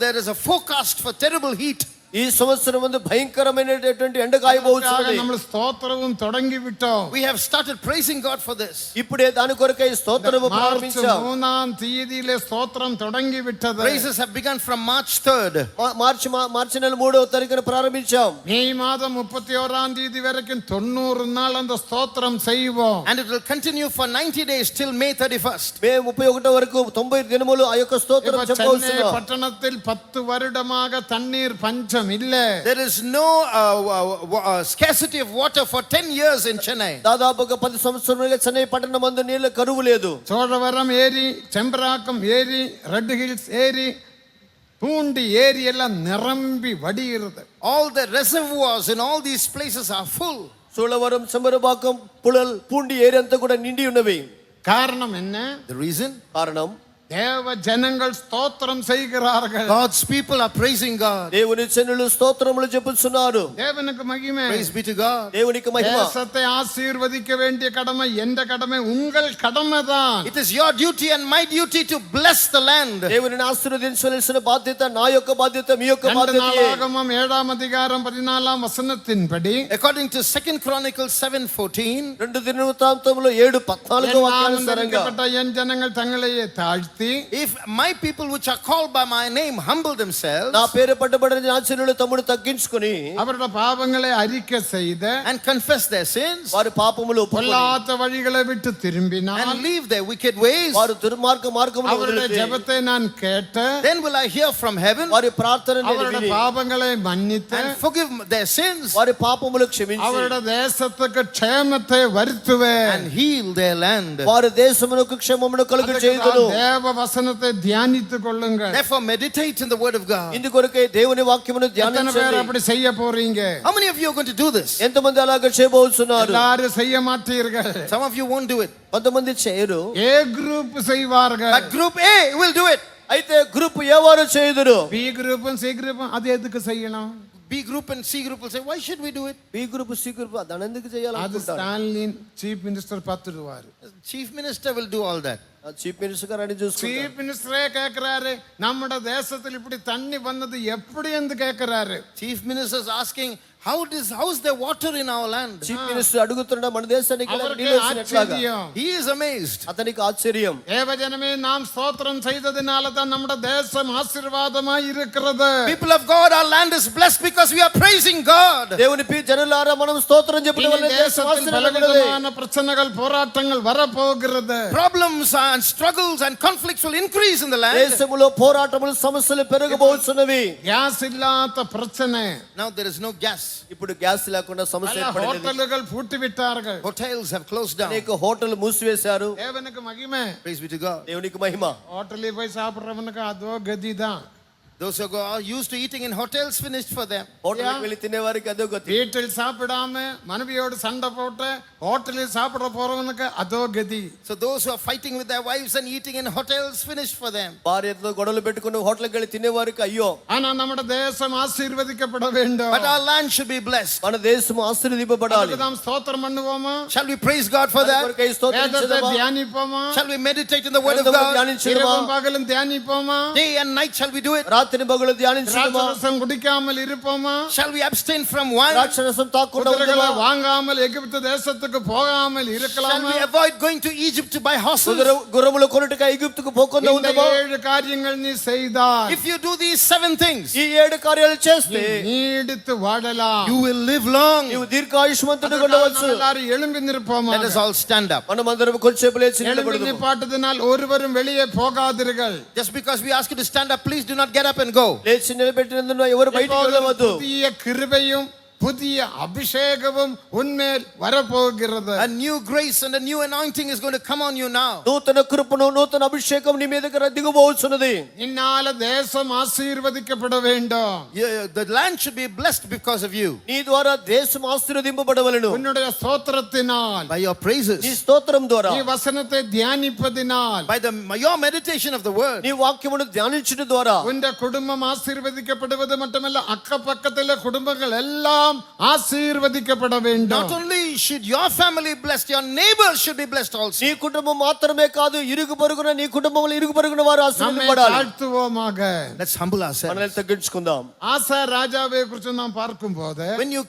there is a forecast for terrible heat. ఈ సంవత్సరం ముందు భయంకరమైనటువంటి ఎండ కాయబోతున్నది. നമ്മൾ സ്തോത്രവും തുടങ്ങി വിട്ടോ. We have started praising God for this. ఇప్పుడే దాని కొరకై స్తోత్రము മാർച്ച് ప్రారంభించాం. 3-ാം തീയതിയിലെ സ്തോത്രം തുടങ്ങി വിട്ടത് Praises have begun from March 3rd. మార్చి నెల 3వ తారీఖున ప్రారంభించాం. മെയ് മാസം 31-ാം തീയതി വரைക്കും 90 നാൾ அந்த ஸ்தோத்திரம் செய்வோம். And it will continue for 90 days till May 31st. మే 31 వరకు 90 దినములు ఆ యొక్క స్తోత్రం ഇപ്പൊ ചെന്നൈ చెప్పవలసిన. പട്ടണത്തിൽ 10 வருடமாக തണ്ണീർ പഞ്ചം ഇല്ല. There is no scarcity of water for 10 years in Chennai. దాదాపుగా 10 సంవత్సరాలుగా చెన్నై పట్టణమందు నీళ్ళ కరువు లేదు. ചോഴവരം ഏരി, ചെമ്പ്രാക്കം ഏരി, റെഡ് ഹിൽസ് ഏരി, പൂണ്ടി ഏരി എല്ലാം നിറമ്പി വടിയിരുത്. All the reservoirs in all these places are full. Cholavaram, Chembarambakkam, Puzhal, Poondi area అంతా కూడా నిండి ఉన్నవి. കാരണം என்ன? The reason? కారణం தேவ ஜனங்கள் ஸ்தோத்திரம் செய்கிறார்கள். God's people are praising God. దేవుని జనులు స్తోత్రములు చెప్పుచున్నారు. தேவனுக்கு மகிமை. Praise be to God. దేవునికి మహిమ. தேசத்தை ஆசீர்வதிக்க வேண்டிய கடமை எந்த கடமை? உங்கள் கடமைதான். It is your duty and my duty to bless the land. దేవుని ఆశీర్వదించవలసిన బాధ్యత నా యొక్క బాధ్యత, మీ యొక్క బాధ్యత. நாளாகமம் 7-ாம் அதிகாரம் 14-ாம் வசனத்தின்படி According to 2 Chronicles 7:14, 2 దినవృత్తాంతములో 7:14 వాక్యానుసారంగా என் ஜனங்கள் தங்களையே தாழ்த்தி if my people which are called by my name humble themselves నా పేరు పట్టబడిన నా జనులు తమ్ముడు తగ్గించుకొని அவருடைய பாவங்களை அறிக்கை செய்து and confess their sins వారి పాపములు ఒప్పుకొని பொல்லாத வழிகளை விட்டு திரும்பினால் and leave their wicked ways, వారు దుర్మార్గ మార్గమును அவருடைய వదిలితే ஜெபத்தை நான் கேட்டு then will I hear from heaven వారి ప్రార్థన அவருடைய பாவங்களை மன்னித்து and forgive their sins వారి పాపములు క్షమించి அவருடைய தேசத்துக்கு క్షేమத்தை வருத்துவேன். and heal their land. వారి దేశమునకు క్షేమమును కలుగు చేయుదును. தேவ வசனத்தை தியானித்துக் கொள்ளுங்கள். Therefore meditate in the word of God. ఇందుకొరకే దేవుని వాక్యమును எத்தனை பேர் ధ్యానించండి. அப்படி செய்ய போறீங்க? How many of you are going to do this? ఎంతమంది అలాగ చేయబోతున్నారు? எல்லாரும் செய்ய மாட்டீர்கள். Some of you won't do it. కొంతమంది చేయరు. ஏ குரூப் செய்வார்கள். But group A will do it. అయితే గ్రూప్ ఏ వారు చేయుదురు. பி குரூப்பும் சி குரூப்பும் அது எதுக்கு செய்யணும்? B group and C group will say, why should we do it? B group, C group దాని ఎందుకు அது చేయాలనుకుంటారు? ஸ்டாலின் சீஃப் மினிஸ்டர் பார்த்துடுவாரு. Chief minister will do all that. Chief minister గారు అని చూసుకుంటారు. சீஃப் மினிஸ்டரே கேக்குறாரு, நம்மட தேசத்தில் இப்படி தண்ணி வந்தது எப்படி என்று கேக்குறாரு. Chief minister is asking, how's there water in our land? Chief minister అడుగుతున్నా మన దేశానికి ఇలా அவருக்கு నీళ్ళు వచ్చినట్లాగా. ஆச்சரியம். He is amazed. అతనికి ఆశ్చర్యం. தேவஜனமே நாம் ஸ்தோத்திரம் செய்ததினால தான் நம்மட தேசம் ஆசீர்வாதமாய் இருக்கிறது. People of God, our land is blessed because we are praising God. దేవుని జనులారా మనం స్తోత్రం చెప్పడం వల్ల இனி దేశం தேசத்தில் ఆశీర్వాదపడదు. பலவிதமான பிரச்சனைகள் போராட்டங்கள் வரப்போகிறது. Problems and struggles and conflicts will increase in the land. దేశములో పోరాటములు, సమస్యలు పెరగబోతున్నవి. గ్యాస్ ఇల్లాత பிரச்சனை. Now there is no gas. ఇప్పుడు గ్యాస్ లేకుండా సమస్య பல ఏర్పడినది. ஹோட்டல்கள் பூட்டி விட்டார்கள். Hotels have closed down. అనేక హోటల్ మూసివేశారు. தேவனுக்கு மகிமை. Praise be to God. దేవునికి మహిమ. ஹோட்டலில் போய் சாப்பிடுறவனுக்கு அதோ கதிதான். Those who are used to eating in hotels, finished for them. హోటల్కి వెళ్ళి తినే వారికి అదో గతి. வீட்டில் சாப்பிடாம மனைவியோடு சண்டை போட்டு ஹோட்டலில் சாப்பிட போறவனுக்கு அதோ கதி. So those who are fighting with their wives and eating in hotels, finished for them. భార్యతో గొడవలు పెట్టుకుని హోటల్కి వెళ్ళి తినే వారికి అయ్యో. ஆனா நம்முடைய தேசம் ஆசீர்வதிக்கப்பட வேண்டும். But our land should be blessed. మన దేశం ఆశీర్వదింపబడాలి. அதுக்கு நாம் ஸ்தோத்திரம் பண்ணுவோமா? Shall we praise God for that? కొరకై స్తోత్రం வேதத்தை చేద్దామా? தியானிப்போமா? Shall we meditate in the word of వేదమును God? ధ్యానించుదామా? இரவும் பகலும் தியானிப்போமா? Day and night shall we do it? రాత్రి పగలు ధ్యానించుదామా? திராட்சரசம் குடிக்காமல் இருப்போமா? Shall we abstain from wine? ద్రాక్షరసం తాకుండా குதிரைகளை ఉందామా? வாங்காமல் எகிப்து தேசத்துக்கு போகாமல் Shall இருக்கலாமா? we avoid going to Egypt to buy horses? గుర్రములు కొనుటకు ఐగుప్తుకు పోకుండా இந்த ఉందామా? 7 காரியங்கள் நீ செய்தால் If you do these 7 things, ఈ 7 కార్యాలు చేస్తే நீடித்து வாழலாம். you will live long. నీవు దీర్ఘాయుష్మంతుడిగా அதற்காக ఉండవచ్చు. நாம் எல்லாரும் எழும்பி நிற்போமா? Let us all stand up. మనమందరం కొంచెంసేపు లేచి எழும்பி నిలబడదాము. நிப்பாட்டதினால் ஒருவரும் வெளியே போகாதீர்கள். Just because we ask you to stand up, please do not get up and go. లేచి నిలబెట్టినందున ఎవరు బయటికి వెళ్ళవద్దు. புதிய கிருபையும் புதிய அபிஷேகமும் உன்மேல் வரப்போகிறது. A new grace and a new anointing is going to come on you now. నూతన కృపను, నూతన అభిషేకం నీ మీదకి దిగబోతున్నది. இந்நாள தேசம் ஆசீர்வதிக்கப்பட வேண்டும். The land should be blessed because of you. నీ ద్వారా దేశం ఆశీర్వదింపబడవలెను. உன்னுடைய ஸ்தோத்திரத்தினால், By your praises, నీ స్తోత్రం ద్వారా, நீ வசனத்தை தியானிப்பதினால், by your meditation of the word, నీ వాక్యమును ధ్యానించడం ద్వారా உன்னுடைய குடும்பம் ஆசீர்வதிக்கப்படுவது மட்டுமல்ல, அக்கப்பக்கத்தில் குடும்பங்கள் எல்லாம் எல்லாம் ஆசீர்வதிக்கப்பட வேண்டும். Not only should your family blessed, your neighbors should be blessed also. నీ కుటుంబం మాత్రమే కాదు, ఇరుగు పొరుగున నీ కుటుంబంలో ఇరుగు పొరుగున వారు நம்மை ఆశీర్వదించబడాలి. தாழ்த்துவோமாக. Let's humble ourselves. మనల్ని తగ్గించుకుందాం. ஆசா ராஜாவை குறித்து நாம் பார்க்கும்போது When you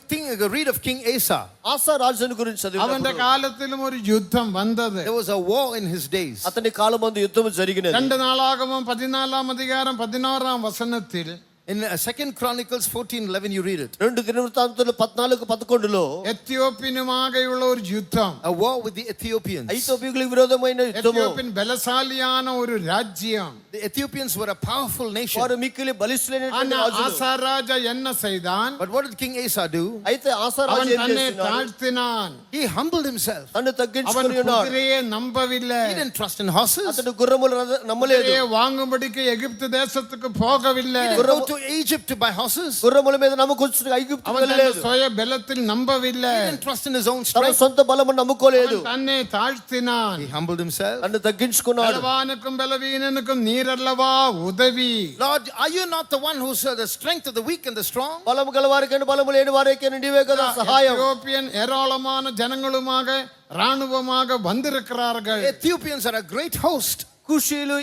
read of King Asa, ఆసా రాజుని గురించి அவனுடைய చదివినప్పుడు காலத்திலும் ஒரு யுத்தம் வந்தது. there was a war in his days. అతని కాలమందు యుద్ధం జరిగినది. 2 நாளாகமம் 14ஆம் அதிகாரம் 16ஆம் வசனத்தில் In 2 Chronicles 14:11 you read it. 2 దినవృత్తాంతాలు 14:11లో எத்தியோப்பியனுமாக உள்ள ஒரு யுத்தம். A war with the Ethiopians. ఐథియోపియులకు విరోధమైన యుద్ధము. எத்தியோப்பியன் பலசாலியான ஒரு ராஜ்யம். The Ethiopians were a powerful nation. వారు మిక్కిలి బలిష్ఠులైనటువంటి ஆனா రాజులు. ஆசா ராஜா என்ன செய்தான்? But what did King Asa do? అయితే ఆసా రాజు அவன் ఏం தன்னை చేస్తున్నాడు? தாழ்த்தினான். He humbled himself. తన్ను அவன் తగ్గించుకొని ఉన్నాడు. குதிரையை நம்பவில்லை. He didn't trust in horses. అతడు గుర్రములు నమ్మలేదు. குதிரையை வாங்கும்படிக்கு எகிப்து தேசத்துக்கு போகவில்லை. He didn't go to Egypt to buy horses. గుర్రముల మీద నమ్మకొచ్చు ఐగుప్తుకు அவன் தன் వెళ్ళలేదు. சுய பலத்தில் நம்பவில்லை. He didn't trust in his own తన strength. సొంత బలము నమ్ముకోలేదు. அவன் தன்னை தாழ்த்தினான். He humbled himself. తన్ను తగ్గించుకున్నాడు. பலவானுக்கும் பலவீனனுக்கும் நீரல்லவா உதவி. Lord, are you not the one who saw the strength of the weak and the strong? బలము గలవారికైనా బలము లేని వారికైనా నీవే కదా సహాయం. எத்தியோப்பியன் ஏராளமான ஜனங்களுமாக ராணுவமாக வந்திருக்கிறார்கள். Ethiopians are a great host. కుషీలు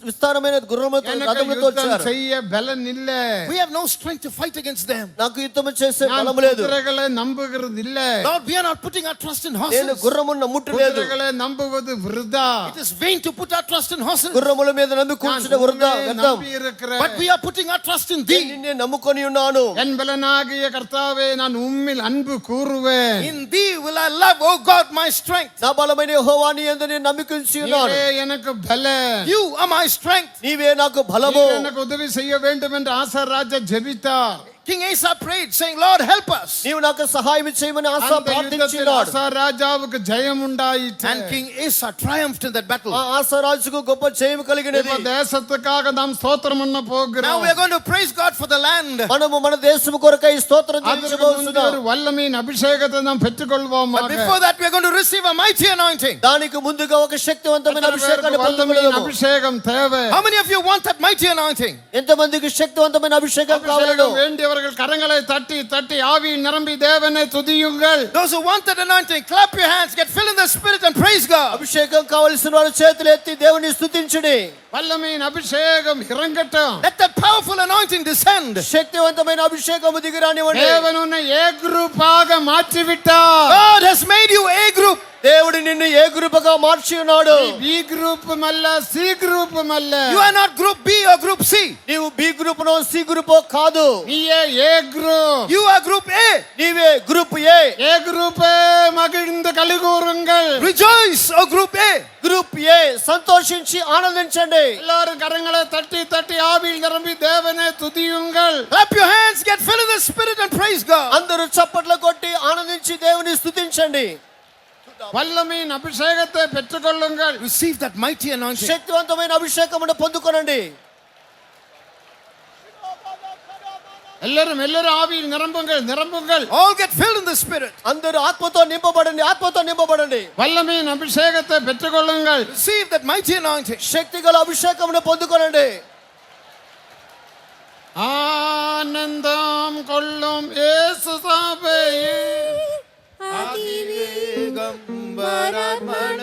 విస్తారమైన గుర్రములతో எனக்கு రథములతో யுத்தம் వచ్చారు. செய்ய பலன் இல்ல. We have no strength to fight against them. నాకు యుద్ధం చేసే நான் బలము లేదు. குதிரைகளை நம்புகிறது இல்ல. Lord, we are not putting our trust in నేను horses. గుర్రమును నమ్ముటలేదు. குதிரைகளை நம்புவது விருதா. It is vain to put our trust in horses. గుర్రముల మీద నమ్మి కూర్చున్న వృధా వ్యర్థం. நம்பி இருக்கிறேன். But we are putting our trust in thee. నిన్నే నమ్ముకొని ఉన్నాను. என் பலனாகிய கர்த்தாவே நான் உம்மில் அன்பு கூறுவேன். In thee will I love, O God, my strength. నా బలమైన యెహోవా నీ యందు నేను నమ్మికుంచి ఉన్నాను. நீரே எனக்கு பலன். You are my strength. నీవే నాకు బలము. நீர் எனக்கு உதவி செய்ய வேண்டும் என்று ஆசா ராஜா ஜெபித்தார். King Asa prayed, saying, Lord, help us. నీవు నాకు సహాయం చేయమని ఆశ அந்த யுத்தத்தில் ప్రార్థించినాడు. ஆசா ராஜாவுக்கு ஜெயம் உண்டாயிற்று. And King Asa triumphed in that battle. ఆ ఆశ రాజుకు గొప్ప జయం కలిగినది. இப்ப தேசத்துக்காக நாம் ஸ்தோத்திரம் பண்ண Now போகிறோம். we are going to praise God for the land. మనము మన దేశము కొరకై స్తోత్రం அதற்கு முந்தைய చెల్లించబోతున్నాం. ஒரு வல்லமையின் அபிஷேகத்தை நாம் But பெற்றுக்கொள்வோமாக. before that, we are going to receive a mighty anointing. దానికి ముందుగా ఒక శక్తివంతమైన అభిషేకాన్ని வல்லமையின் పొందుకొనుము. அபிஷேகம் தேவை. How many of you want that mighty anointing? ఎంతమందికి శక్తివంతమైన అభిషేకం కావాలో அபிஷேகம் வேண்டியவர்கள் கரங்களை தட்டி தட்டி ஆவியில் நிரம்பி தேவனை துதியுங்கள். Those who want that anointing, clap your hands, get filled in the Spirit and praise God. అభిషేకం కావలసిన వారు చేతులు ఎత్తి దేవుని స్తుతించుడి. வல்லமையின் அபிஷேகம் இறங்கட்டும். Let that powerful anointing descend. శక్తివంతమైన అభిషేకము దిగిరానివ్వండి. தேவன் உன்னை ஏ குரூப்பாக மாற்றி விட்டார். God has made you A group. దేవుడు నిన్ను ఏ గ్రూపుగా మార్చి ఉన్నాడు. பி குரூப்பும் அல்ல, சி குரூப்பும் அல்ல. You are not group B or group C. నీవు బి గ్రూపునో సి గ్రూపో కాదు. நீயே ஏ group. You are group A. నీవే గ్రూప్ ఏ. ஏ குரூப்பே மகிழ்ந்து கலிகூருங்கள். Rejoice, O group A. Group A సంతోషించి ఆనందించండి. எல்லாரும் கரங்களை தட்டி தட்டி ஆவியில் நிரம்பி தேவனை துதியுங்கள். Clap your hands, get filled in the Spirit and praise God. అందరూ చప్పట్లు కొట్టి ఆనందించి దేవుని స్తుతించండి. வல்லமையின் அபிஷேகத்தை பெற்றுக்கொள்ளுங்கள். Receive that mighty anointing. శక్తివంతమైన అభిషేకమును పొందుకొనండి. எல்லாரும் ஆவியில் நிரம்புங்கள், நிரம்புங்கள். All get filled in the Spirit. అందరూ ఆత్మతో నింపబడండి, ఆత్మతో నింపబడండి. வல்லமையின் அபிஷேகத்தை பெற்றுக்கொள்ளுங்கள். Receive that mighty anointing. శక్తిగల అభిషేకమును పొందుకొనండి. ஆனந்தம் கொள்ளும் இயேசு சபையே அதிவேகம் வரார்மண